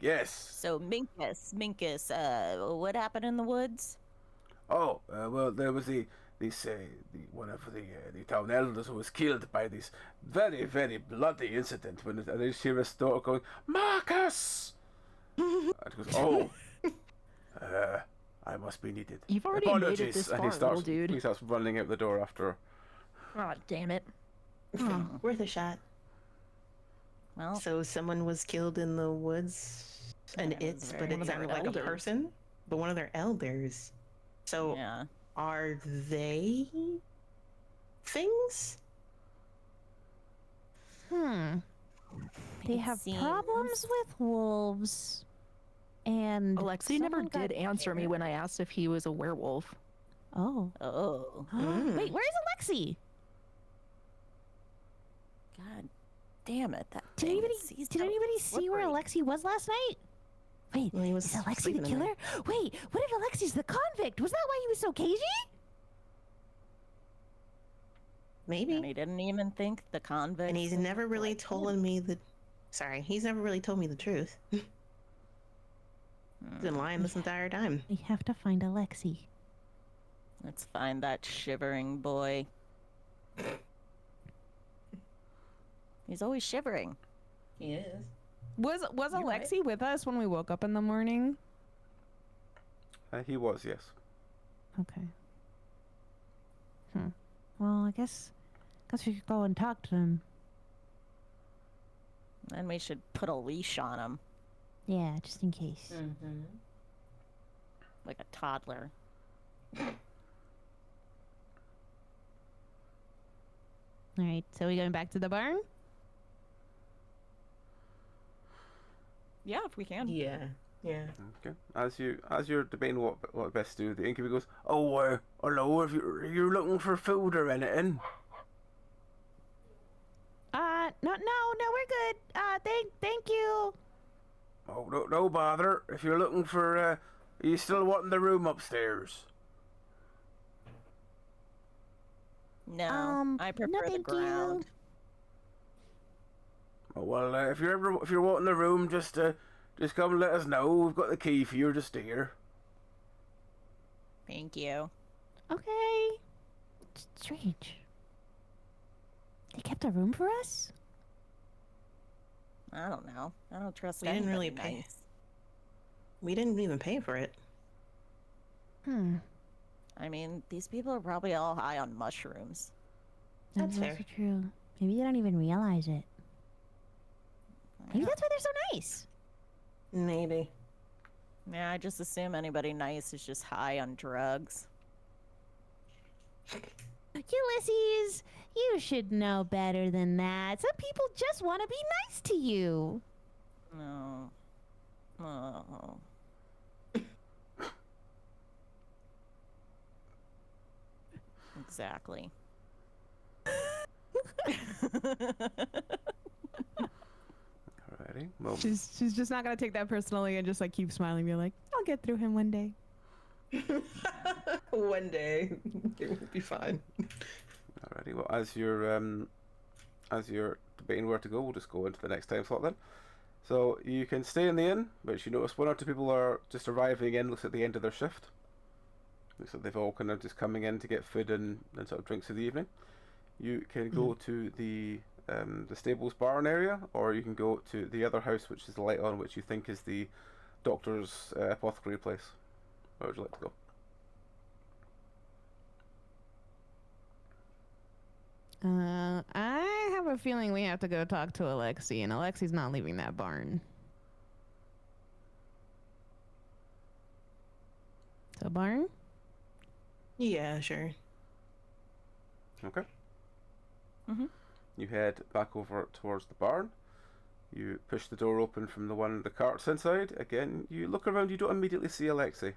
Yes. So Minkus, what happened in the woods? Oh, well, there was one of the town elders who was killed by this very, very bloody incident. And then she hears a door going, Marcus! And he goes, oh, I must be needed. You've already made it Apologies. this And far, little dude. he starts running out the door after her. Oh, damn it. Worth a shot. Well, So someone was killed in the woods, and Yeah, it's, very but it One of their sounded like a elders. person, but one of their elders. So yeah. are they things? They It have seems- problems with wolves. And Alexi never someone got did answer me when I asked if he was a werewolf. Oh. Oh, Wait, where's Alexi? God. Damn it! That Did thing anybody sees did how anybody see where slippery. Alexi was last night? Wait, Well, he was is Alexi the sleeping in killer? there. Wait, what if Alexi's the convict? Was that why he was so cagey? Maybe. And he didn't even think the convict. And he's never really told me the. Sorry, he's never really told me the truth. He's been lying this entire time. We have to find Alexi. Let's find that shivering boy. He's always shivering. He is. Was You're right. Alexi with us when we woke up in the morning? He was, yes. Okay. Well, I guess we should go and talk to him. And we should put a leash on him, Yeah, just in case. Mm-hmm. like a toddler. All right, so we going back to the barn? Yeah, if we can. Yeah. Yeah. Okay. As you're debating what best to do, the innkeeper goes, "Oh, hello. If you're looking for food or anything." No, we're good. Thank you. Oh, no bother. If you're looking for, are you still wanting the room upstairs? No, I prefer no, the thank ground. Oh, well, if you're wanting the room, just come and let us know. We've got the key for you, just here. Thank you. Okay. Strange. They kept a room for us? I don't know. I don't trust We didn't really anybody pay. nice. We didn't even pay for it. I mean, these people are probably all high on mushrooms. That's fair. also true. Maybe they don't even realize it. Maybe that's why they're so nice. Maybe. Yeah, I just assume anybody nice is just high on drugs. Ulysses, you should know better than that. Some people just want to be nice to you. No. Oh. Exactly. Alrighty. Well, She's just not gonna take that personally and just like keep smiling, be like, I'll get through him one day. One day it will be fine. alrighty. Well, as you're debating where to go, we'll just go into the next time slot then. So you can stay in the inn, but you notice one or two people are just arriving in. Looks at the end of their shift. Looks like they've all kind of just coming in to get food and sort of drinks for the evening. You can go to the stables barn area, or you can go to the other house, which is the light on, which you think is the doctor's apothecary place. Where would you like to go? I have a feeling we have to go talk to Alexi, and Alexi's not leaving that barn. So barn? Yeah, sure. Okay. Mhm. You head back over towards the barn. You push the door open from the one the cart's inside. Again, you look around. You don't immediately see Alexi.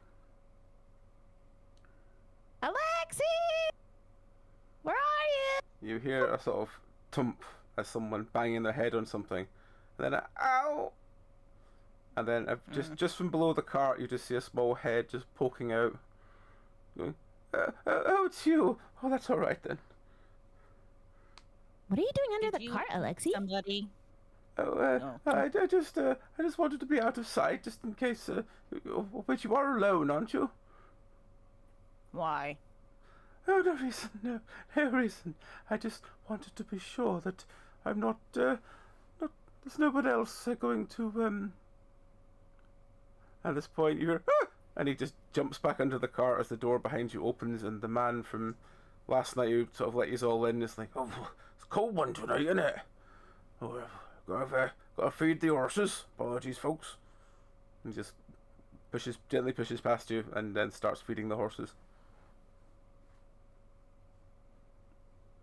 Alexi! Where are you? You hear a sort of thump as someone banging their head on something, and then a ow, and then just from below the cart, you just see a small head just poking out. Going, oh, it's you. Oh, that's all right then. What are you doing under Did the you cart, hit Alexi? Somebody. Oh, Oh. I just wanted to be out of sight, just in case. But you are alone, aren't you? Why? Oh, no reason, no reason. I just wanted to be sure that I'm not, there's nobody else going to, At this point, you hear, ah! And he just jumps back under the cart as the door behind you opens, and the man from last night who sort of let you all in is like, oh, it's a cold one tonight, isn't it? Oh, gotta feed the horses. Apologies, folks. And just gently pushes past you, and then starts feeding the horses.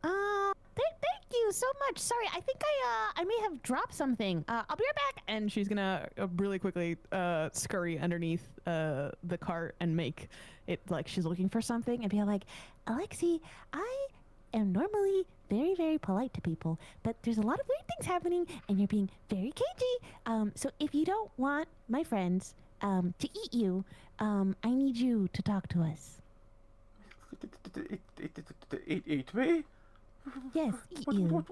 Thank you so much. Sorry, I think I may have dropped something. I'll be right back. And she's gonna really quickly scurry underneath the cart and make it like she's looking for something and be like, Alexi, I am normally very, very polite to people, but there's a lot of weird things happening, and you're being very cagey. So if you don't want my friends to eat you, I need you to talk to us. Eat me? Yes, eat you.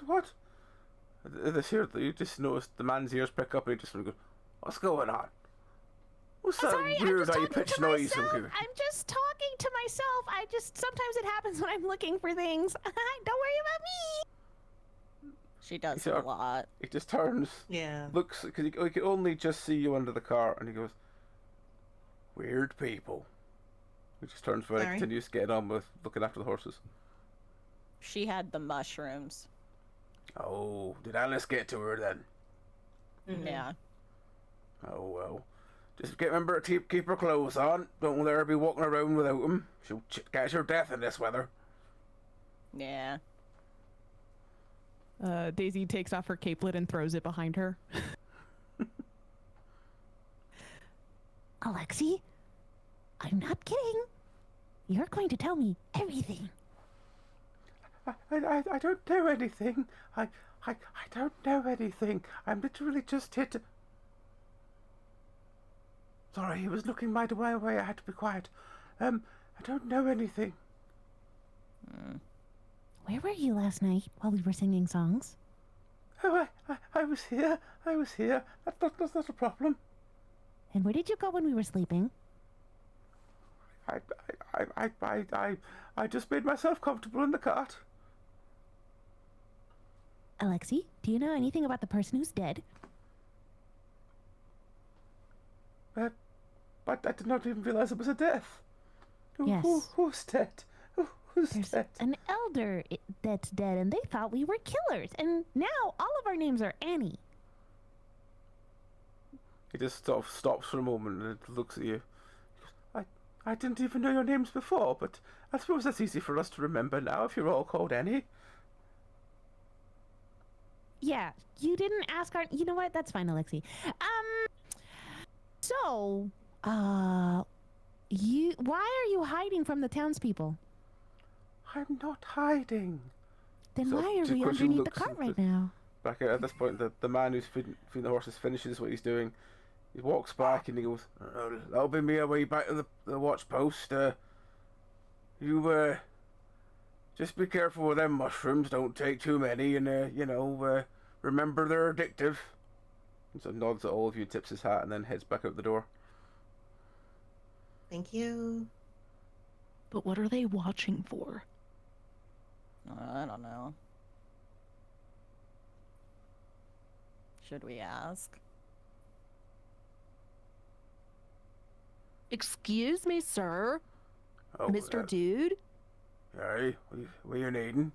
What? This here, you just noticed the man's ears prick up and he just goes, what's going on? What's that Sorry, weird high-pitched noise from here? I'm just talking to myself. Sometimes it happens when I'm looking for things. Don't worry about me. She does a lot. He just turns, looks, because he can only just see you under the car, and he goes, weird people. He just turns around and continues getting on with looking after the horses. She had the mushrooms. Oh, did Alice get to her then? Mm-hmm. Yeah. Oh, well. Just remember to keep her clothes on. Don't let her be walking around without them. She'll catch her death in this weather. Yeah. Daisy takes off her capelet and throws it behind her. Alexi, I'm not kidding. You're going to tell me everything. I don't know anything. I don't know anything. I'm literally just here to... Sorry, he was looking my way. I had to be quiet. I don't know anything. Where were you last night while we were singing songs? Oh, I was here. That's not a problem. And where did you go when we were sleeping? I just made myself comfortable in the cart. Alexi, do you know anything about the person who's dead? But I did not even realize it was a death. Yes. Who's dead? Who's There's dead? an elder that's dead, and they thought we were killers. And now all of our names are Annie. He just sort of stops for a moment and looks at you. I didn't even know your names before, but I suppose that's easy for us to remember now if you're all called Annie. Yeah, you didn't ask our... You know what? That's fine, Alexi. So, why are you hiding from the townspeople? I'm not hiding. Then So, why are we quickly underneath the looks cart at right now? Back at this point, the man who's feeding the horses finishes what he's doing. He walks back and he goes, that'll be me away back to the watch post. You, just be careful with them mushrooms. Don't take too many and, remember they're addictive. And so nods at all of you, tips his hat, and then heads back out the door. Thank you. But what are they watching for? I don't know. Should we ask? Excuse me, sir. Oh, Mr. Dude? Hey, what are you needing?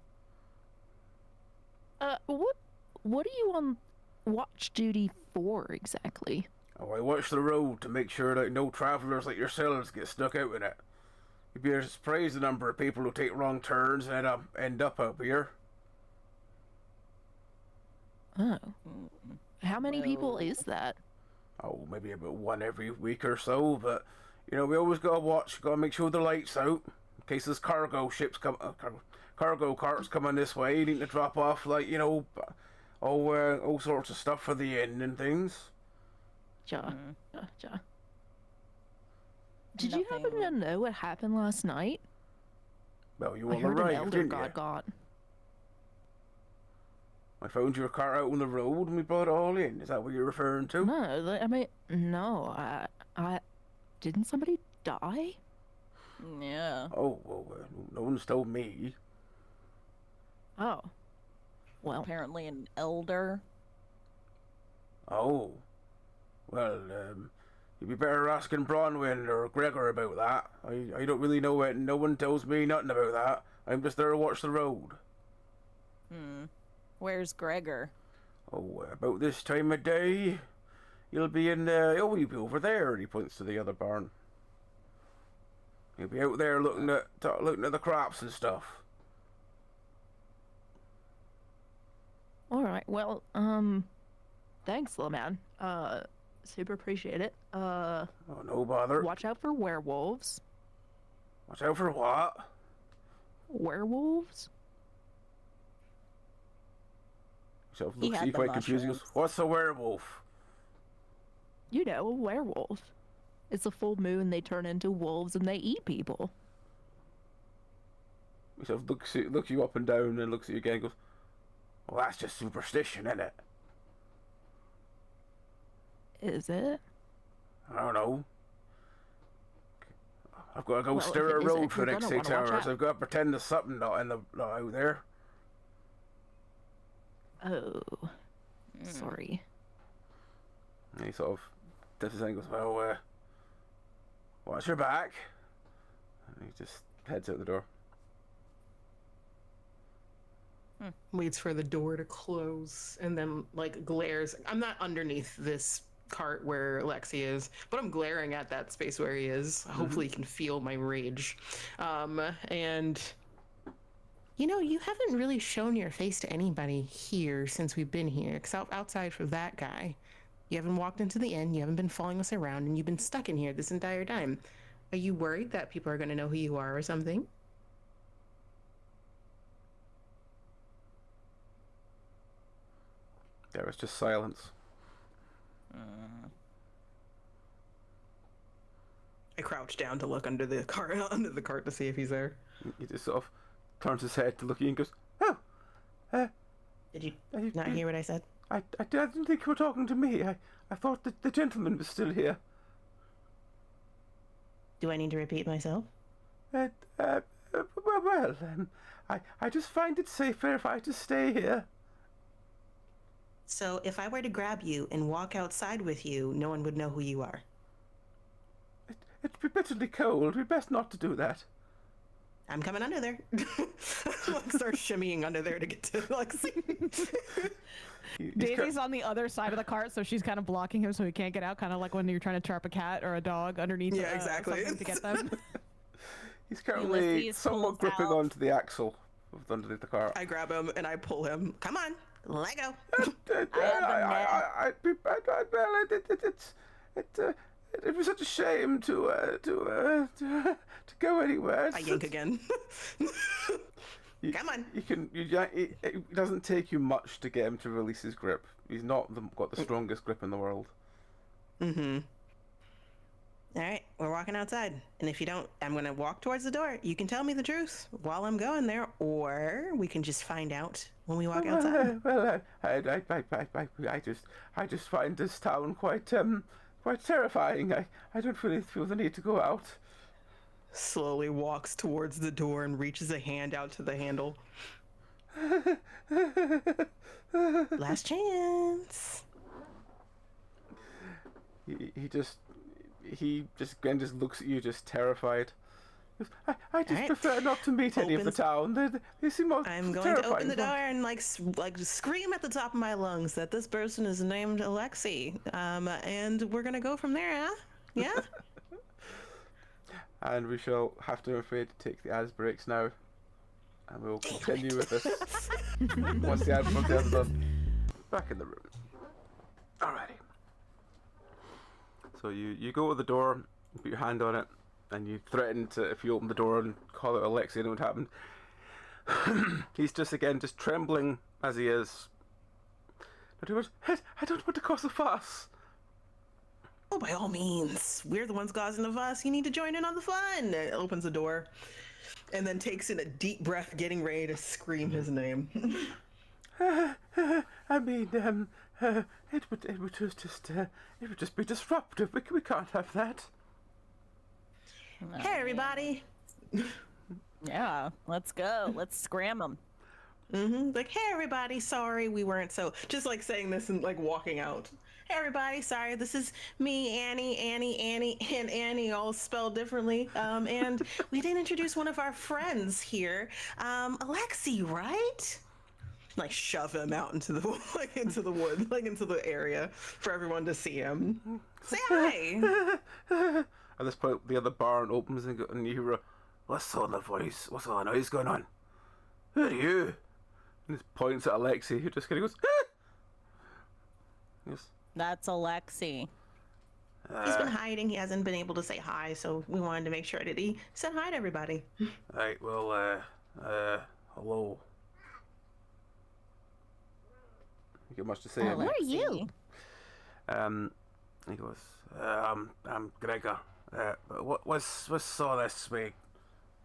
What are you on watch duty for exactly? Oh, I watch the road to make sure that no travellers like yourselves get stuck out in it. You'd be surprised the number of people who take wrong turns and end up out here. Oh. How many people is that? Oh, maybe about one every week or so, but, we always gotta watch, gotta make sure the light's out, in case there's cargo carts coming this way, needing to drop off, all sorts of stuff for the inn and things. Ja. Did you happen to know what happened last night? Well, you I all heard an arrived, elder didn't you? got. I found your car out on the road and we brought it all in. Is that what you're referring to? No. I didn't somebody die? Yeah. Oh, well, no one's told me. Oh. Well. Apparently an elder. Oh. Well, you'd be better asking Bronwyn or Gregor about that. I don't really know it, and no one tells me nothing about that. I'm just there to watch the road. Where's Gregor? Oh, about this time of day, you'll be in, you'll be over there, and he points to the other barn. You'll be out there looking at the crops and stuff. Alright, well, thanks, little man. Super appreciate it. Oh, no bother. Watch out for werewolves. Watch out for what? werewolves? Sort of He looks at had you the quite confused. He goes, mushrooms. "What's a werewolf?" You know, a werewolf. It's a full moon, they turn into wolves and they eat people. He sort of looks you up and down and looks at you again and goes, "Well, that's just superstition, isn't it? Is it? I don't know. I've got to go Well, stare if at it a road isn't, for the you're next gonna 6 wanna watch hours. out. I've got to pretend there's something not out there." Oh. Sorry. And he sort of does his thing and goes, "Well, watch your back." And he just heads out the door. Waits for the door to close and then like glares. I'm not underneath this cart where Lexi is, but I'm glaring at that space where he is. Hopefully he can feel my rage. And you know, you haven't really shown your face to anybody here since we've been here, except outside for that guy. You haven't walked into the inn, you haven't been following us around, and you've been stuck in here this entire time. Are you worried that people are going to know who you are or something? There was just silence. I crouch down to look under the cart to see if he's there. He just sort of turns his head to look at you and goes, "Oh, Did you not hear what I said? I didn't think you were talking to me. I thought that the gentleman was still here." Do I need to repeat myself? Well, I just find it safer if I just stay here. So if I were to grab you and walk outside with you, no one would know who you are. It'd be bitterly cold. We'd best not to do that. I'm coming under there. Like start shimmying under there to get to Lexi. Daisy's on the other side of the cart, so she's kind of blocking him so he can't get out, kind of like when you're trying to trap a cat or a dog underneath exactly. something to get them. He's currently Ulysses somewhat pulls gripping out- onto the axle of underneath the cart. I grab him and I pull him. Come on, let go. It was such a shame to go anywhere. I yank again. Come on. It doesn't take you much to get him to release his grip. He's not got the strongest grip in the world. Mm-hmm. All right, we're walking outside. And if you don't, I'm going to walk towards the door. You can tell me the truth while I'm going there, or we can just find out when we walk outside. Well, I just find this town quite terrifying. I don't really feel the need to go out. Slowly walks towards the door and reaches a hand out to the handle. Last chance. He just again just looks at you, just terrified. I just Alright. prefer not to meet any of the Opens- town. They seem most I'm going terrifying. to open the door and like scream at the top of my lungs that this person is named Alexi. And we're gonna go from there, huh? Yeah. And we shall have to, I'm afraid, take the ads breaks now. And we'll continue with this. Once the ads are done. Back in the room. Alrighty. So you go to the door, you put your hand on it, and you threaten to, if you open the door and call out Alexi, and what happened. He's just trembling as he is. But he goes, I don't want to cause a fuss. Oh, by all means. We're the ones causing the fuss. You need to join in on the fun. Opens the door and then takes in a deep breath, getting ready to scream his name. I mean, it would just be disruptive. We can't have that. Hey, everybody. Yeah, let's go. Let's scram them. Like, hey, everybody. Sorry, we weren't so. Just like saying this and like walking out. Hey, everybody. Sorry, this is me, Annie, and Annie, all spelled differently. And we didn't introduce one of our friends here, Alexi, right? Like shove him out into the into the wood, like into the area for everyone to see him. Say hi. At this point, the other barn opens and you hear a, what's all the voice? What's all the noise going on? Who are you? And he points at Alexi, who just kind of goes, ah! Yes. That's Alexi. He's been hiding. He hasn't been able to say hi, so we wanted to make sure that he said hi to everybody. Right, well, Hello. You got much to say? Who are you? He goes, I'm Gregor. What's all this with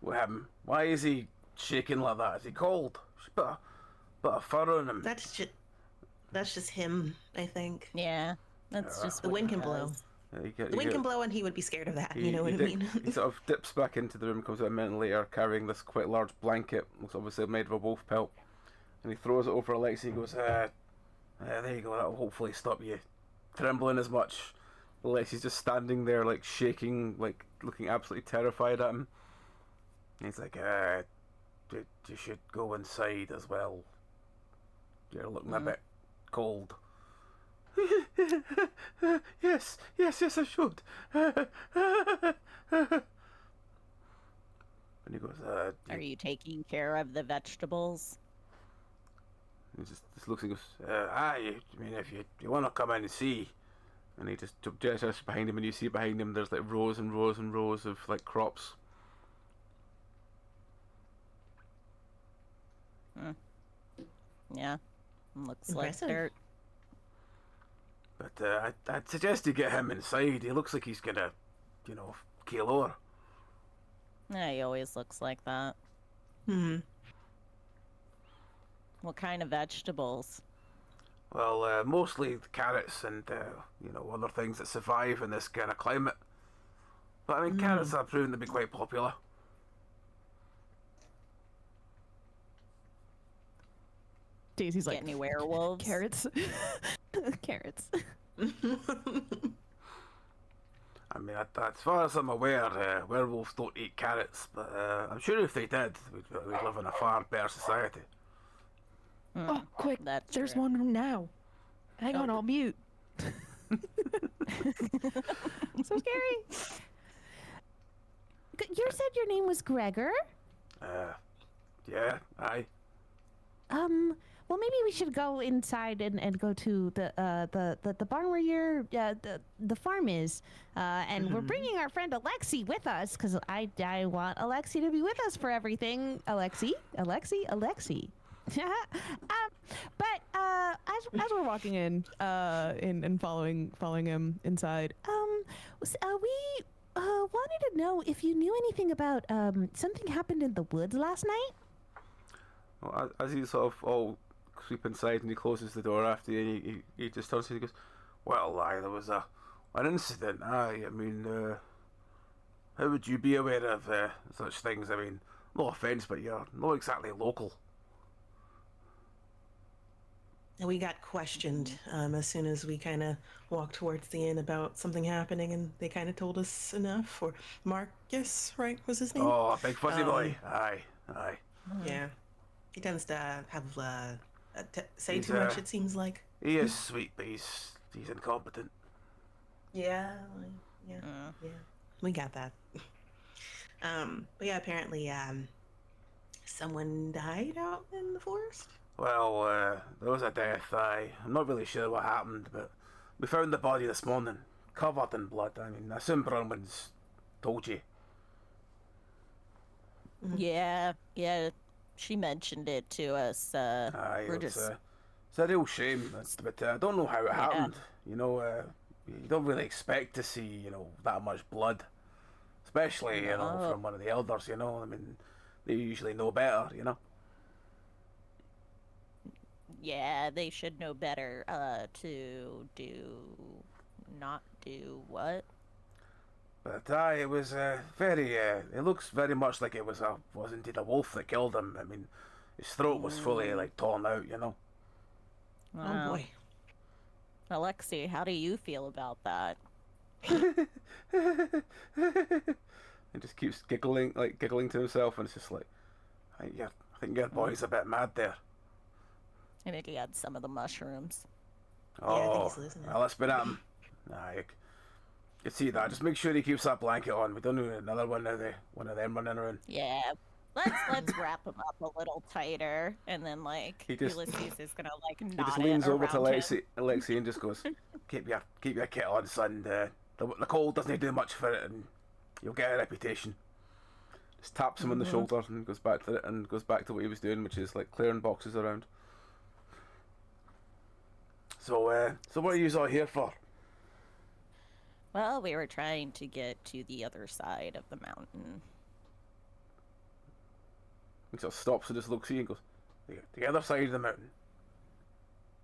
him? Why is he shaking like that? Is he cold? Just put a fur on him. That's just him, I think. Yeah, that's just The what wind he can blow. does. The wind can blow, and he would be scared of that. You know what I mean? He sort of dips back into the room, comes out a minute later, carrying this quite large blanket. Looks obviously made of a wolf pelt, and he throws it over Alexi. He goes, there you go. That'll hopefully stop you trembling as much. Alexi's just standing there, like shaking, like looking absolutely terrified at him. And he's like, you should go inside as well. You're looking a bit cold. Yes, I should. And he goes, Are you taking care of the vegetables? He just looks and goes, I mean, if you want to come in and see. And he just gestures behind him, and you see behind him there's like rows and rows and rows of like crops. Yeah, looks Impressive. like dirt. But I'd suggest you get him inside. He looks like he's gonna, keel over. Yeah, he always looks like that. Hmm. What kind of vegetables? Well, mostly carrots and, other things that survive in this kind of climate. But, I mean, carrots are proven to be quite popular. Daisy's Get like, any werewolves? carrots. Carrots. I mean, as far as I'm aware, werewolves don't eat carrots. But I'm sure if they did, we'd live in a far better society. Oh, quick! That's There's true. one now. Hang on, I'll mute. So scary. You said your name was Gregor? Yeah, aye. Well, maybe we should go inside and go to the barn where your the farm is, and we're bringing our friend Alexi with us because I want Alexi to be with us for everything. Alexi. But as we're walking in and following him inside, We wanted to know if you knew anything about something happened in the woods last night. Well, as he sort of all creep inside and he closes the door after you, and he just turns to you and goes, well, aye, there was an incident, aye. I mean, how would you be aware of such things? I mean, no offence, but you're not exactly local. And we got questioned as soon as we kind of walked towards the inn about something happening, and they kind of told us enough. Or Marcus, right, was his name? Oh, big fuzzy boy. Aye. Yeah. He tends to have say He's, too much, it seems like. He is sweet, but he's incompetent. Yeah, we got that. But yeah, apparently someone died out in the forest. Well, there was a death, aye. I'm not really sure what happened, but we found the body this morning, covered in blood. I mean, I assume Bronwyn's told you. Yeah, she mentioned it to us. Aye, we're it's, just it's a real shame, but I don't know how it happened. You don't really expect to see, that much blood. Especially, from one of the elders, I mean, they usually know better, Yeah, they should know better to not do what? But aye, it was very. It looks very much like it was indeed a wolf that killed him. I mean, his throat was fully torn out. Wow. Oh boy. Alexi, how do you feel about that? He just keeps giggling to himself, and it's just like, I think your boy's a bit mad there. I think he had some of the mushrooms. I think Oh, he's losing it. well, let's be at him. Aye, you see that? Just make sure he keeps that blanket on. We don't need another one of them running around. Yeah, let's wrap him up a little tighter, and then Ulysses is gonna He nod just it leans over to around him. Alexi and just goes, keep your kit on, son. The cold doesn't do much for it, and you'll get a reputation. Just taps him on the shoulder and goes back to what he was doing, which is like clearing boxes around. So what are you all here for? Well, we were trying to get to the other side of the mountain. He sort of stops and just looks at you and goes, the other side of the mountain.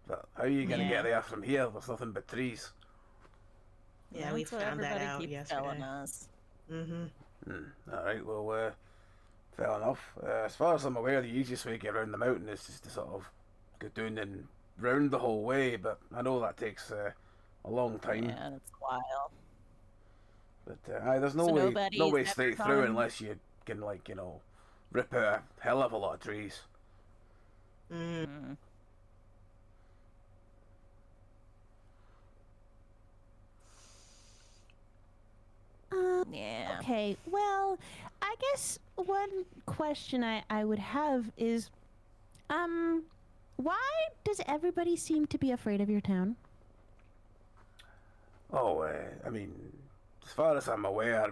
But how are you going to get there from here? There's nothing but trees. Yeah, we found that out yesterday. Telling us. Alright, well, fair enough. As far as I'm aware, the easiest way to get around the mountain is just to sort of go down and round the whole way, but I know that takes a long time. Yeah, it's a while. But there's no way straight through unless you can, like, you know, rip a hell of a lot of trees. Yeah. Okay, well, I guess one question I would have is, why does everybody seem to be afraid of your town? Oh, I mean, as far as I'm aware,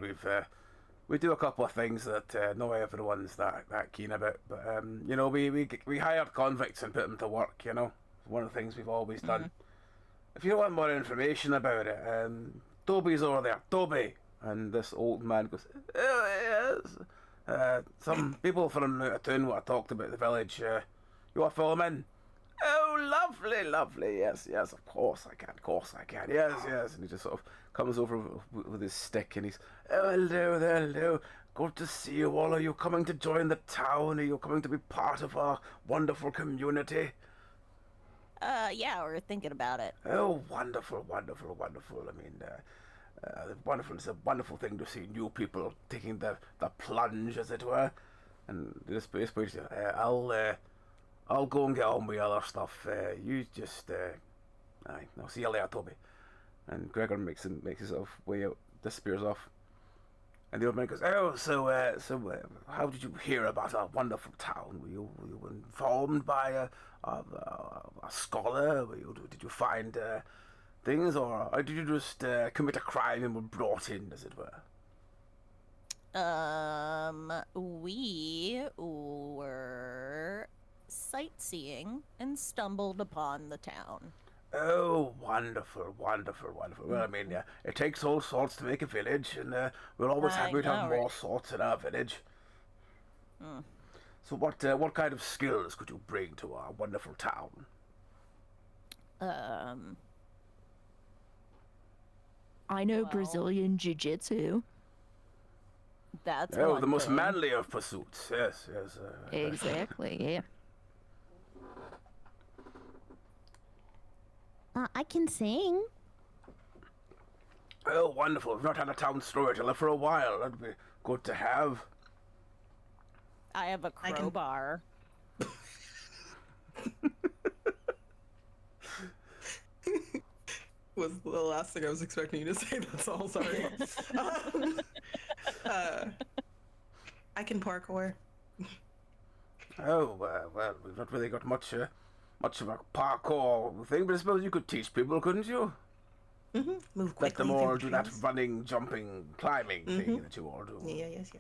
we do a couple of things that not everyone's that keen about. But you know, we hired convicts and put them to work. You know, one of the things we've always done. If you want more information about it, Toby's over there. Toby. And this old man goes, oh, yes. Some people from out of town what I talked about the village. You want to follow them in? Oh, lovely. Yes, of course I can. Yes. And he just sort of comes over with his stick and he's, oh, hello. Good to see you all. Are you coming to join the town? Are you coming to be part of our wonderful community? Yeah, we're thinking about it. Oh, wonderful. I mean, wonderful. It's a wonderful thing to see new people taking the plunge, as it were. And this place, I'll go and get on with other stuff. You just, I'll see you later, Toby. And Gregor makes his sort of way out, disappears off. And the old man goes, oh, so how did you hear about our wonderful town? Were you informed by a scholar? Did you find things, or did you just commit a crime and were brought in, as it were? We were sightseeing and stumbled upon the town. Oh, wonderful. Well, I mean, it takes all sorts to make a village, and we're always happy to have more sorts in our village. So what kind of skills could you bring to our wonderful town? I know Brazilian Jiu-Jitsu. That's the most manly of pursuits. Yes. Exactly, yeah. I can sing. Oh, wonderful. We've not had a town storyteller for a while. That'd be good to have. I have a crowbar. Was the last thing I was expecting you to say. That's all. Sorry. I can parkour. Oh, well, we've not really got much of a parkour thing, but I suppose you could teach people, couldn't you? Move quickly. Let them all do that running, jumping, climbing thing that you all do. Yes.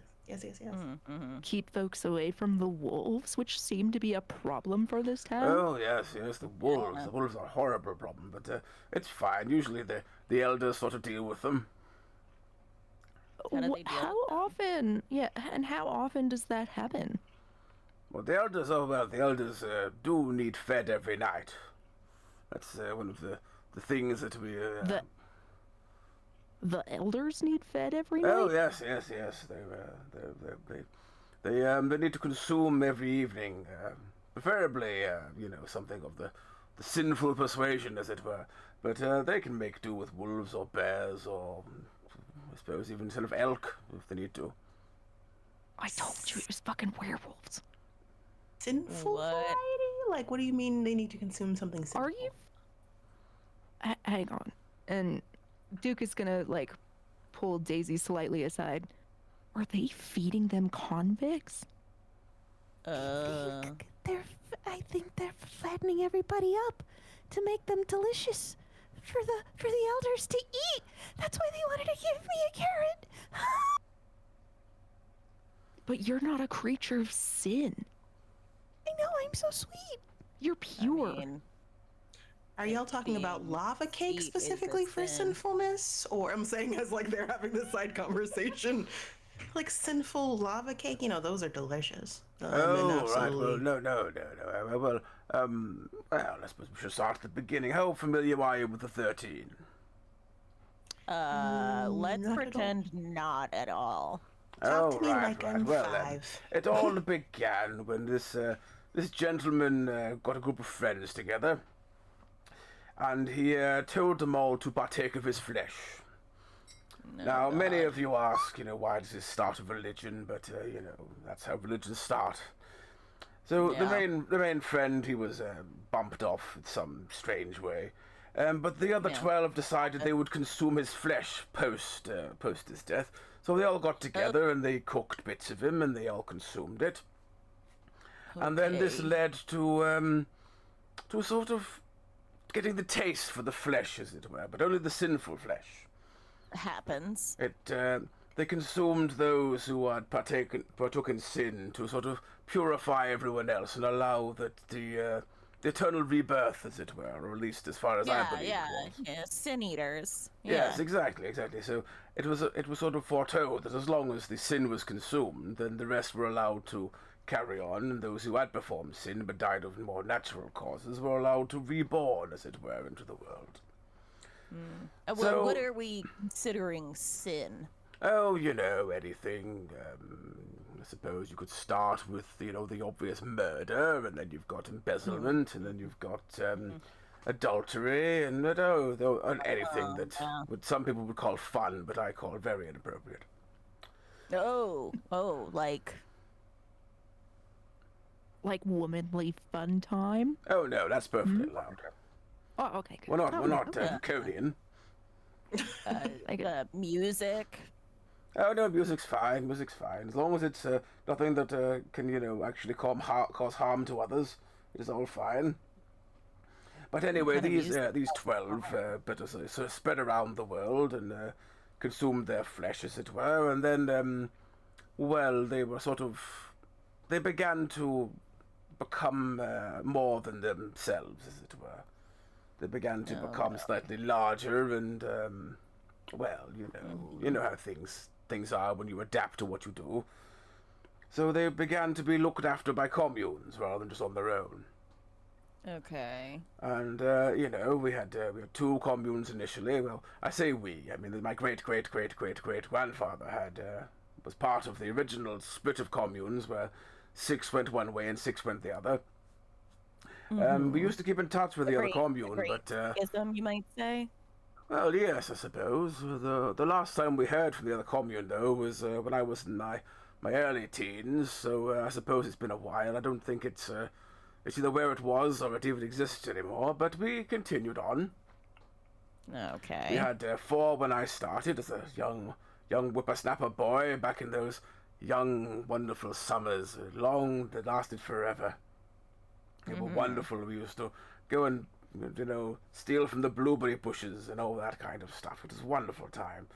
Keep folks away from the wolves, which seem to be a problem for this town. Oh, yes, the wolves. Yeah. The wolves are a horrible problem, but it's fine. Usually the elders sort of deal with them. How often? Yeah, and how often does that happen? Well, the elders do need fed every night. That's one of the things that we... The elders need fed every night? Oh, yes. They need to consume every evening. Preferably, something of the sinful persuasion, as it were. But they can make do with wolves or bears or, I suppose, even sort of elk, if they need to. I told you it was fucking werewolves. Sinful variety? Like, what do you mean they need to consume something sinful? Are you... hang on. And Duke is gonna, pull Daisy slightly aside. Are they feeding them convicts? I think they're fattening everybody up to make them delicious for the elders to eat. That's why they wanted to give me a carrot. But you're not a creature of sin. I know, I'm so sweet. You're pure. I mean, Are y'all talking about being lava cake sweet is a specifically for sin. sinfulness? Or I'm saying as like they're having this side conversation. Like sinful lava cake, you know, those are delicious. And Right. Well, absolutely- no. Well, I suppose we should start at the beginning. How familiar are you with the 13? Let's not at all. pretend not at all. Talk to me right, like right. I'm Well, 5. it all began when this gentleman got a group of friends together, and he told them all to partake of his flesh. Now, many of you ask, why does this start a religion? But that's how religions start. So Yeah. the main friend, he was bumped off in some strange way. But the other Yeah. 12 decided they would consume his flesh post his death. So they all got together and they cooked bits of him and they all consumed it. And then this Okay. led to sort of getting the taste for the flesh, as it were, but only the sinful flesh. Happens. They consumed those who had partook in sin to sort of purify everyone else and allow that the eternal rebirth, as it were, or at least as far as I believe it was. Yeah. Sin eaters. Yes, exactly. So it was sort of foretold that as long as the sin was consumed, then the rest were allowed to carry on, and those who had performed sin but died of more natural causes were allowed to reborn, as it were, into the world. Well, So- what are we considering sin? Oh, anything. I suppose you could start with, the obvious murder, and then you've got embezzlement, and then you've got adultery, and anything that some people would call fun, but I call very inappropriate. Oh, like Like womanly fun time. Oh no, that's perfectly allowed. Oh, okay. Good. We're not okay. draconian. music. Oh no, music's fine. As long as it's nothing that can actually cause harm to others, it is all fine. But anyway, kind of these 12 bitters sort of spread around the world and consumed their flesh, as it were, and then they began to become more than themselves, as it were. They began to become slightly larger, and you know how things are when you adapt to what you do. So they began to be looked after by communes rather than just on their own. Okay. And we had 2 communes initially. Well, I say we. I mean, my great grandfather was part of the original split of communes where 6 went one way and 6 went the other. We used to keep in touch with the other commune, but Ism, you might say. well, yes, I suppose. The last time we heard from the other commune, though, was when I was in my early teens. So I suppose it's been a while. I don't think it's either where it was or it even exists anymore. But we continued on. Okay. We had 4 when I started as a young whippersnapper boy back in those young, wonderful summers, that lasted forever. They were wonderful. We used to go and, steal from the blueberry bushes and all that kind of stuff. It was a wonderful time.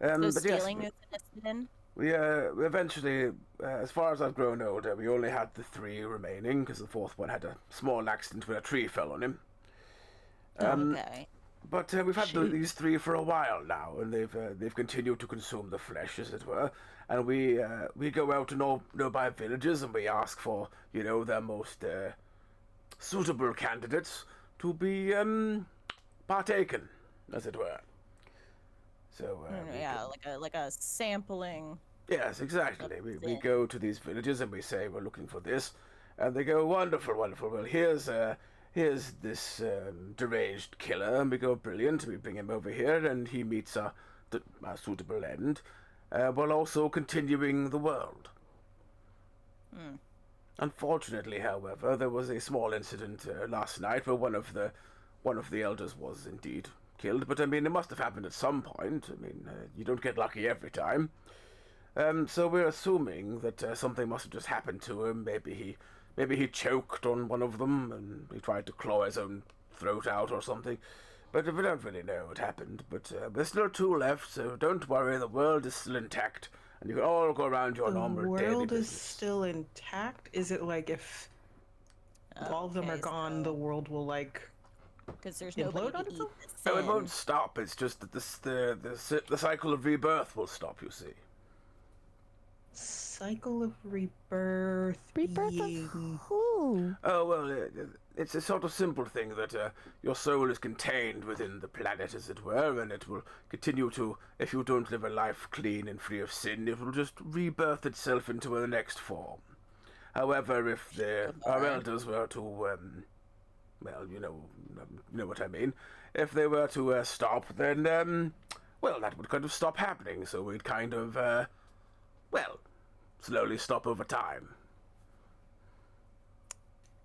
So But stealing yes, is a sin? we eventually, as far as I've grown older, we only had the 3 remaining because the 4th one had a small accident where a tree fell on him. Okay. But we've had these 3 for a while now, and they've continued to consume the flesh, as it were. And we go out to nearby villages and we ask for their most suitable candidates to be partaken, as it were. So like a sampling. yes, exactly. We go to these villages and we say we're looking for this, and they go wonderful. Well, here's this deranged killer, and we go brilliant. We bring him over here, and he meets a suitable end, while also continuing the world. Unfortunately, however, there was a small incident last night where one of the elders was indeed killed. But I mean, it must have happened at some point. I mean, you don't get lucky every time. So we're assuming that something must have just happened to him. Maybe he choked on one of them and he tried to claw his own throat out or something. But we don't really know what happened. But there's still 2 left, so don't worry. The world is still intact, and you can all go around your The normal daily world is business. still intact? Is it like if all of them are Okay, gone, the world will like because there's implode nobody on to eat itself? the Oh, it won't sin. stop. It's just that the cycle of rebirth will stop. You see. Cycle of rebirth. Rebirth being... of who? Oh well, it's a sort of simple thing that your soul is contained within the planet, as it were, and it will continue to. If you don't live a life clean and free of sin, it will just rebirth itself into the next form. However, if our elders were to, well, you know what I mean. If they were to stop, then well, that would kind of stop happening. So we'd kind of, well, slowly stop over time.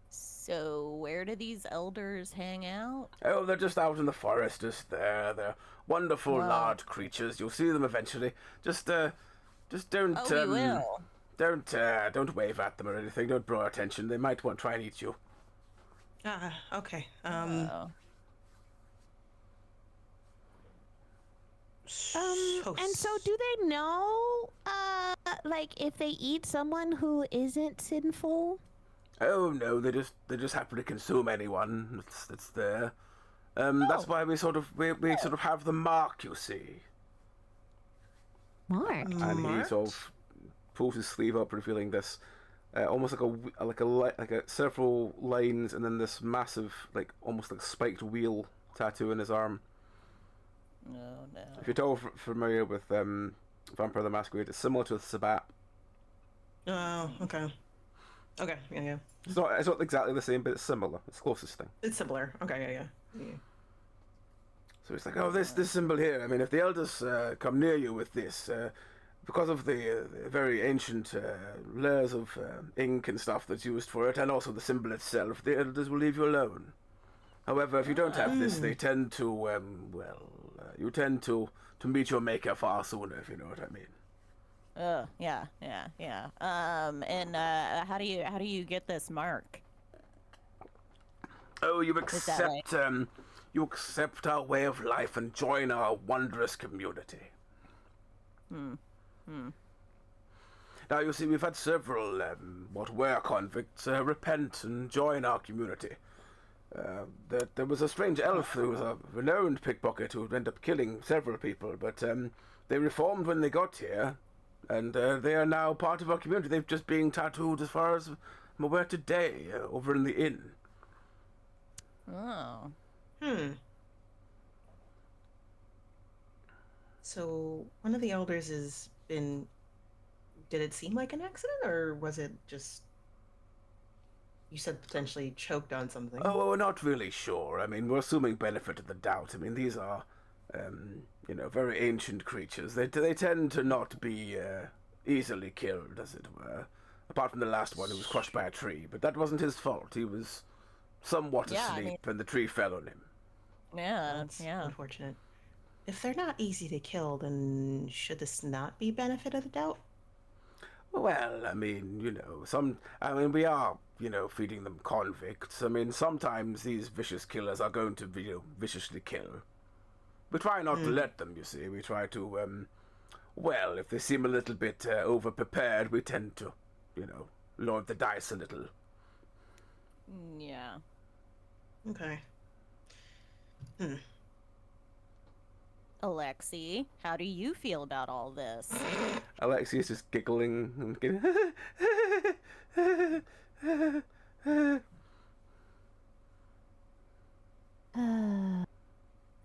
So where do these elders hang out? Oh, they're just out in the forest, just there. They're wonderful, Wow. large creatures. You'll see them eventually. Just don't, Oh, we will. don't wave at them or anything. Don't draw attention. They might want to try and eat you. Okay. Oh. And so do they know, like, if they eat someone who isn't sinful? Oh no, they just happen to consume anyone that's there. That's why we sort of have the mark, you see. Mark. And he sort of pulls his sleeve up, revealing this, almost like a several lines, and then this massive, like almost like spiked wheel tattoo in his arm. No, no. If you're at all familiar with Vampire the Masquerade, it's similar to the Sabat. Oh, okay. Okay, yeah. It's not exactly the same, but it's similar. It's the closest thing. It's similar. Okay, yeah. So it's like, oh, this symbol here. I mean, if the elders come near you with this, because of the very ancient layers of ink and stuff that's used for it, and also the symbol itself, the elders will leave you alone. However, if you don't have this, they tend to, you tend to meet your maker far sooner, if you know what I mean. Yeah. And how do you get this mark? Oh, you Is that accept, you accept our way of life and join our wondrous community. Now, you see, we've had several, what were convicts, repent and join our community. There was a strange elf who was a renowned pickpocket who ended up killing several people, but they reformed when they got here, and they are now part of our community. They've just been tattooed, as far as I'm aware, today, over in the inn. Oh. So one of the elders has been. Did it seem like an accident, or was it just? You said potentially choked on something. Oh, well, we're not really sure. I mean, we're assuming benefit of the doubt. I mean, these are, very ancient creatures. They tend to not be easily killed, as it were. Apart from the last one who was crushed by a tree. But that wasn't his fault. He was somewhat asleep, and the tree fell on him. Yeah, That's yeah. unfortunate. If they're not easy to kill, then should this not be benefit of the doubt? Well, I mean, we are, feeding them convicts. I mean, sometimes these vicious killers are going to, viciously kill. We try not to let them, you see. We try to, if they seem a little bit over-prepared, we tend to, load the dice a little. Yeah. Okay. Alexi, how do you feel about all this? Alexi is just giggling and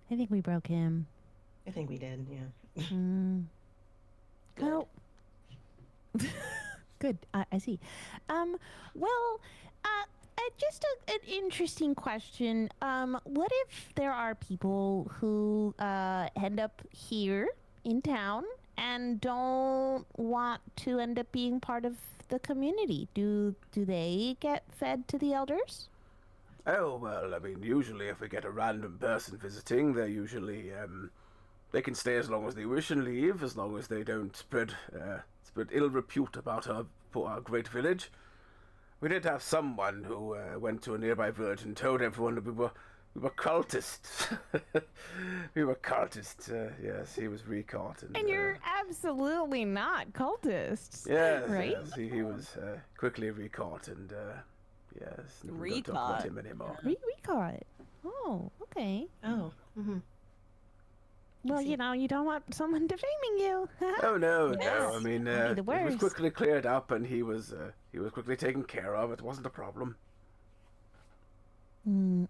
I think we broke him. I think we did, yeah. Well, good. I see. Just an interesting question. What if there are people who end up here in town and don't want to end up being part of the community? Do they get fed to the elders? Oh, well, I mean, usually if we get a random person visiting, they're usually, they can stay as long as they wish and leave, as long as they don't spread ill repute about our great village. We did have someone who went to a nearby village and told everyone that we were we were cultists. We were cultists. Yes, he was recaught. And you're absolutely not cultists. Yes, right? yes, he was quickly recaught, and yes, we don't talk about him anymore. Recaught. Oh, okay. Oh. Mm-hmm. Well, you know, you don't want someone defaming you. Oh no, Yes. no. I mean, That'd be it the was worst. quickly cleared up, and he was quickly taken care of. It wasn't a problem. And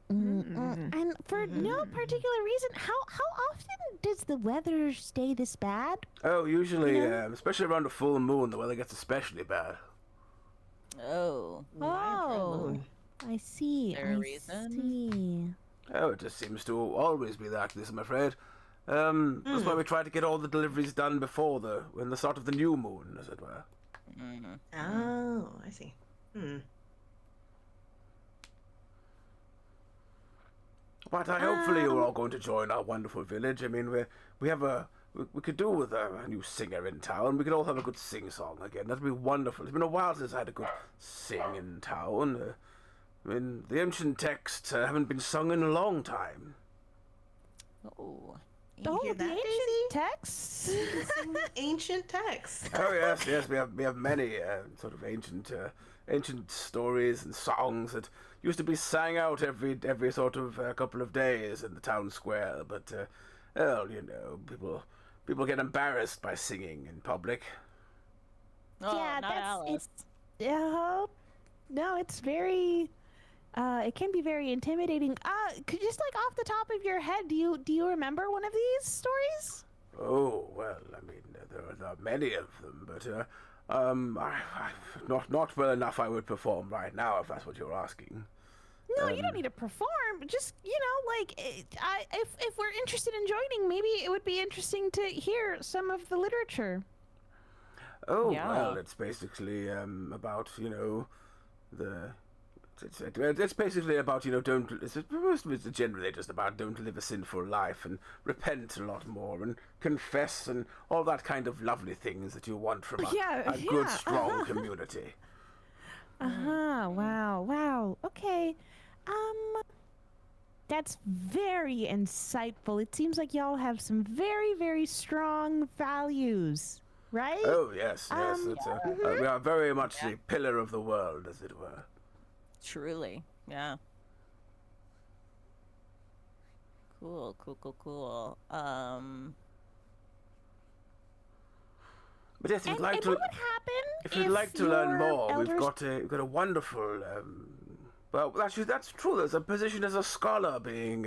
for no particular reason, how often does the weather stay this bad? Oh, usually, especially around a full moon, the weather gets especially bad. Oh. Oh, I see. There a I reason? see. Oh, it just seems to always be like this, I'm afraid. That's why we try to get all the deliveries done before when the start of the new moon, as it were. Oh, I see. Hmm. But hopefully you're all going to join our wonderful village. I mean, we could do with a new singer in town. We could all have a good sing-song again. That'd be wonderful. It's been a while since I had a good sing in town. I mean, the ancient texts haven't been sung in a long time. Oh. Oh, hear the that, ancient texts. Ancient texts. Oh yes, we have many sort of ancient stories and songs that used to be sang out every sort of couple of days in the town square. But well, you know, people get embarrassed by singing in public. Oh, Yeah, not Alice. No, it's very. It can be very intimidating. Could just like off the top of your head, do you remember one of these stories? Oh well, I mean there are many of them, but not well enough. I would perform right now if that's what you're asking. No, you don't need to perform. Just like if we're interested in joining, maybe it would be interesting to hear some of the literature. Oh Yeah. well, it's basically about It's basically about most of it's generally just about don't live a sinful life and repent a lot more and confess and all that kind of lovely things that you want from a good strong community. Wow. Okay. That's very insightful. It seems like y'all have some very, very strong values, right? Oh yes. We are very much the pillar of the world, as it were. Truly. Yeah. Cool. But yes, if you'd like and to, what would happen if you'd like to learn your more, we've elders- got a wonderful. Well, actually, that's true. There's a position as a scholar being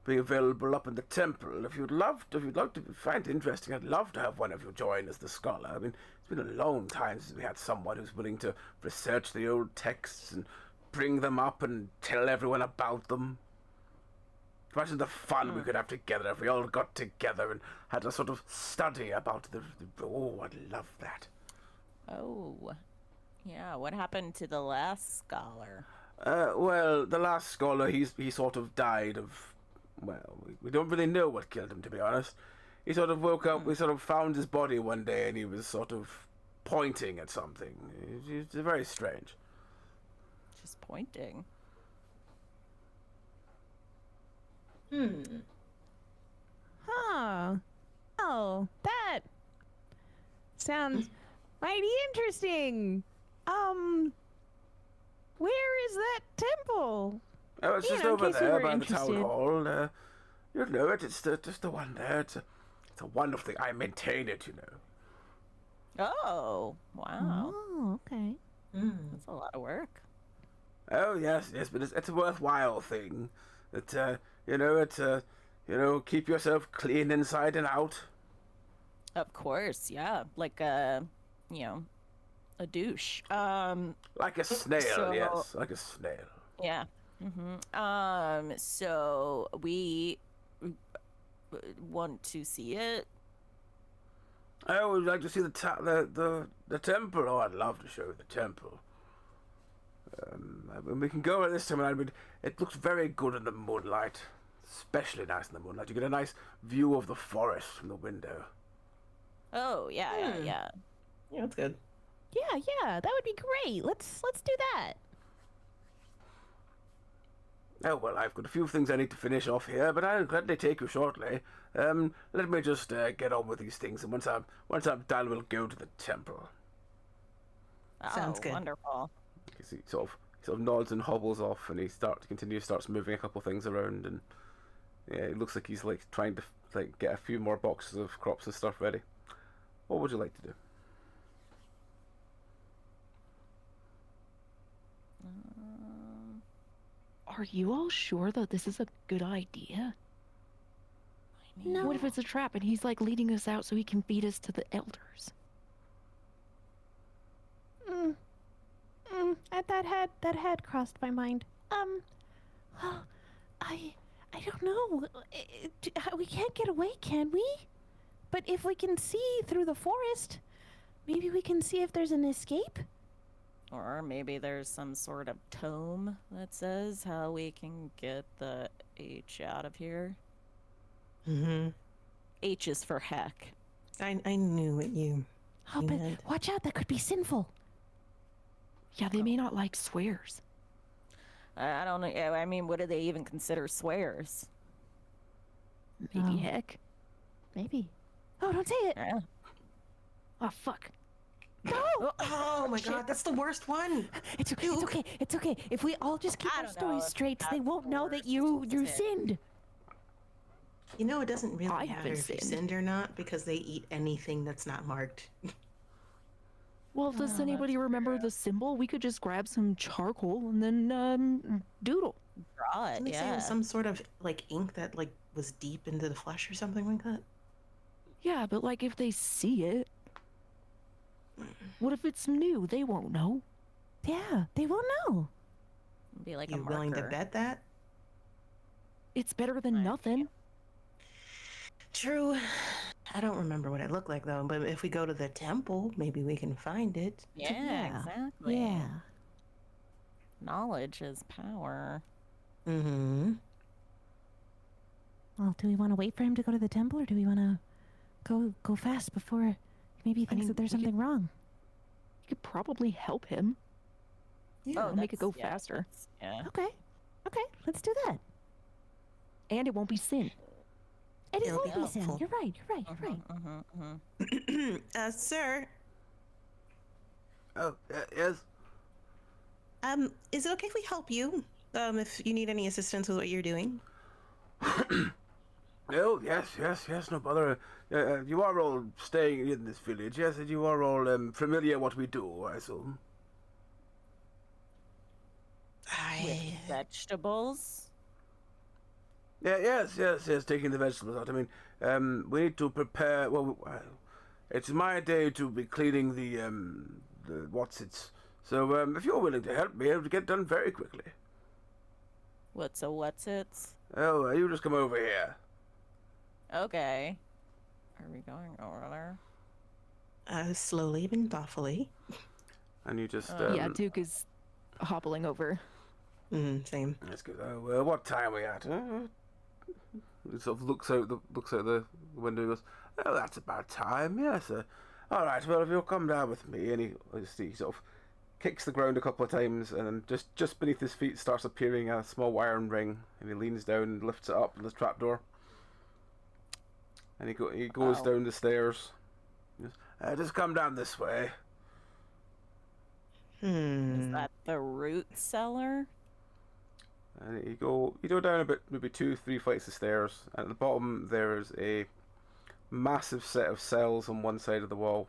available up in the temple. If you'd like to find it interesting, I'd love to have one of you join as the scholar. I mean, it's been a long time since we had someone who's willing to research the old texts and bring them up and tell everyone about them. Imagine the fun we could have together if we all got together and had a sort of study about oh, I'd love that. Oh. Yeah, what happened to the last scholar? Well, the last scholar, he sort of died of, well, we don't really know what killed him, to be honest. He sort of woke up, we sort of found his body one day and he was sort of pointing at something. It's very strange. Just pointing. Huh. Oh, that sounds mighty interesting. Where is that temple? Oh, it's You just know, in over case we there were by the town interested. hall. You know it, it's just the one there. It's a wonderful thing. I maintain it, you know. Oh, wow. Oh, okay. That's a lot of work. Oh yes, but it's a worthwhile thing. That keep yourself clean inside and out. Of course, yeah. Like a douche. Like a snail, So- yes, like a snail. Yeah. So we want to see it. I would like to see the temple. Oh, I'd love to show you the temple. We can go at this time, and it looks very good in the moonlight. Especially nice in the moonlight. You get a nice view of the forest from the window. Oh, yeah. Yeah, that's good. Yeah, that would be great. Let's do that. Oh, well, I've got a few things I need to finish off here, but I'll gladly take you shortly. Let me just get on with these things, and once I'm done, we'll go to the temple. Sounds good. Wonderful. He sort of nods and hobbles off, and he starts moving a couple of things around, and yeah, it looks like he's like trying to like get a few more boxes of crops and stuff ready. What would you like to do? Are you all sure that this is a good idea? No. What if it's a trap and he's like leading us out so he can feed us to the elders? That had crossed my mind. I don't know. We can't get away, can we? But if we can see through the forest, maybe we can see if there's an escape. Or maybe there's some sort of tome that says how we can get the H out of here. Mm-hmm. H is for heck. I knew what you. Oh, you but meant. watch out, that could be sinful. Yeah, they may not like swears. I don't know. I mean, what do they even consider swears? Maybe Oh. heck. Maybe. Oh, don't say it. Yeah. Oh, fuck. No! Oh my god, that's the worst one. It's okay. It's okay. It's okay. If we all just keep I our don't know stories if straight, they that's won't the know that worst you sin. sinned. You know, it doesn't really I matter haven't if you sinned. sinned or not because they eat anything that's not marked. Well, does anybody remember the symbol? We could just grab some charcoal and then doodle. Draw it, Didn't they say it yeah. was some sort of like ink that like was deep into the flesh or something like that? Yeah, but like if they see it, what if it's new? They won't know. Yeah, they won't know. Be like a You marker. willing to bet that? It's better than Right. nothing. True. I don't remember what it looked like though, but if we go to the temple, maybe we can find it. Yeah, Yeah. exactly. Yeah. Knowledge is power. Mm-hmm. Well, do we want to wait for him to go to the temple, or do we want to go fast before maybe he thinks mean, that there's we could- something wrong? You could probably help him. Yeah. make it go that's- yeah, faster. Yeah. Okay, let's do that. And it won't be sin. And it It'll won't be be sin. helpful. You're right. You're right. Sir, Oh, yes. is it okay if we help you? If you need any assistance with what you're doing? Oh, yes, no bother. You are all staying in this village, yes, and you are all familiar what we do, I assume. With vegetables. Yeah, yes, taking the vegetables out. I mean, we need to prepare, well, it's my day to be cleaning the what's-its. So, if you're willing to help me, it'll get done very quickly. What's its? Oh, you just come over here. Okay. Are we going over there? Slowly and thoughtfully. And you just, Yeah, Duke is hobbling over. Same. That's good. Oh, what time are we at? He sort of looks out the window and goes, oh, that's about time, yes. All right, well, if you'll come down with me. And he sort of kicks the ground a couple of times, and then just beneath his feet starts appearing a small iron ring, and he leans down and lifts it up in the trapdoor. And he goes down the stairs. He goes, just come down this way. Is that the root cellar? And you go down a bit, maybe 2-3 flights of stairs. At the bottom, there's a massive set of cells on one side of the wall.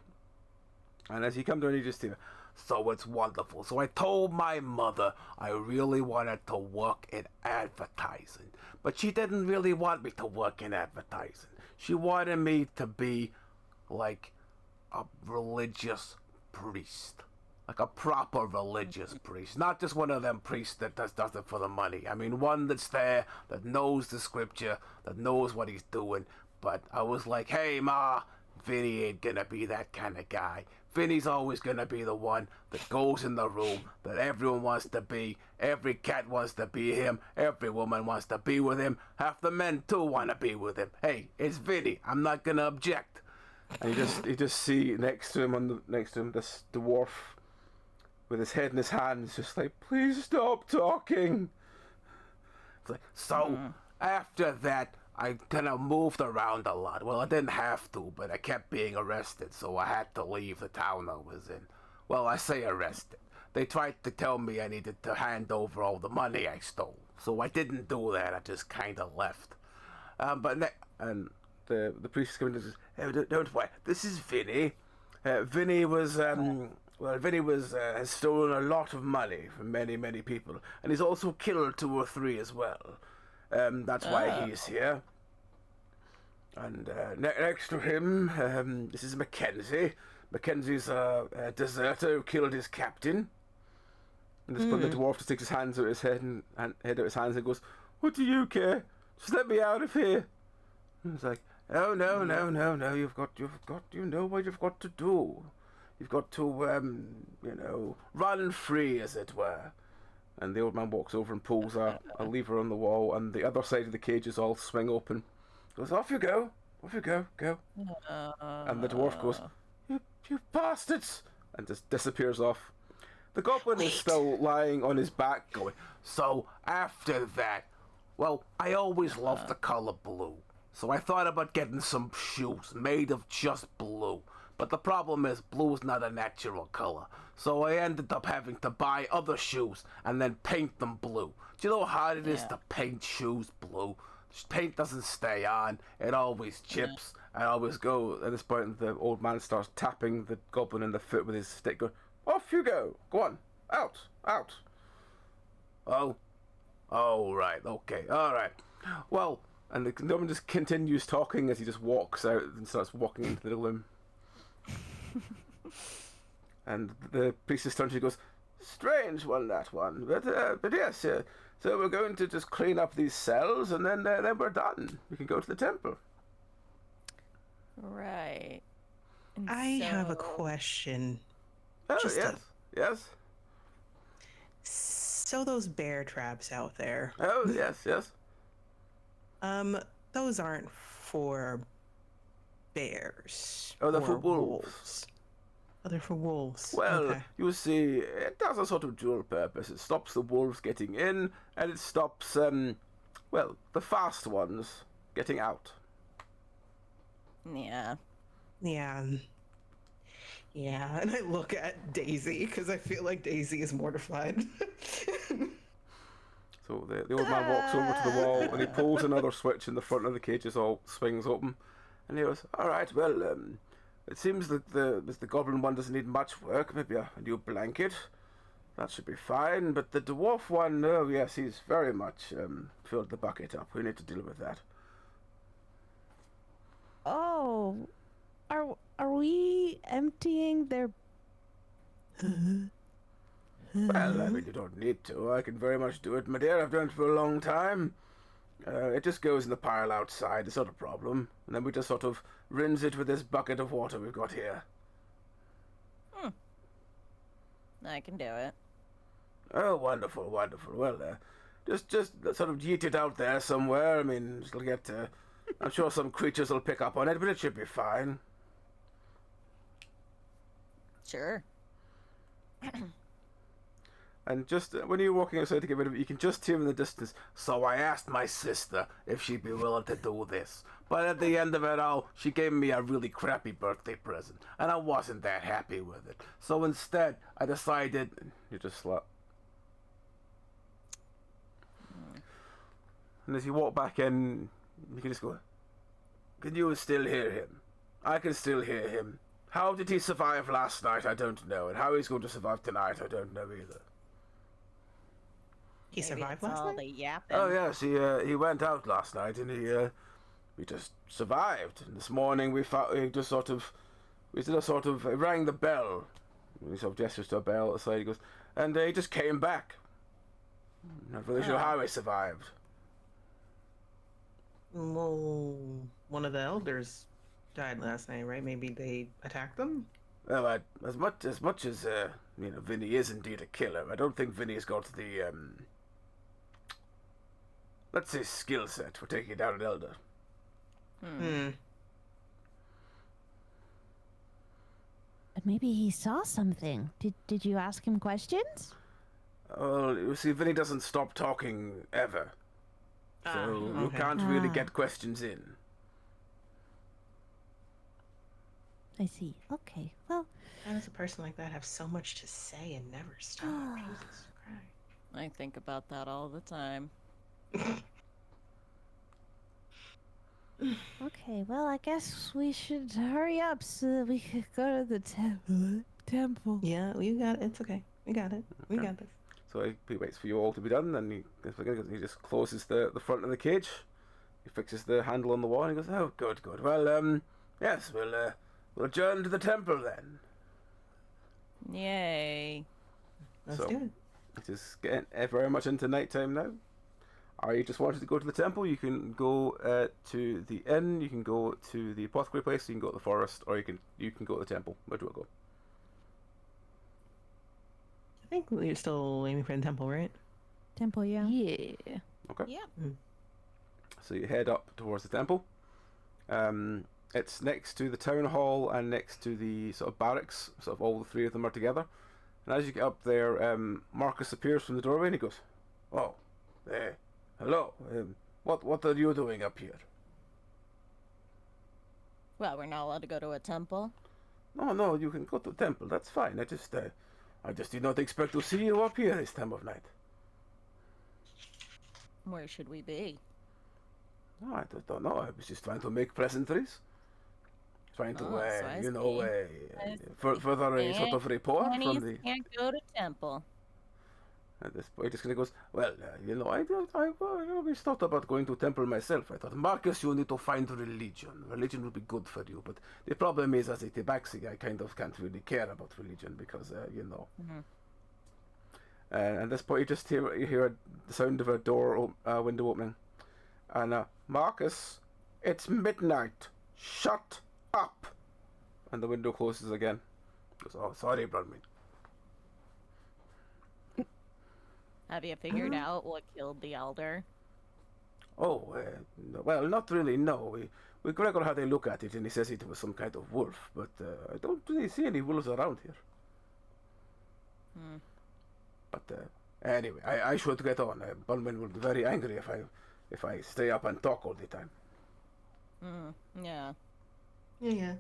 And as you come down, you just hear, so it's wonderful. So I told my mother I really wanted to work in advertising. But she didn't really want me to work in advertising. She wanted me to be like a religious priest. Like a proper religious priest. Not just one of them priests that does it for the money. I mean, one that's there, that knows the scripture, that knows what he's doing. But I was like, hey, Ma, Vinny ain't gonna be that kind of guy. Vinny's always gonna be the one that goes in the room that everyone wants to be. Every cat wants to be him. Every woman wants to be with him. Half the men, too, want to be with him. Hey, it's Vinny. I'm not gonna object. And you just see next to him, this dwarf with his head in his hands, just like, please stop talking. So after that, I kind of moved around a lot. Well, I didn't have to, but I kept being arrested, so I had to leave the town I was in. Well, I say arrested. They tried to tell me I needed to hand over all the money I stole, so I didn't do that. I just kind of left. And the priest comes in and says, "Hey, don't worry. This is Vinny. Vinny was has stolen a lot of money from many, many people, and he's also killed 2 or 3 as well. That's why he's here. And next to him, this is Mackenzie. Mackenzie's a deserter who killed his captain." And the dwarf just takes his hands out of his head and head out his hands and goes, "What do you care? Just let me out of here." And he's like, "Oh no, you've got you know what you've got to do. You've got to run free, as it were." And the old man walks over and pulls a lever on the wall, and the other side of the cages all swing open. Goes, "Off you go, go." And the dwarf goes, You bastards!" and just disappears off. The goblin is still lying on his back going, "So after that, well, I always loved the color blue. So I thought about getting some shoes made of just blue. But the problem is blue's not a natural color. So I ended up having to buy other shoes and then paint them blue. Do you know how hard it is to paint shoes blue? Paint doesn't stay on. It always chips. I always go." At this point, the old man starts tapping the goblin in the foot with his stick, going, "Off you go. Go on. Out. Oh, right. Okay. All right. Well," and the gentleman just continues talking as he just walks out and starts walking into the room. And the priestess turns to you and goes, "Strange one, that one. But yes, so we're going to just clean up these cells, and then we're done. We can go to the temple." Right. I have a question. Oh, yes. So those bear traps out there. Oh, yes. Those aren't for bears. Oh, they're or for wolves. Oh, they're for wolves. Well, Okay. you see, it does a sort of dual purpose. It stops the wolves getting in, and it stops, the fast ones getting out. Yeah. Yeah, and I look at Daisy because I feel like Daisy is mortified. So the old man walks over to the wall and he pulls another switch and the front of the cages all swings open. And he goes, "All right, well, it seems that the goblin one doesn't need much work. Maybe a new blanket. That should be fine. But the dwarf one, oh yes, he's very much filled the bucket up. We need to deal with that." Oh, are we emptying their? Well, I mean, you don't need to. I can very much do it, my dear. I've done it for a long time. It just goes in the pile outside. It's not a problem. And then we just sort of rinse it with this bucket of water we've got here. I can do it. Oh, wonderful. Well, just sort of yeet it out there somewhere. I mean, it'll get... I'm sure some creatures will pick up on it, but it should be fine. Sure. And just when you're walking outside to get rid of it, you can just hear in the distance, "So I asked my sister if she'd be willing to do this. But at the end of it all, she gave me a really crappy birthday present, and I wasn't that happy with it. So instead, I decided..." You just slap. And as you walk back in, you can just go, "Can you still hear him?" "I can still hear him. How did he survive last night? I don't know. And how he's going to survive tonight, I don't know either." He Maybe survived it's last all night? the yapping. Oh yes, he went out last night and he just survived. And this morning we did a sort of he rang the bell. He sort of gestures to a bell at the side. He goes, and he just came back. Not really sure how he survived. Well, one of the elders died last night, right? Maybe they attacked them? Well, as much as Vinny is indeed a killer, I don't think Vinny's got the let's say skill set for taking down an elder. But maybe he saw something. Did you ask him questions? Well, you see, Vinny doesn't stop talking ever. So you okay. can't really get questions in. I see. Okay. Well, How does a person like that have so much to say and never stop? Jesus Christ. I think about that all the time. okay. Well, I guess we should hurry up so that we could go to the temple. Yeah, we got it. It's okay. We got it. We got this. So he waits for you all to be done, and he just closes the front of the cage. He fixes the handle on the wall, and he goes, "Oh, good, good. Well, yes, we'll adjourn to the temple then." Yay. Let's So, do it. It is getting very much into nighttime now. Or you just wanted to go to the temple, you can go to the inn, you can go to the apothecary place, you can go to the forest, or you can go to the temple. Where do I go? I think we're still aiming for the temple, right? Temple, yeah. Yeah. Okay. Yep. So you head up towards the temple. It's next to the town hall and next to the sort of barracks. Sort of all the three of them are together. And as you get up there, Marcus appears from the doorway and he goes, "Oh, hello. What are you doing up here?" Well, we're not allowed to go to a temple. No, you can go to the temple. That's fine. I just did not expect to see you up here this time of night. Where should we be? No, I don't know. I was just trying to make pleasantries. Trying to, Oh, so I you know, see. further a sort of rapport from Pennies the... can't go to temple. At this point, just kind of goes, "Well, you know, I always thought about going to temple myself. I thought, Marcus, you need to find religion. Religion would be good for you. But the problem is, as a tabaxi, I kind of can't really care about religion because, you know." At this point, you just hear the sound of a window opening. And, "Marcus, it's midnight. Shut up." And the window closes again. Goes, "Oh, sorry, Bronwyn." Have you figured out what killed the elder? "Oh, no, well, not really, no. Gregor had a look at it and he says it was some kind of wolf, but I don't really see any wolves around here." But anyway, I should get on. Bronwyn will be very angry if I stay up and talk all the time. Yeah. Yeah.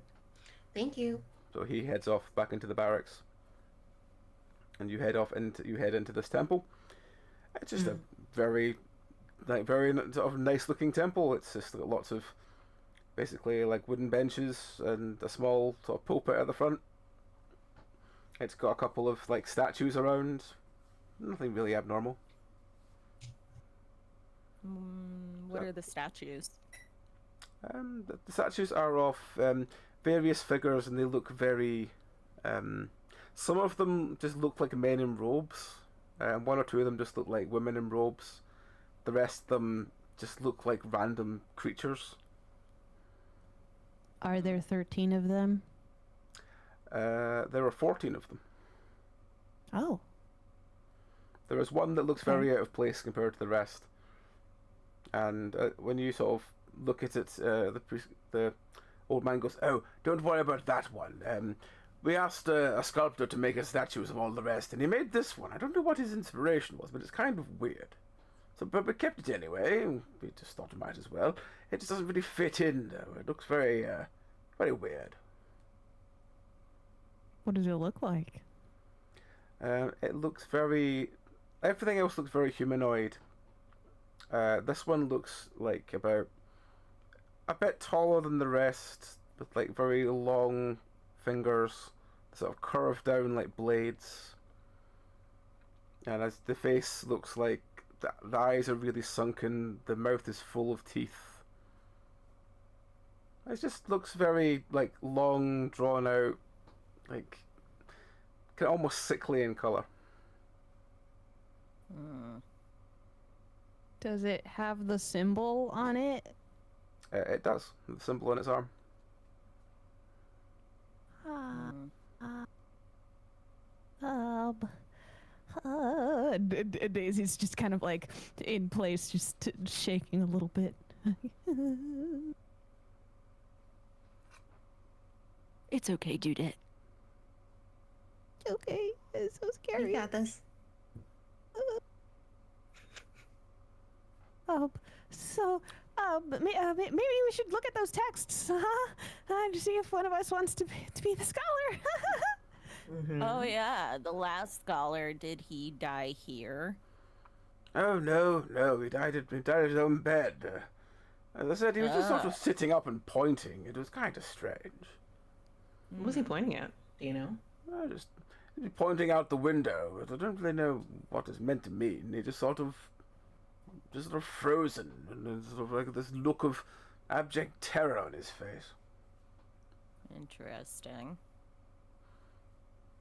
Thank you. So he heads off back into the barracks, and you head into this temple. It's just a very sort of nice looking temple. It's just got lots of basically like wooden benches and a small sort of pulpit at the front. It's got a couple of like statues around. Nothing really abnormal. What are the statues? The statues are of various figures, and they look very. Some of them just look like men in robes. One or two of them just look like women in robes. The rest of them just look like random creatures. Are there 13 of them? There are 14 of them. Oh. There is one that looks very out of place compared to the rest. And when you sort of look at it, the old man goes, "Oh, don't worry about that one. We asked a sculptor to make us statues of all the rest, and he made this one. I don't know what his inspiration was, but it's kind of weird. So, but we kept it anyway. We just thought it might as well. It just doesn't really fit in, though. It looks very weird." What does it look like? It looks very... Everything else looks very humanoid. This one looks like about a bit taller than the rest, with like very long fingers, sort of curved down like blades. And as the face looks like the eyes are really sunken, the mouth is full of teeth. It just looks very like long, drawn out, like kind of almost sickly in color. Does it have the symbol on it? It does. The symbol on its arm. Daisy's just kind of like in place, just shaking a little bit. It's okay, Dudette. Okay, it's so scary. You got this. So, maybe we should look at those texts, to see if one of us wants to be the scholar. Oh yeah, the last scholar, did he die here? Oh no, he died in his own bed. As I said, he was just sort of sitting up and pointing. It was kind of strange. What was he pointing at? Do you know? Just pointing out the window, but I don't really know what it's meant to mean. He just sort of frozen, and there's sort of like this look of abject terror on his face. Interesting.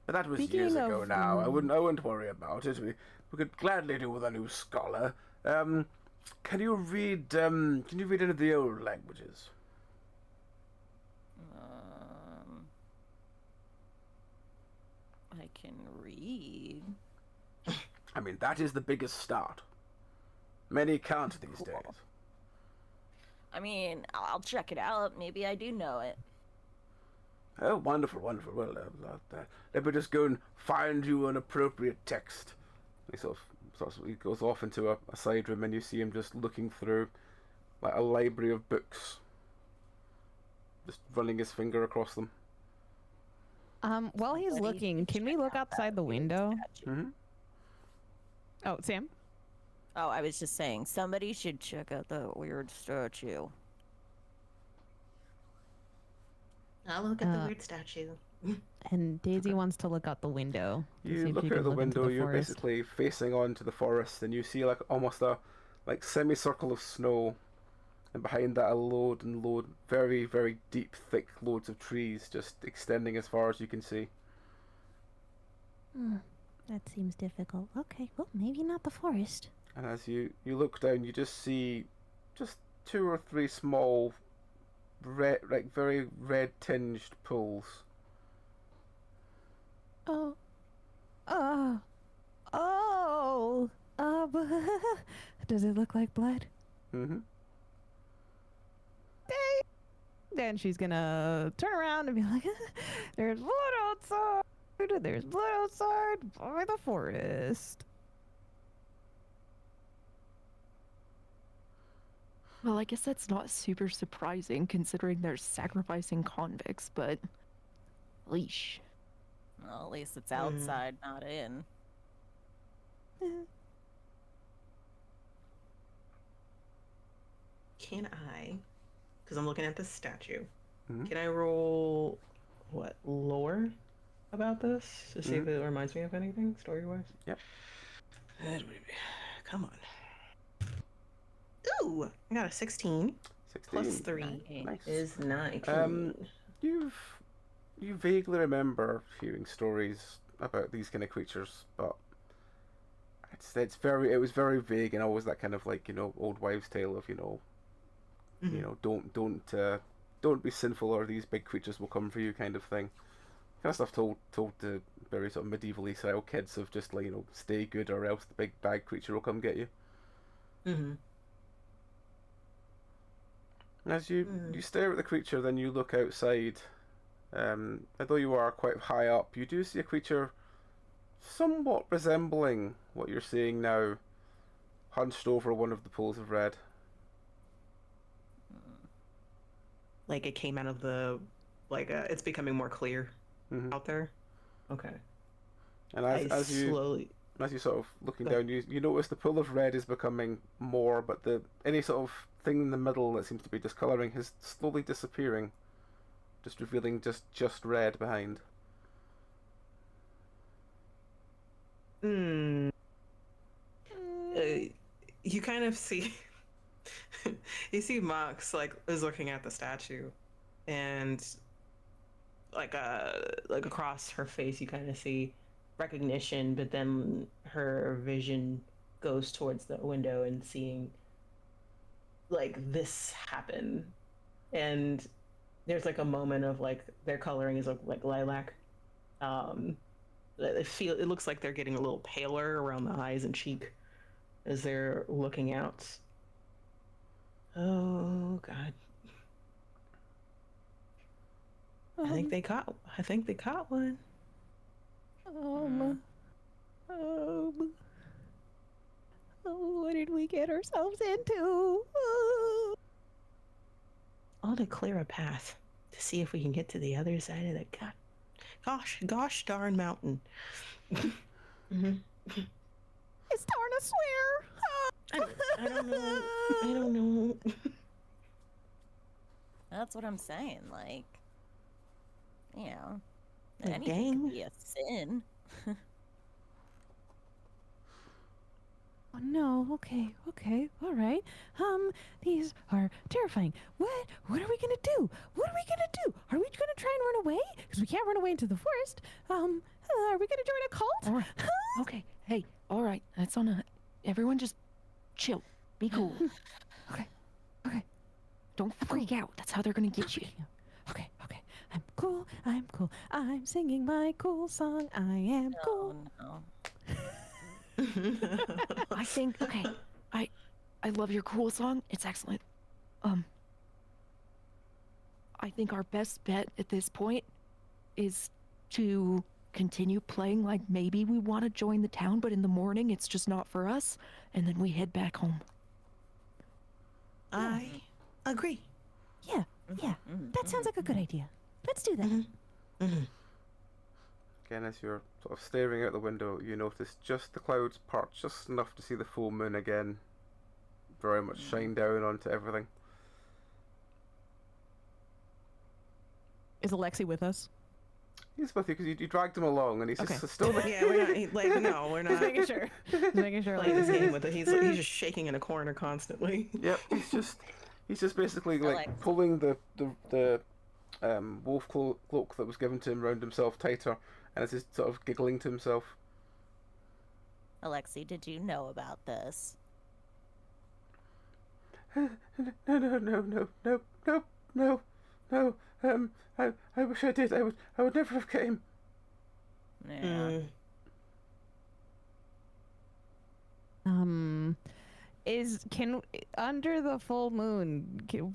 But that was Speaking years ago of, now. I wouldn't worry about it. We could gladly do with a new scholar. Can you read any of the old languages? I can read. I mean, that is the biggest start. Many can't these days. I mean, I'll check it out. Maybe I do know it. Oh, wonderful. Well, let me just go and find you an appropriate text. He goes off into a side room, and you see him just looking through like a library of books, just running his finger across them. While he's looking, can we look outside the window? Mm-hmm. Oh, Sam? Oh, I was just saying, somebody should check out the weird statue. I'll look at the weird statue. And Daisy wants to look out the window. You look out the window, you're forest. basically facing onto the forest, and you see like almost a semicircle of snow, and behind that a load, very, very deep, thick loads of trees just extending as far as you can see. That seems difficult. Okay, well, maybe not the forest. And as you look down, you just see just 2 or 3 small, red, like very red tinged pools. Does it look like blood? Mm-hmm. Then she's gonna turn around and be like, there's blood outside. There's blood outside by the forest. Well, I guess that's not super surprising considering they're sacrificing convicts, but leash. Well, at least it's outside, not in. Can I, because I'm looking at this statue, Mhm. can I roll, lore about this to see if it reminds me of anything, story-wise? Yep. Come on. Ooh, I got a 16. 16. Plus 3 Nice. is 19. You vaguely remember hearing stories about these kind of creatures, but it was very vague and always that kind of like, old wives' tale of, don't be sinful or these big creatures will come for you kind of thing. Kind of stuff told to very sort of medievally style kids of just like, stay good or else the big bad creature will come get you. Mm-hmm. As you stare at the creature, then you look outside. Although you are quite high up, you do see a creature somewhat resembling what you're seeing now, hunched over one of the pools of red. Like it came out of the, it's becoming more clear out there. Okay. And as you sort of looking down, you notice the pool of red is becoming more, but any sort of thing in the middle that seems to be discoloring is slowly disappearing, just revealing just red behind. You kind of see you see Mox is looking at the statue, and like across her face you kind of see recognition, but then her vision goes towards the window and seeing this happen, and there's a moment of their coloring is like lilac. It looks like they're getting a little paler around the eyes and cheek as they're looking out. Oh God. I think they caught one. What did we get ourselves into? All to clear a path to see if we can get to the other side of the gosh darn mountain. It's darn a swear. I don't know. I don't know. That's what I'm saying. Like, you know, A anything gang? could be a sin. Oh no, okay, all right. These are terrifying. What are we gonna do? What are we gonna do? Are we gonna try and run away? Because we can't run away into the forest. Are we gonna join a cult? All right. Okay. Hey. All right. That's on a. Everyone, just chill. Be cool. Okay. Don't freak out. That's how they're gonna get you. Okay. I'm cool. I'm singing my cool song. I am cool. No. I think. Okay. I love your cool song. It's excellent. I think our best bet at this point is to continue playing like maybe we want to join the town, but in the morning it's just not for us, and then we head back home. I agree. Yeah. That sounds like a good idea. Let's do that. Again, as you're sort of staring out the window, you notice just the clouds part just enough to see the full moon again, very much shine down onto everything. Is Alexi with us? He's with you because you dragged him along, and he's Okay. just still there. Yeah, we're not no, we're not Just making sure. Just making sure. playing this game with it. He's just shaking in a corner constantly. Yep, he's just basically like Alex. pulling the wolf cloak that was given to him round himself tighter, and is just sort of giggling to himself. Alexi, did you know about this? No. I wish I did. I would never have came. Yeah. Can under the full moon do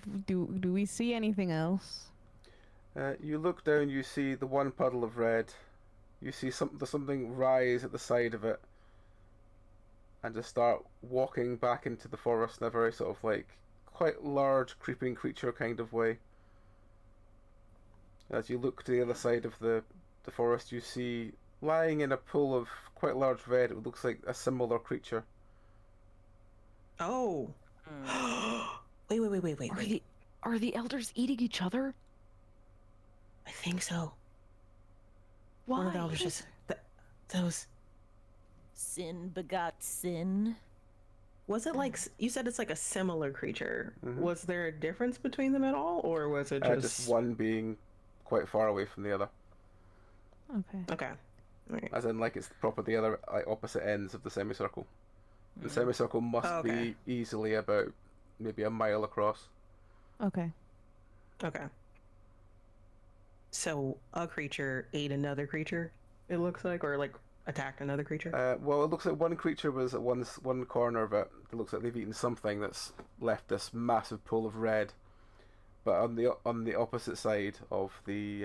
we see anything else? You look down. You see the one puddle of red. You see something rise at the side of it, and just start walking back into the forest in a very sort of like quite large creeping creature kind of way. As you look to the other side of the forest, you see lying in a pool of quite large red. It looks like a similar creature. Oh. Wait. Are the elders eating each other? I think so. Why? One of the elders just those. Sin begot sin. Was it like you said? It's like a similar creature. Mhm. Was there a difference between them at all, or was it Just one being quite far away from the other, Okay. Okay. Right. as in like it's proper the other like opposite ends of the semicircle. The semicircle must be easily about maybe a mile across. Okay. Okay. So a creature ate another creature. It looks like, or like attacked another creature. Well, it looks like one creature was at one corner of it. It looks like they've eaten something that's left this massive pool of red. But on the opposite side of the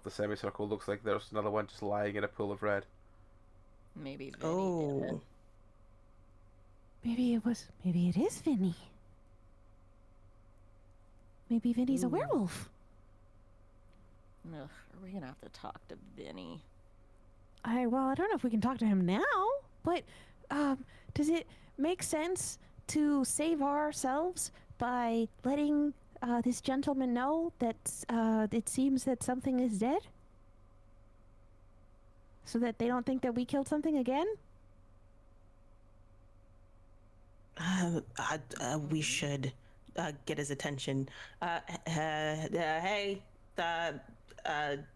semicircle, looks like there's another one just lying in a pool of red. Maybe Vinny did it. Maybe it is Vinny. Maybe Vinny's a werewolf. Ugh, are we gonna have to talk to Vinny? I don't know if we can talk to him now, but does it make sense to save ourselves by letting this gentleman know that it seems that something is dead? So that they don't think that we killed something again? We should get his attention. Hey,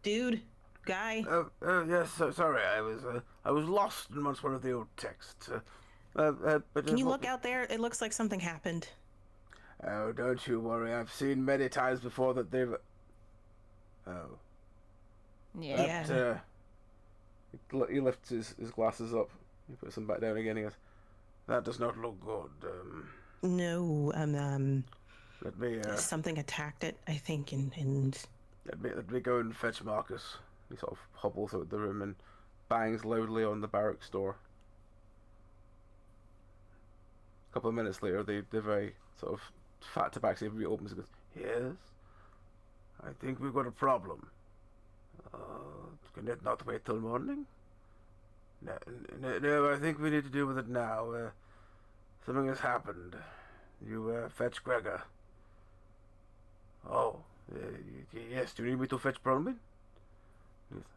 dude, guy. Yes, sorry, I was lost amongst one of the old texts. But Can you look out there? It looks like something happened. Oh, don't you worry. I've seen many times before that they've. Oh. Yeah. Yeah. He lifts his glasses up. He puts them back down again. He goes, That does not look good. No, Let me something attacked it, I think, and let me go and fetch Marcus. he sort of hobbles out the room and bangs loudly on the barracks door. A couple of minutes later, the very sort of fat tabaxi reopens and goes, Yes? I think we've got a problem. Can it not wait till morning? No, I think we need to deal with it now. Something has happened. You fetch Gregor. Oh, yes, do you need me to fetch Bronwyn?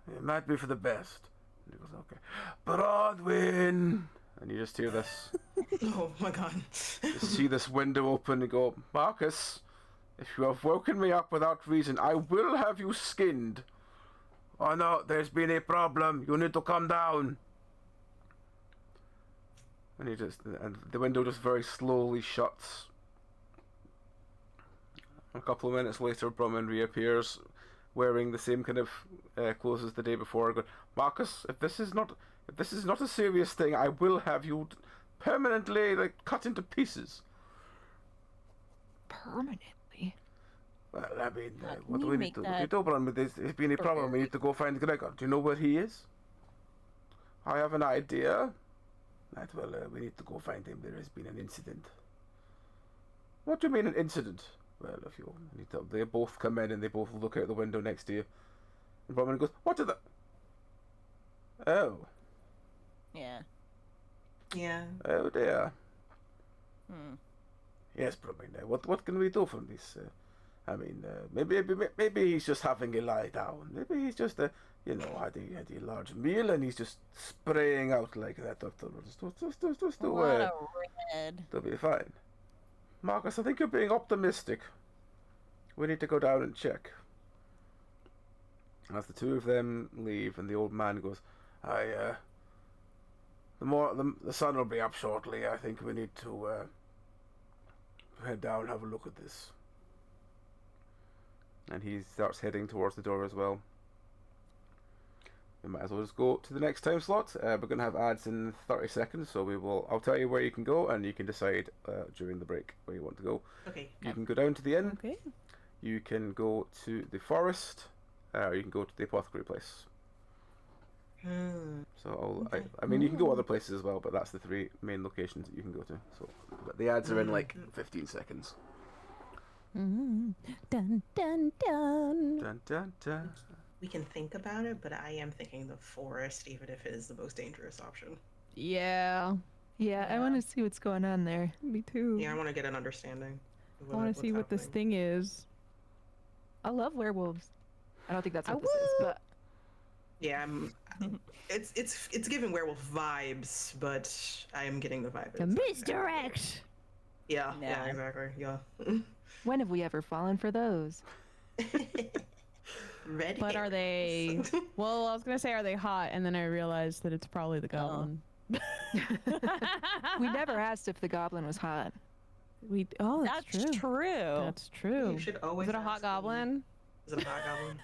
It might be for the best. And he goes, okay. Bronwyn! And you just hear this, Oh my god. just see this window open and go, Marcus, if you have woken me up without reason, I will have you skinned. Oh no, there's been a problem. You need to come down. And the window just very slowly shuts. A couple of minutes later, Brumman reappears, wearing the same kind of clothes as the day before. Going, Marcus, if this is not a serious thing, I will have you permanently cut into pieces. Permanently? Well, I mean, Can what do you we make need to that do? Brunman, there's been a problem. We need to go find Gregor. Do you know where he is? I have an idea. Right, well, we need to go find him. There has been an incident. What do you mean an incident? Well, if you need to, they both come in and they both look out the window next to you. And Brumman goes, what did the... Oh. Yeah. Yeah. Oh dear. Yes, Brumman, what can we do from this? I mean, maybe he's just having a lie down. Maybe he's just, had a large meal and he's just spraying out like that afterwards. Just A lot of red. to be fine. Marcus, I think you're being optimistic. We need to go down and check. As the two of them leave, and the old man goes, the sun will be up shortly. I think we need to head down and have a look at this. And he starts heading towards the door as well. We might as well just go to the next time slot. We're going to have ads in 30 seconds, so I'll tell you where you can go, and you can decide during the break where you want to go. Okay. You can go down to the inn. Okay. You can go to the forest, or you can go to the apothecary place. So I mean, you can go other places as well, but that's the three main locations that you can go to. So, but the ads are in like 15 seconds. Mm-hmm. Dun dun dun. Dun dun dun. We can think about it, but I am thinking the forest, even if it is the most dangerous option. Yeah. Yeah, I want to see what's going on there. Me too. Yeah, I want to get an understanding. Of I want what's to see what this happening. thing is. I love werewolves. I don't think that's what I this is, will. but Yeah, it's giving werewolf vibes, but I am getting the vibe. The it's- misdirect. Yeah, Yeah. yeah, exactly. Yeah. when have we ever fallen for those? Red But are they? herrings. Well, I was gonna say, are they hot? And then I realized that it's probably the goblin. We never asked if the goblin was hot. Oh, that's, That's true. true. That's true. You should always Is it a hot ask them. goblin? Is it a hot goblin?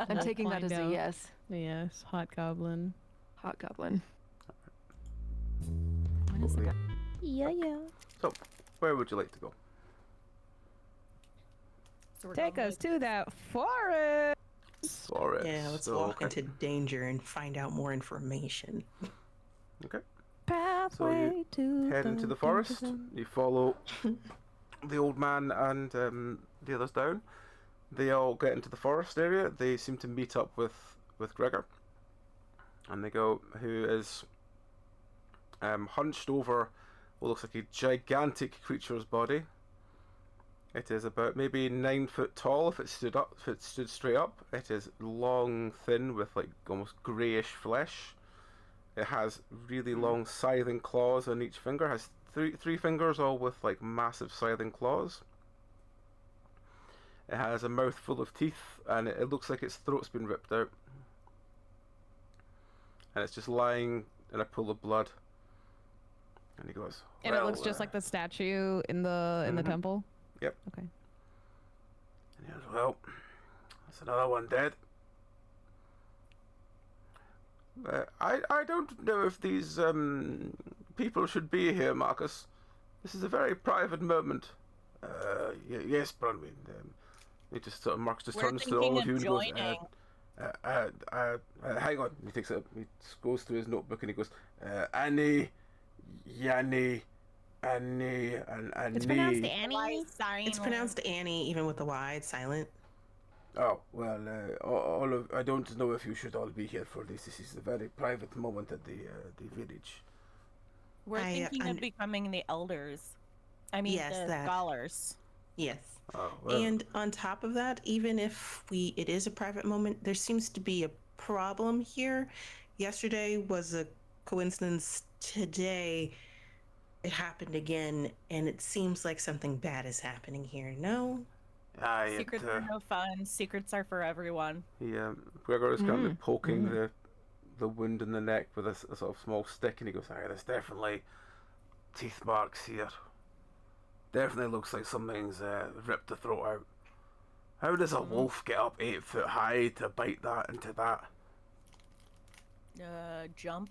I'm We'll taking that as find a out. yes. Yes, hot goblin. Hot goblin. When is the Yeah. Yeah, yeah. So, where would you like to go? So we're Take going us to that forest. Forest. Yeah, let's So, walk okay. into danger and find out more information. Okay. Pathway to Head into the forest. You follow the old man and the others down. They all get into the forest area. They seem to meet up with Gregor, and they go, who is hunched over what looks like a gigantic creature's body. It is about maybe 9 foot tall if it stood up. If it stood straight up, it is long, thin, with like almost greyish flesh. It has really long scything claws on each finger. It has three fingers, all with like massive scything claws. It has a mouth full of teeth, and it looks like its throat's been ripped out. And it's just lying in a pool of blood. And he goes, And it "Well, looks just like the statue in the Mhm. temple. Yep. Okay. And he goes, well, that's another one dead. I don't know if these people should be here, Marcus. This is a very private moment." Yes, Bronwyn. He just Marcus just We're turns to all thinking of you of and goes, joining. hang on. He takes it. He goes through his notebook and he goes, Annie, Yanni, Annie, and Annie. It's pronounced Annie. It's pronounced Annie, even with the Y. It's silent. Oh well, all of I don't know if you should all be here for this. This is a very private moment at the village. We're thinking of becoming the elders. I mean, Yes, the that. scholars. Yes. Oh, well. And on top of that, even if it is a private moment, there seems to be a problem here. Yesterday was a coincidence. Today, it happened again, and it seems like something bad is happening here. No? Secrets are no fun. Secrets are for everyone. Gregor is kind of poking the wound in the neck with a sort of small stick, and he goes, there's definitely teeth marks here. Definitely looks like something's ripped the throat out. How does a wolf get up 8 foot high to bite that into that? Jump.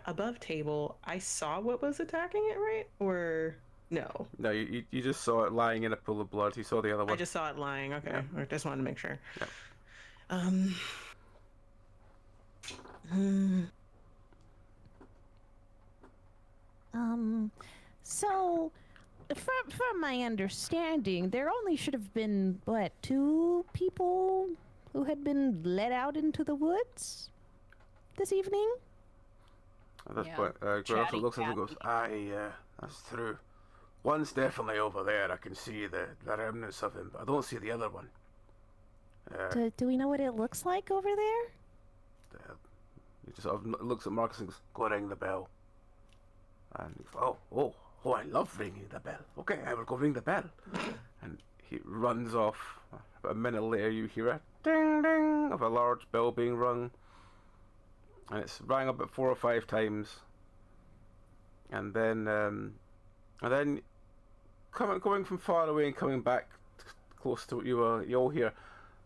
Above table, I saw what was attacking it, right? Or no? No, you just saw it lying in a pool of blood. You saw the other one. I just saw it lying. Okay. Yeah. I just wanted to make sure. Yeah. So, from my understanding, there only should have been, 2 people who had been let out into the woods this evening? At this point, Gregor looks at him and goes, that's true. One's definitely over there. I can see the remnants of him, but I don't see the other one. Do we know what it looks like over there? He just sort of looks at Marcus and goes, go ring the bell. And he goes, oh, I love ringing the bell. Okay, I will go ring the bell. And he runs off. About a minute later, you hear a ding ding of a large bell being rung. And it's rang about 4 or 5 times. And then going from far away and coming back close to you, you all hear,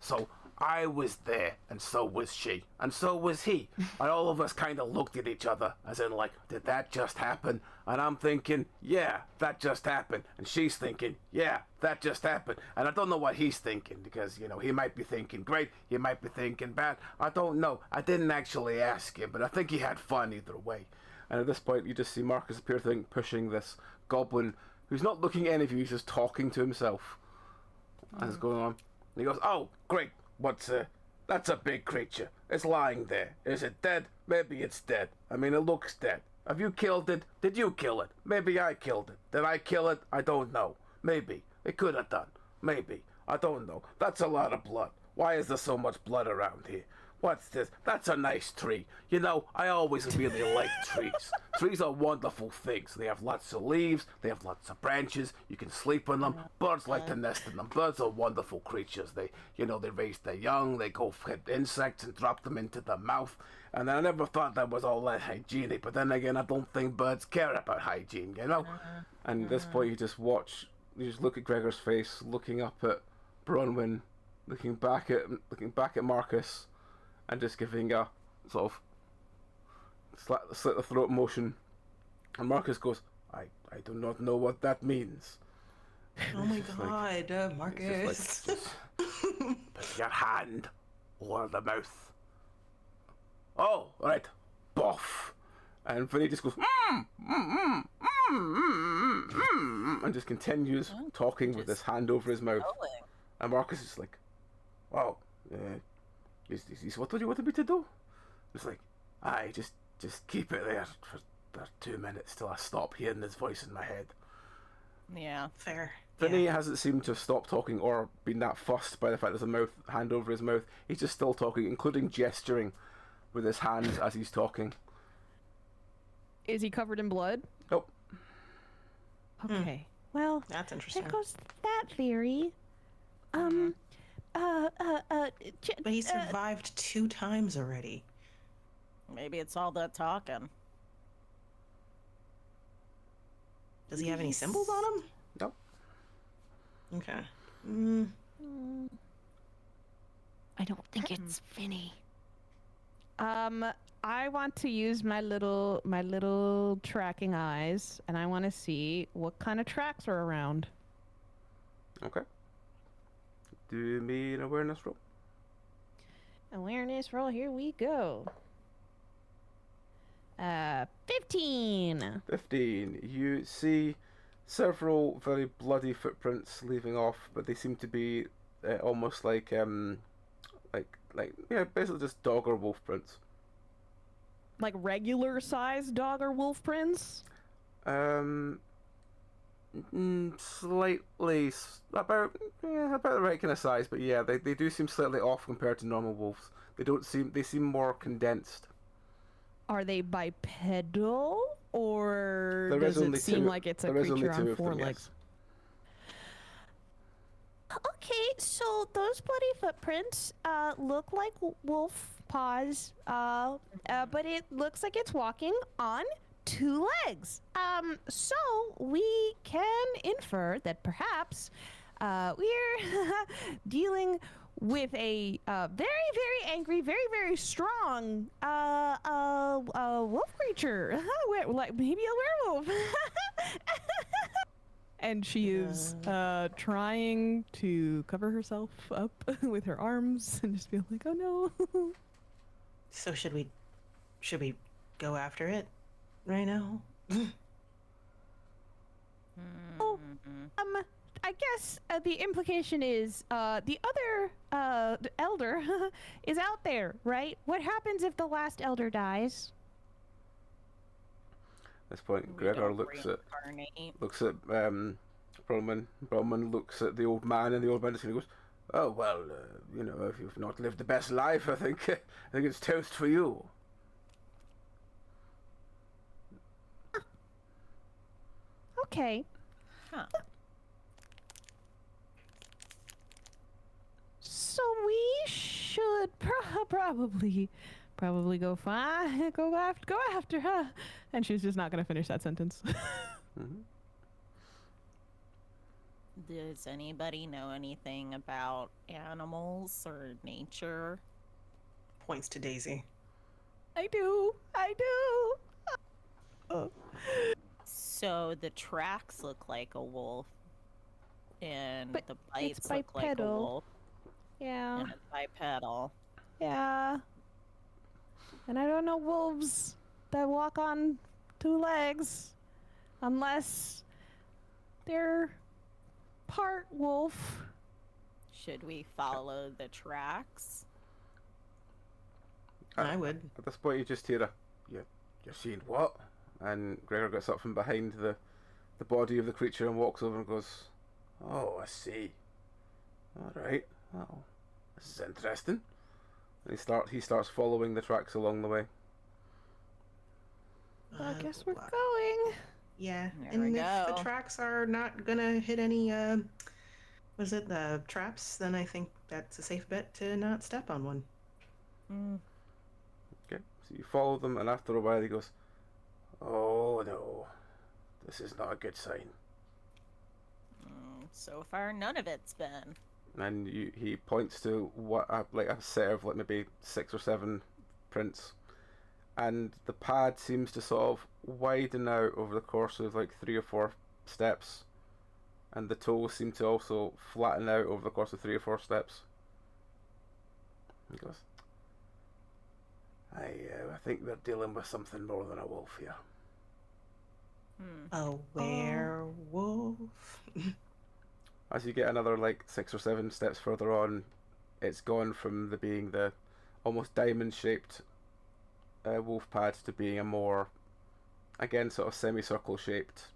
so I was there, and so was she, and so was he. And all of us kind of looked at each other, as in like, did that just happen? And I'm thinking, yeah, that just happened. And she's thinking, yeah, that just happened. And I don't know what he's thinking, because, he might be thinking great, he might be thinking bad. I don't know. I didn't actually ask him, but I think he had fun either way. And at this point, you just see Marcus appear, pushing this goblin, who's not looking at any of you, he's just talking to himself as it's going on. And he goes, oh, great. That's a big creature. It's lying there. Is it dead? Maybe it's dead. I mean, it looks dead. Have you killed it? Did you kill it? Maybe I killed it. Did I kill it? I don't know. Maybe. It could have done. Maybe. I don't know. That's a lot of blood. Why is there so much blood around here? What's this? That's a nice tree. I always really like trees. Trees are wonderful things. They have lots of leaves. They have lots of branches. You can sleep on them. Birds like to nest in them. Birds are wonderful creatures. They raise their young. They go hit insects and drop them into their mouth. And I never thought that was all that hygienic. But then again, I don't think birds care about hygiene, And at this point, you just look at Gregor's face, looking up at Bronwyn, looking back at Marcus, and just giving a sort of slit the throat motion. And Marcus goes, I do not know what that means. Oh my god, Marcus. Just put your hand over the mouth. Oh, right. Boff. And Vinny just goes, and just continues talking with his hand over his mouth. And Marcus is like, wow, is what do you want me to do? It's like, just keep it there for 2 minutes till I stop hearing his voice in my head. Yeah. Fair. Vinny hasn't seemed to have stopped talking or been that fussed by the fact there's a hand over his mouth. He's just still talking, including gesturing with his hands as he's talking. Is he covered in blood? Nope. Okay. Well, that's interesting. There goes that theory. But he survived 2 times already. Maybe it's all that talking. Does he have any symbols on him? Nope. Okay. I don't think it's Vinny. I want to use my little tracking eyes, and I want to see what kind of tracks are around. Okay. Do me an awareness roll. Awareness roll, here we go. 15. 15. You see several very bloody footprints leaving off, but they seem to be almost like basically just dog or wolf prints. Like regular sized dog or wolf prints? Slightly about the right kind of size, but yeah, they do seem slightly off compared to normal wolves. They seem more condensed. Are they bipedal, or There is does only it seem two- like it's a there is only creature two on of four them, yes. legs? Okay, so those bloody footprints look like wolf paws, but it looks like it's walking on 2 legs. So we can infer that perhaps we're dealing with a very, very angry, very, very strong wolf creature. Like maybe a werewolf. And she is trying to cover herself up with her arms and just feel like, oh no. So should we go after it right now? Oh, I guess the implication is the other elder is out there, right? What happens if the last elder dies? At this point, We Gregor don't looks at reincarnate. Bronwyn. Bronwyn looks at the old man, and the old man just goes, "Oh well, if you've not lived the best life, I think it's toast for you." Okay. Huh. So we should probably go after her. And she's just not gonna finish that sentence. Mm-hmm. Does anybody know anything about animals or nature? Points to Daisy. I do. So the tracks look like a wolf, and But the it's bites look like a bipedal. wolf, Yeah. and it's bipedal. Yeah. And I don't know wolves that walk on 2 legs unless they're part wolf. Should we follow the tracks? I would. At this point, you just hear "You're seeing what?" And Gregor gets up from behind the body of the creature and walks over and goes, "Oh, I see. All right. Well, this is interesting." And he starts following the tracks along the way. I guess we're going. Yeah, There and we if the go. tracks are not gonna hit any, was it the traps? Then I think that's a safe bet to not step on one. Okay, so you follow them, and after a while, he goes, "Oh no, this is not a good sign." So far, none of it's been. And he points to a set of maybe 6 or 7 prints, and the pad seems to sort of widen out over the course of 3 or 4 steps, and the toes seem to also flatten out over the course of 3 or 4 steps. He goes, I think we're dealing with something more than a wolf here." A werewolf. As you get another 6 or 7 steps further on, it's gone from being the almost diamond-shaped wolf pad to being a more, again, sort of semicircle shaped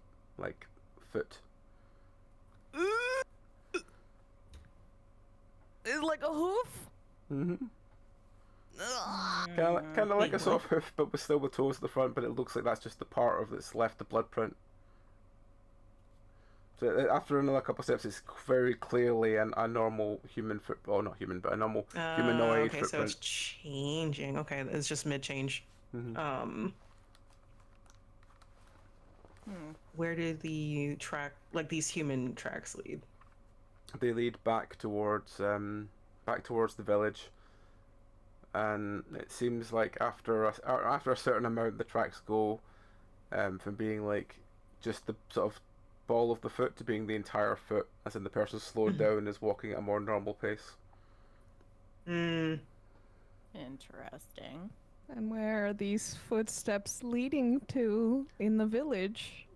foot. It's like a hoof. Mm-hmm. Kind of like a sort of hoof, but still with toes at the front. But it looks like that's just the part of that's left the blood print. So after another couple of steps, it's very clearly a normal human foot. Oh, not human, but a normal humanoid okay, footprint. so it's changing. Okay, it's just mid-change. Mm-hmm. Where do the these human tracks lead? They lead back towards the village, and it seems like after a certain amount, the tracks go from being just the sort of ball of the foot to being the entire foot, as in the person slowed down and is walking at a more normal pace. Interesting. And where are these footsteps leading to in the village?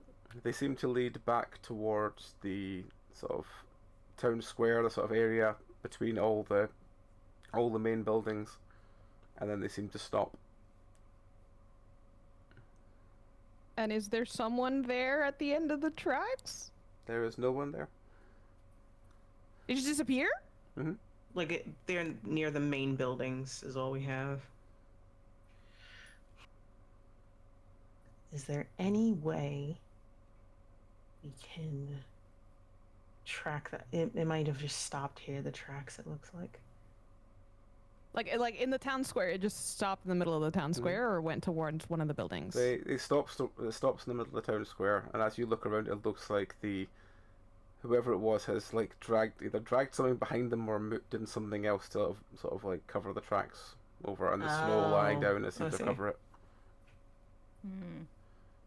They seem to lead back towards the sort of town square, the sort of area between all the main buildings, and then they seem to stop. And is there someone there at the end of the tracks? There is no one there. Did you disappear? Mm-hmm. Like they're near the main buildings is all we have. Is there any way we can track that? It might have just stopped here, the tracks, it looks like. Like in the town square, it just stopped in the middle of the town square, or went towards one of the buildings? It stops in the middle of the town square, and as you look around, it looks like whoever it was has like either dragged something behind them or done something else to sort of like cover the tracks over, and the snow lying down it seems to cover it. Hmm.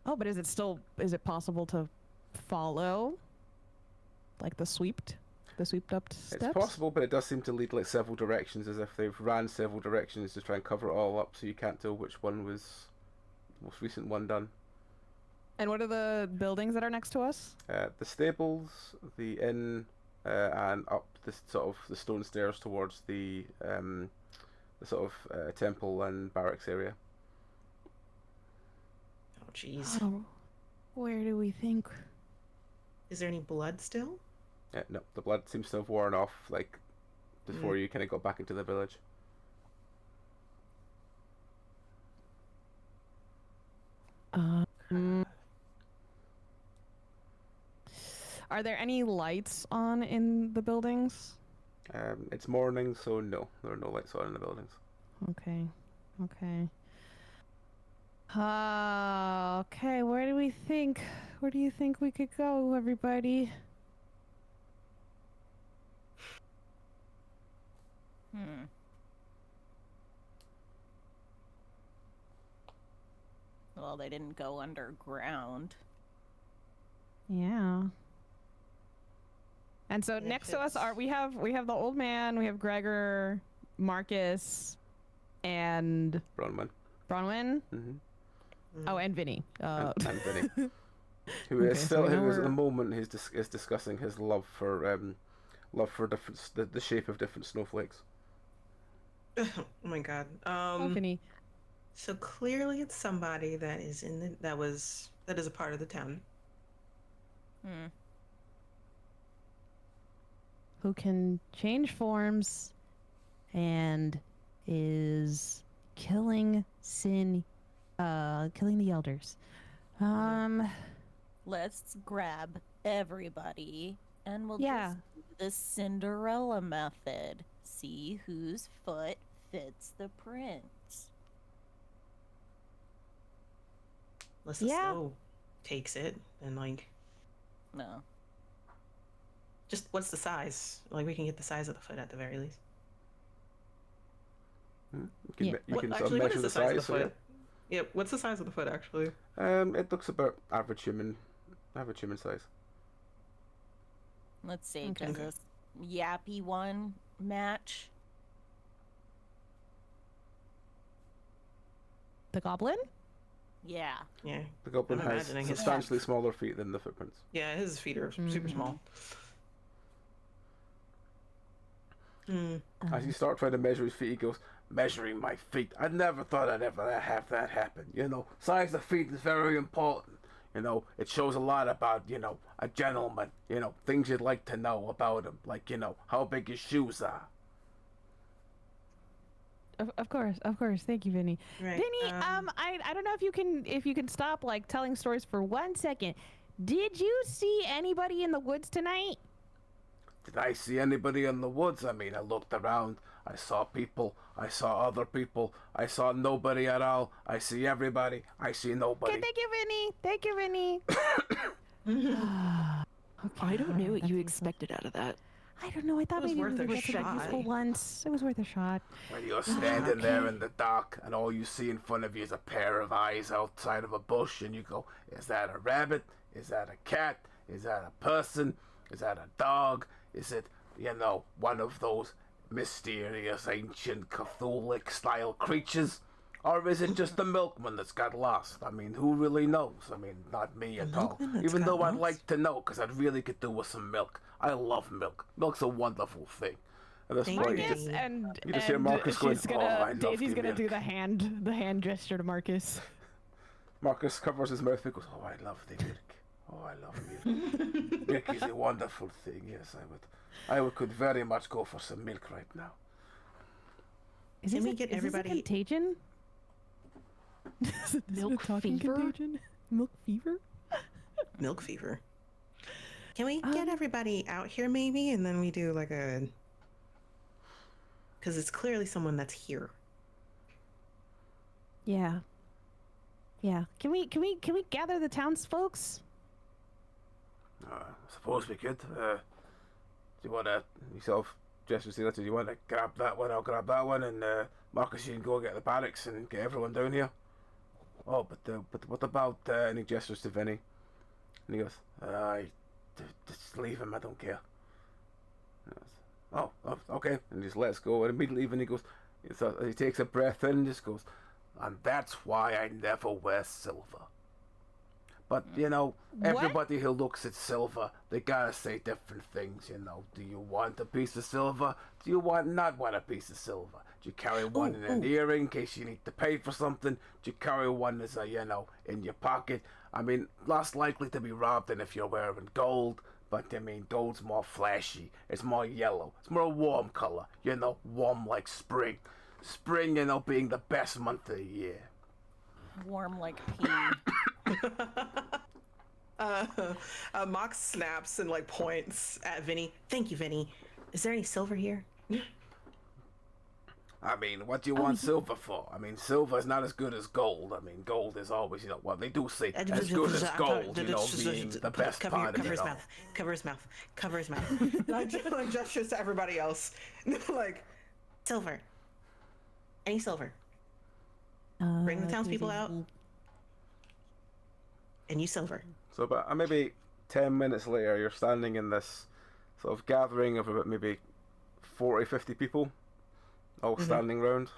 Oh, but is it possible to follow, like the sweeped up steps? It's possible, but it does seem to lead like several directions, as if they've ran several directions to try and cover it all up, so you can't tell which one was the most recent one done. And what are the buildings that are next to us? The stables, the inn, and up the stone stairs towards the sort of temple and barracks area. Oh, jeez. Oh, where do we think? Is there any blood still? No, the blood seems to have worn off, like, before you kind of got back into the village. Are there any lights on in the buildings? It's morning, so no, there are no lights on in the buildings. Okay. Okay, where do you think we could go, everybody? Well, they didn't go underground. Yeah. And so next to us we have the old man, we have Gregor, Marcus, and Bronwyn. Mm-hmm. Oh, and Vinny. And Vinny, who is still who is at the moment is discussing his love for the shape of different snowflakes. Oh my god. Vinny. So clearly it's somebody that is that is a part of the town. Who can change forms and is killing the elders. Let's grab everybody and we'll Yeah. just do the Cinderella method. See whose foot fits the prince. Unless the snow takes it, and like... No. Just what's the size? Like, we can get the size of the foot at the very least. You can What sort of measure the size of the foot? Yeah, what's the size of the foot actually? It looks about average human size. Let's see, Okay. does this yappy one match? The goblin? Yeah. Yeah. The goblin I'm has imagining his substantially smaller feet than the footprints. Yeah, his feet are super small. As you start trying to measure his feet, he goes, "Measuring my feet? I never thought I'd ever have that happen. You know, size of feet is very important. You know, it shows a lot about, you know, a gentleman. You know, things you'd like to know about him. Like, you know, how big his shoes are." Of course. Thank you, Vinny. Right. Vinny, I don't know if you can stop like telling stories for 1 second. Did you see anybody in the woods tonight? Did I see anybody in the woods? I mean, I looked around. I saw people. I saw other people. I saw nobody at all. I see everybody. I see nobody. Okay, thank you, Vinny. Okay, I don't know what you expected out of that. I don't know. I thought It was maybe worth we a would get some shot. useful ones. It was worth a shot. When you're standing there in the dark and all you see in front of you is a pair of eyes outside of a bush and you go, is that a rabbit? Is that a cat? Is that a person? Is that a dog? Is it, you know, one of those mysterious, ancient, Cthulhu-style creatures? Or is it just the milkman that's got lost? I mean, who really knows? I mean, not me at all. Even though I'd like to know, because I'd really could do with some milk. I love milk. Milk's a wonderful thing. At this point, you just hear Marcus going, Daisy's gonna do the hand gesture to Marcus. Marcus covers his mouth and goes, "Oh, I love the milk. Oh, I love milk. Milk is a wonderful thing. Yes, I could very much go for some milk right now." Is this a contagion? Milk fever? Contagion? Milk fever? Milk fever. Can we get everybody out here maybe, and then we do like a... Because it's clearly someone that's here. Yeah. Yeah. Can we gather the townsfolks? I suppose we could. Do you want to, yourself, Jester, do you want to grab that one? I'll grab that one, and Marcus, you can go get the barracks and get everyone down here. Oh, but what about, and he gestures to Vinny, and he goes, just leave him, I don't care. Oh, okay, and he just lets go, and immediately Vinny goes, he takes a breath in and just goes, and that's why I never wear silver. But, you know, everybody who looks at silver, they gotta say different things, you know. Do you want a piece of silver? Do you not want a piece of silver? Do you carry one in an earring in case you need to pay for something? Do you carry one as a, in your pocket? I mean, less likely to be robbed than if you're wearing gold. But, I mean, gold's more flashy. It's more yellow. It's more warm color. Warm like spring. Spring, being the best month of the year. Warm like pee. Mox snaps and points at Vinny. Thank you, Vinny. Is there any silver here? I mean, what do you want silver for? I mean, silver is not as good as gold. I mean, gold is always, they do say as good as gold, being the best part of it. Cover his mouth. I gestures to everybody else. Silver. Any silver? Bring the townspeople out. And you silver. So about maybe 10 minutes later, you're standing in this sort of gathering of about maybe 40, 50 people, all standing round.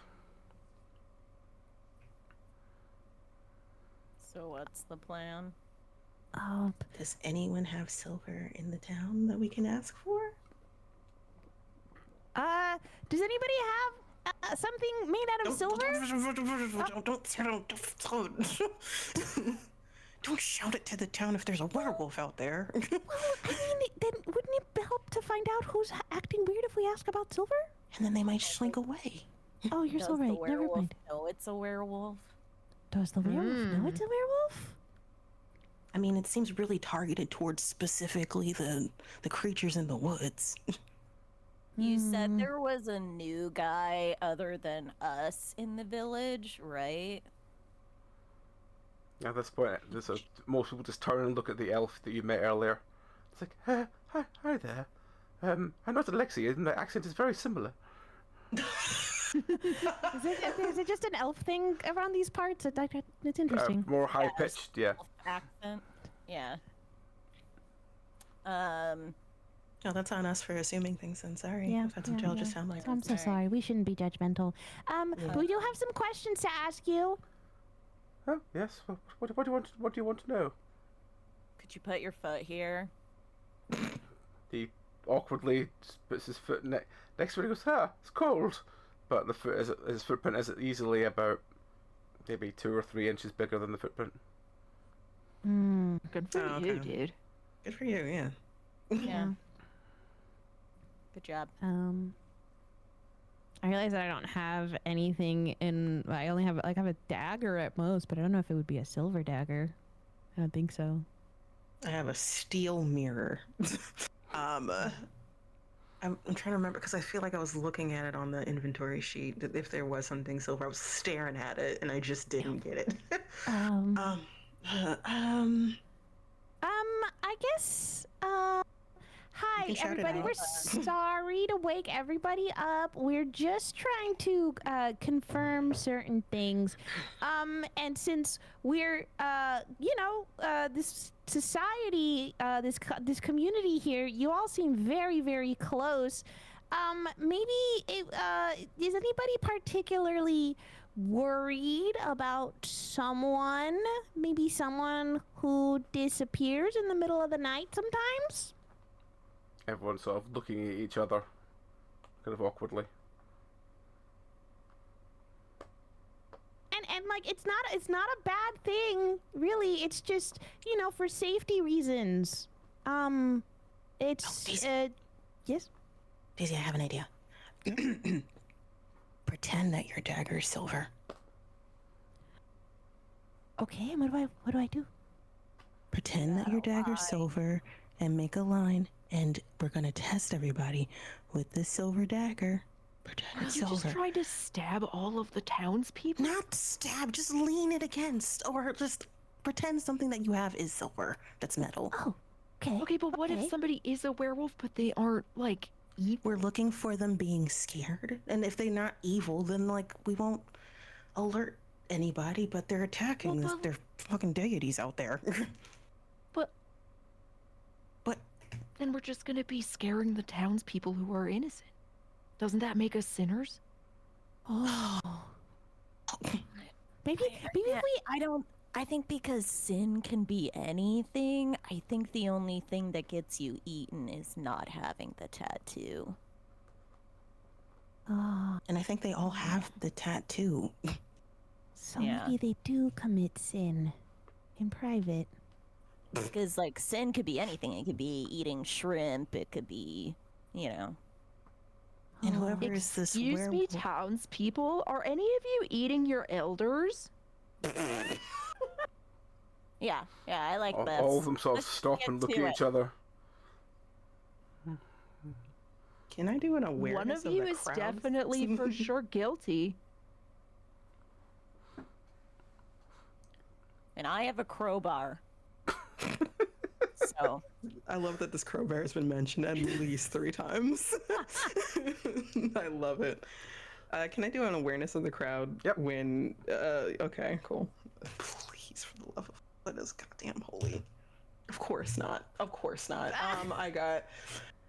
So what's the plan? Does anyone have silver in the town that we can ask for? Does anybody have something made out of silver? Don't shout it to the town if there's a werewolf out there. Well, I mean, then wouldn't it help to find out who's acting weird if we ask about silver? And then they might slink away. Oh, you're so right. Never mind. No, it's a werewolf. Does the werewolf know it's a werewolf? I mean, it seems really targeted towards specifically the creatures in the woods. You said there was a new guy other than us in the village, right? At this point, most people just turn and look at the elf that you met earlier. It's like, hi there. I'm not Alexi, and the accent is very similar. Is it just an elf thing around these parts? It's interesting. More high pitched, yeah. Accent, yeah. No, that's on us for assuming things. And sorry if that's what y'all just sound like. I'm so sorry. We shouldn't be judgmental. But we do have some questions to ask you. Oh yes. What do you want to know? Could you put your foot here? He awkwardly puts his foot next to it. He goes, it's cold. But his footprint is easily about maybe 2 or 3 inches bigger than the footprint. Good for you, dude. Good for you, yeah. Yeah. Good job. I realize that I don't have anything I only have, I have a dagger at most, but I don't know if it would be a silver dagger. I don't think so. I have a steel mirror. I'm trying to remember because I feel like I was looking at it on the inventory sheet. That if there was something silver, I was staring at it and I just didn't get it. I guess. Hi, everybody. We're sorry to wake everybody up. We're just trying to confirm certain things. And since we're, this society, this community here, you all seem very, very close. Maybe is anybody particularly worried about someone? Maybe someone who disappears in the middle of the night sometimes? Everyone's sort of looking at each other, kind of awkwardly. And like it's not a bad thing, really. It's just, for safety reasons. It's yes. Daisy, I have an idea. Pretend that your dagger is silver. Okay, and what do I do? Pretend that your dagger's silver and make a line, and we're gonna test everybody with this silver dagger. Pretend it's silver. You just trying to stab all of the townspeople? Not stab, just lean it against, or just pretend something that you have is silver that's metal. Oh, okay. Okay, but what if somebody is a werewolf, but they aren't, like, evil? We're looking for them being scared, and if they're not evil, then, like, we won't alert anybody, but they're attacking their fucking deities out there. But then we're just gonna be scaring the townspeople who are innocent. Doesn't that make us sinners? Oh. Maybe I think because sin can be anything, I think the only thing that gets you eaten is not having the tattoo. And I think they all have the tattoo. So maybe they do commit sin in private. Because, like, sin could be anything. It could be eating shrimp. It could be, And whoever is this Excuse me, townspeople, are any of you eating your elders? Yeah, I like that. All of them sort of stop and look at each other. Can I do an awareness One of you is definitely for sure guilty. And I have a crowbar. So I love that this crowbar has been mentioned at least 3 times. I love it. Can I do an awareness of the crowd? Yep. When okay, cool. Please, for the love of that is goddamn holy. Of course not. I got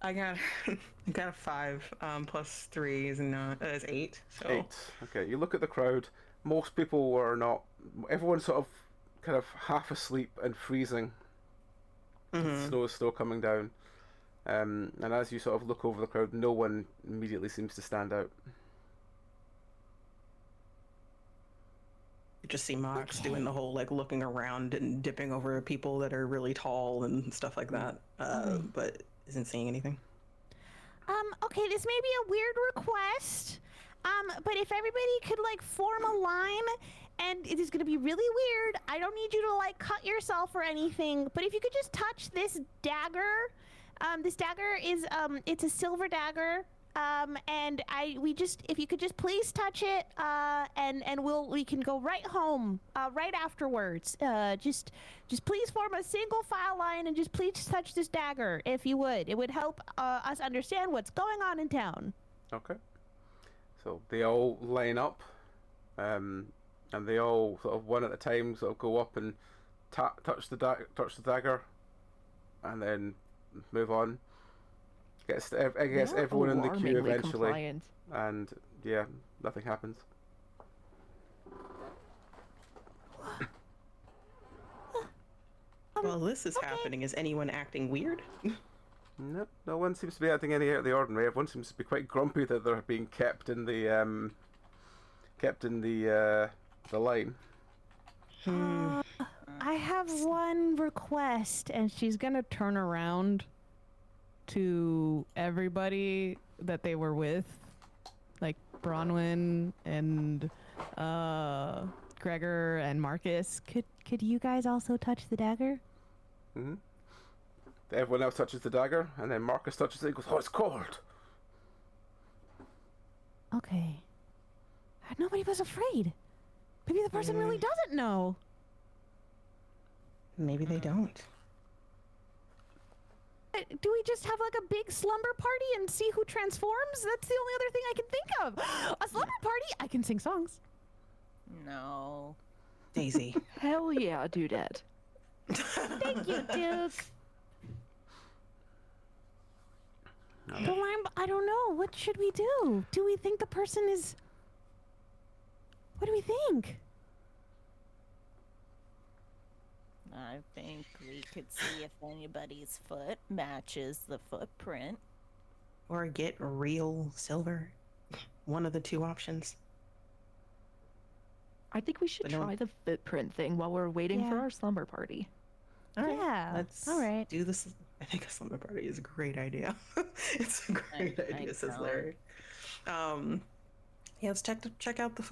a 5 plus 3 is 8. So 8. Okay, you look at the crowd. Most people are not. Everyone's sort of kind of half asleep and freezing. Snow is still coming down. And as you sort of look over the crowd, no one immediately seems to stand out. You just see Mox doing the whole like looking around and dipping over people that are really tall and stuff like that, but isn't seeing anything. Okay, this may be a weird request, but if everybody could like form a line, and it is going to be really weird. I don't need you to like cut yourself or anything, but if you could just touch this dagger. This dagger is it's a silver dagger. And if you could just please touch it, and we can go right home, right afterwards. Just please form a single file line and just please touch this dagger, if you would. It would help us understand what's going on in town. Okay. So they all line up, and they all sort of one at a time sort of go up and touch the dagger, and then move on. I guess everyone in the queue eventually, compliant. And yeah, nothing happens. While this is happening, is anyone acting weird? Nope, no one seems to be acting any out of the ordinary. Everyone seems to be quite grumpy that they're being kept in the line. I have one request, and she's gonna turn around to everybody that they were with, like Bronwyn and Gregor and Marcus. Could you guys also touch the dagger? Mm-hmm. Everyone else touches the dagger, and then Marcus touches it and goes, "Oh, it's cold." Okay. Nobody was afraid. Maybe the person really doesn't know. Maybe they don't. Do we just have like a big slumber party and see who transforms? That's the only other thing I can think of. A slumber party? I can sing songs. no. Daisy. Hell yeah, dudette. Thank you, Duke. I don't know. What should we do? Do we think the person is... What do we think? I think we could see if anybody's foot matches the footprint. Or get real silver. One of the two options. I think we should But no- try the footprint thing while we're waiting for our slumber party. All right, Yeah, let's all right. do this. I think a slumber party is a great idea. It's a great I idea, says know. Larry. Yeah, let's check out the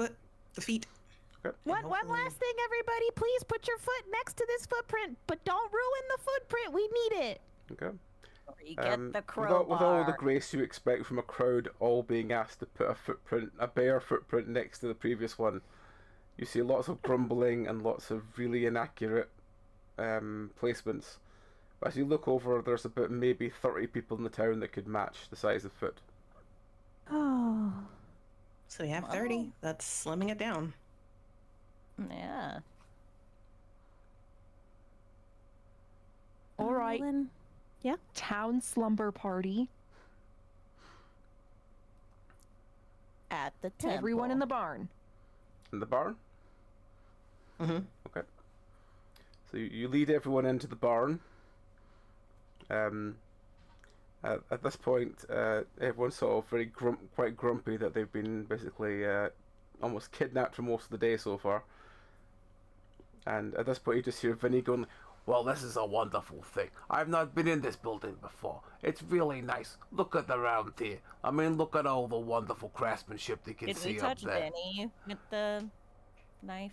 feet. One last thing, everybody. Please put your foot next to this footprint, but don't ruin the footprint. We need it. Okay. Or you get the With all the crowbar. grace you expect from a crowd all being asked to put a bare footprint next to the previous one, you see lots of grumbling and lots of really inaccurate placements. But as you look over, there's about maybe 30 people in the town that could match the size of foot. Oh. So we have 30. That's slimming it down. Yeah. All right, Then, town slumber party. At the temple. Everyone in the barn. In the barn? Mm-hmm. Okay. So you lead everyone into the barn. At this point, everyone's sort of quite grumpy that they've been basically almost kidnapped for most of the day so far. And at this point, you just hear Vinny going, Well, this is a wonderful thing. I've not been in this building before. It's really nice. Look at the round here. I mean, look at all the wonderful craftsmanship they can Did see we up touch there. Benny with the knife?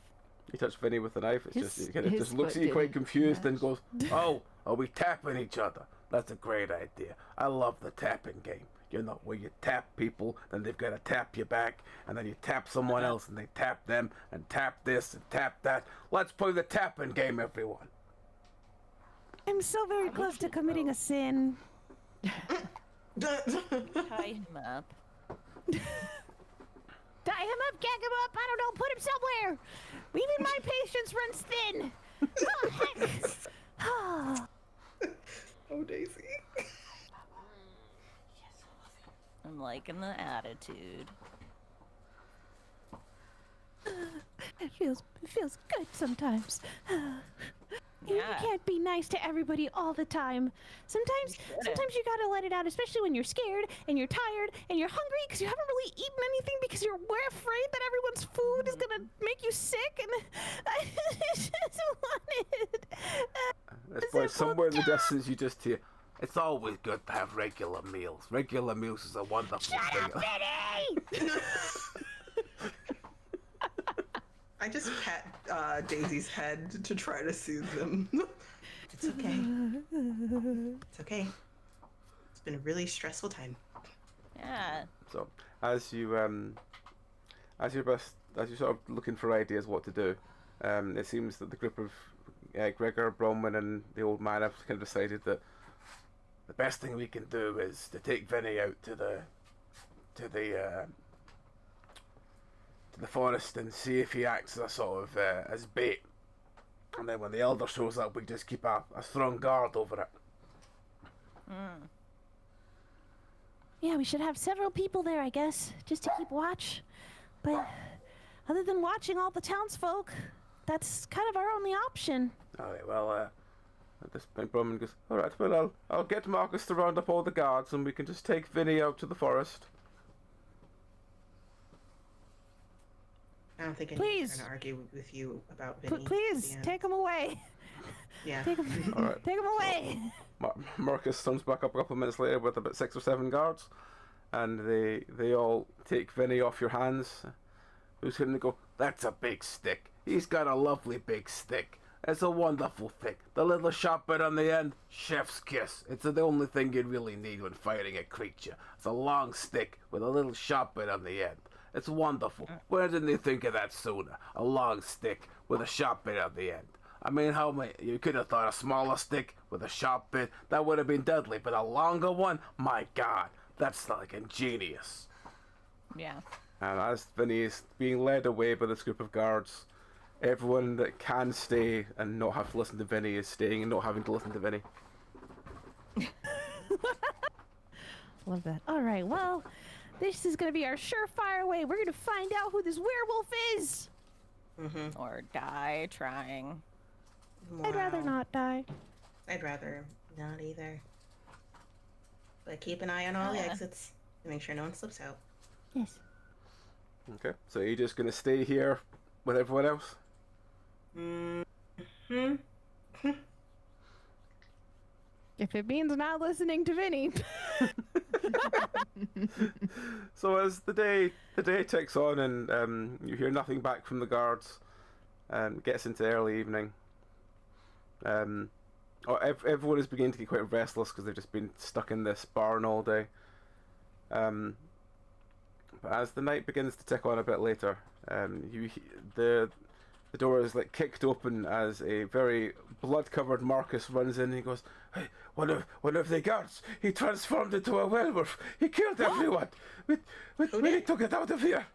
you touch Vinny with the knife. It's His- it kind of his just looks foot at you quite didn't confused and match. goes, Oh, are we tapping each other? That's a great idea. I love the tapping game. You know, where you tap people, then they've got to tap you back, and then you tap someone else, and they tap them, and tap this, and tap that. Let's play the tapping game, everyone. I'm so very close to committing a sin. Tie him up. Tie him up, gag him up, I don't know, put him somewhere. Even my patience runs thin. Oh, heck. Oh. Oh, Daisy. I'm liking the attitude. It feels good sometimes. You Yeah. can't be nice to everybody all the time. Sometimes you gotta let it out, especially when you're scared and you're tired and you're hungry because you haven't really eaten anything because we're afraid that everyone's food is gonna make you sick. And I just wanted. at this point, somewhere in the distance, you just hear, It's always good to have regular meals. Regular meals is a wonderful thing. Benny! I just pat Daisy's head to try to soothe them. It's okay. It's okay. It's been a really stressful time. Yeah. so as you're sort of looking for ideas what to do, it seems that the group of Gregor, Bronwyn, and the old man have kind of decided that The best thing we can do is to take Vinny out to the forest and see if he acts as a sort of as bait. And then when the elder shows up, we just keep a strong guard over it. Yeah, we should have several people there, I guess, just to keep watch. But other than watching all the townsfolk, that's kind of our only option. Alright, well, at this point, Bronwyn goes, Alright, well, I'll get Marcus to round up all the guards and we can just take Vinny out to the forest. I don't think Please. anyone's trying to argue with you about Vinny. Please, take him away. Yeah. Take him, Alright. take him away. Marcus turns back up a couple of minutes later with about 6 or 7 guards, and they all take Vinny off your hands. Who's going to go, That's a big stick. He's got a lovely big stick. It's a wonderful thing. The little sharp bit on the end, chef's kiss. It's the only thing you really need when fighting a creature. It's a long stick with a little sharp bit on the end. It's wonderful. Where didn't they think of that sooner? A long stick with a sharp bit on the end. I mean, how many? You could have thought a smaller stick with a sharp bit. That would have been deadly, but a longer one? My God, that's like ingenious. Yeah. And as Vinny is being led away by this group of guards, everyone that can stay and not have to listen to Vinny is staying and not having to listen to Vinny. Love that. All right, well, this is gonna be our surefire way. We're gonna find out who this werewolf is. Or die trying. I'd rather not die. I'd rather not either. But keep an eye on all the exits to make sure no one slips out. Yes. Okay, so you're just gonna stay here with everyone else? If it means not listening to Vinny. So as the day ticks on and you hear nothing back from the guards, gets into early evening. Everyone is beginning to get quite restless because they've just been stuck in this barn all day. But as the night begins to tick on a bit later, the door is like kicked open as a very blood-covered Marcus runs in and he goes, "Hey, one of the guards, he transformed into a werewolf. He killed everyone. We need to get out of here."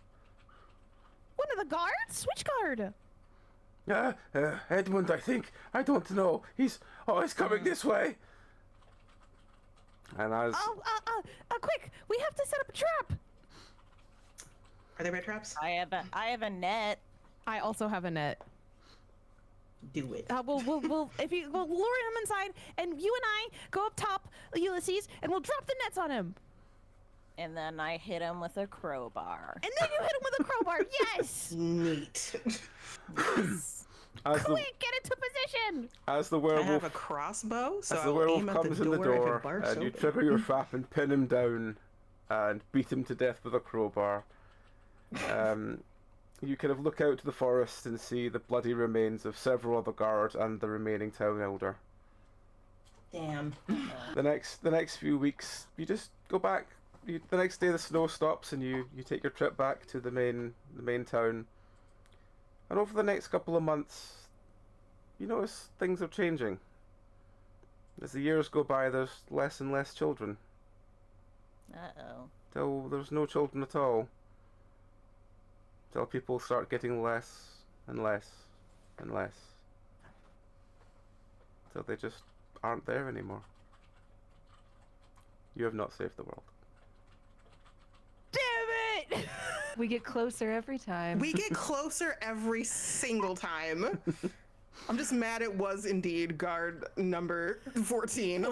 One of the guards? Which guard? Edmund, I think. I don't know. He's coming this way. And as Quick! We have to set up a trap. Are there bear traps? I have a net. I also have a net. Do it. We'll lure him inside, and you and I go up top, Ulysses, and we'll drop the nets on him. And then I hit him with a crowbar. And then you hit him with a crowbar. Yes. Neat. Quick, get into position. As the I werewolf have a crossbow, so As the I'll werewolf aim at comes in the I door, can barge and you open. trigger your trap and pin him down, and beat him to death with a crowbar. You kind of look out to the forest and see the bloody remains of several other guards and the remaining town elder. Damn. The next few weeks, you just go back. The next day, the snow stops, and you take your trip back to the main town. And over the next couple of months, you notice things are changing. As the years go by, there's less and less children. Uh-oh. Till there's no children at all. Till people start getting less and less and less. Till they just aren't there anymore. You have not saved the world. Damn it! We get closer every time. We get closer every single time. I'm just mad it was indeed guard number 14. I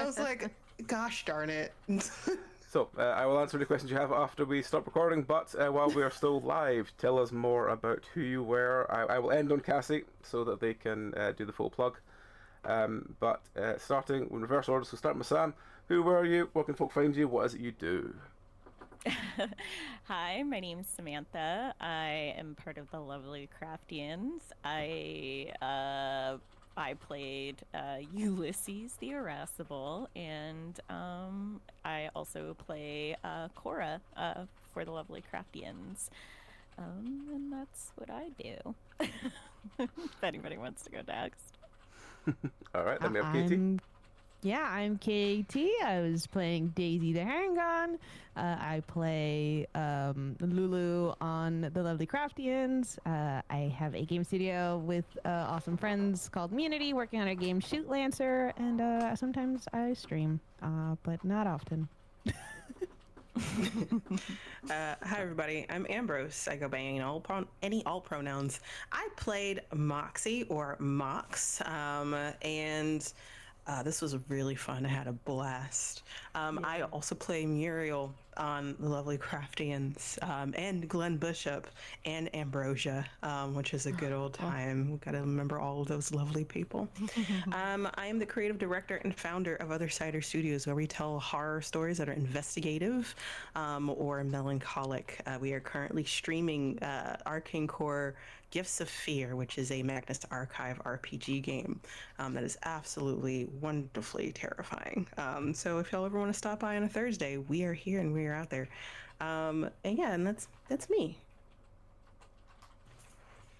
was like, gosh darn it. So, I will answer the questions you have after we stop recording, but while we are still live, tell us more about who you were. I will end on Cassie so that they can do the full plug. But starting in reverse order, so starting with Sam. Who were you? Where can folk find you? What is it you do? Hi, my name's Samantha. I am part of the lovely Craftians. I played Ulysses the Irascible, and I also play Cora for the lovely Craftians. And that's what I do. If anybody wants to go next. All right, then we have Katie. I'm KT. I was playing Daisy the Hang-On. I play Lulu on The Lovely Craftians. I have a game studio with awesome friends called Munity, working on a game Shoot Lancer, and sometimes I stream, but not often. Hi everybody, I'm Ambrose. I go by any all pronouns. I played Moxie or Mox, and this was really fun. I had a blast. I also play Muriel on The Lovely Craftians, and Glenn Bishop and Ambrosia, which is a good old time. We've got to remember all of those lovely people. I am the creative director and founder of Other Cider Studios, where we tell horror stories that are investigative or melancholic. We are currently streaming Arcane Core Gifts of Fear, which is a Magnus Archive RPG game that is absolutely wonderfully terrifying. So if y'all ever want to stop by on a Thursday, we are here and we are out there. And that's me.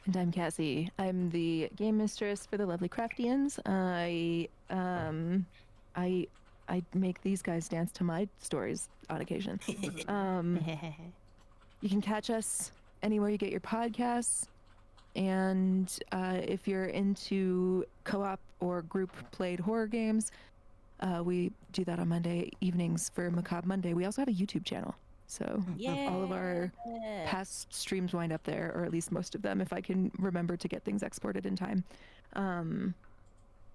And I'm Cassie. I'm the game mistress for the Lovely Craftians. I make these guys dance to my stories on occasion. You can catch us anywhere you get your podcasts. And if you're into co-op or group played horror games, we do that on Monday evenings for Macabre Monday. We also have a YouTube channel. So all of our past streams wind up there, or at least most of them, if I can remember to get things exported in time.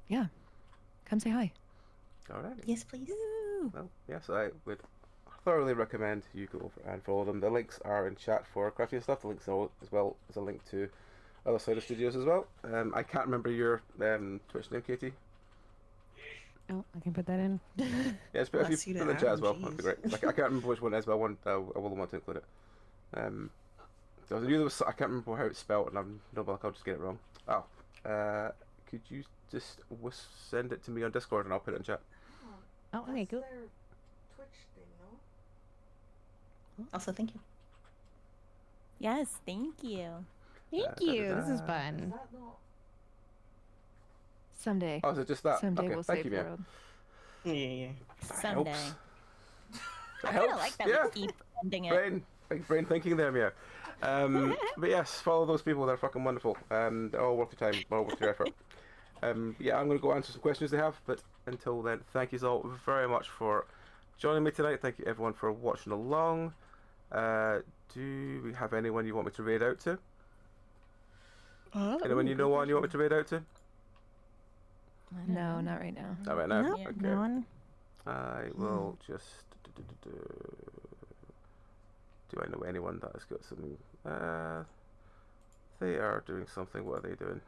Yeah, come say hi. All right. Yes, please. Well, yes, I would thoroughly recommend you go over and follow them. The links are in chat for Craftians stuff. The links are as well as a link to other side of studios as well. I can't remember your Twitch name, Katie. Oh, I can put that in. Yes, but if you put it in chat as well, that'd be great. I can't remember which one it is, but I will want to include it. I knew there was. I can't remember how it's spelled, and I'm no, I'll just get it wrong. Oh, could you just send it to me on Discord, and I'll put it in chat. Oh, okay, cool. Their Twitch thing, no? Also, thank you. Yes, thank you. Thank you. This is fun. Is that not? Someday. Oh, is it just that? Someday Okay, we'll thank save you, the Mia. world. Yeah. That Someday. helps. I That kind of helps. like that Yeah. we keep ending it. Big brain thinking there, Mia. But yes, follow those people. They're fucking wonderful. They're all worth your time, all worth your effort. Yeah, I'm going to go answer some questions they have. But until then, thank you all very much for joining me tonight. Thank you everyone for watching along. Do we have anyone you want me to raid out to? Anyone you know on you want me to raid out to? No, not right now. Not right now. No, Okay. no one. I will just. Do I know anyone that has got something? They are doing something. What are they doing?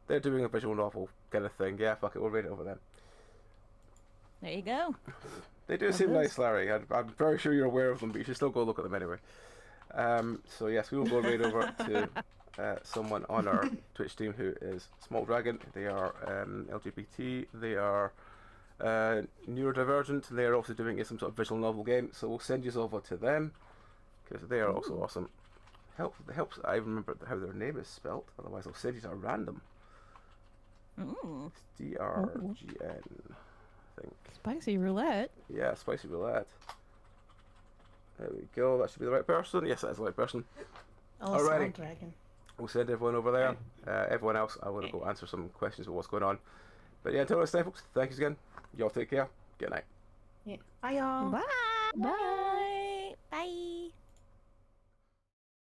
They're doing a visual novel kind of thing. Yeah, fuck it. We'll read it over them. There you go. They do seem nice, Larry. I'm very sure you're aware of them, but you should still go look at them anyway. So yes, we will go right over to someone on our Twitch team who is Small Dragon. They are LGBT. They are neurodivergent. They are also doing some sort of visual novel game. So we'll send you over to them because they are also awesome. Helps. I remember how their name is spelled. Otherwise, I'll send you to a random. Ooh. It's DRGN. I think. Spicy roulette. Yeah, spicy roulette. There we go. That should be the right person. Yes, that's the right person. Oh, Alrighty. Small Dragon. We'll send everyone over there. Everyone else, I want to go answer some questions about what's going on. But yeah, until next time, folks. Thanks again. Y'all take care. Good night. Yeah. Bye, y'all. Bye. Bye.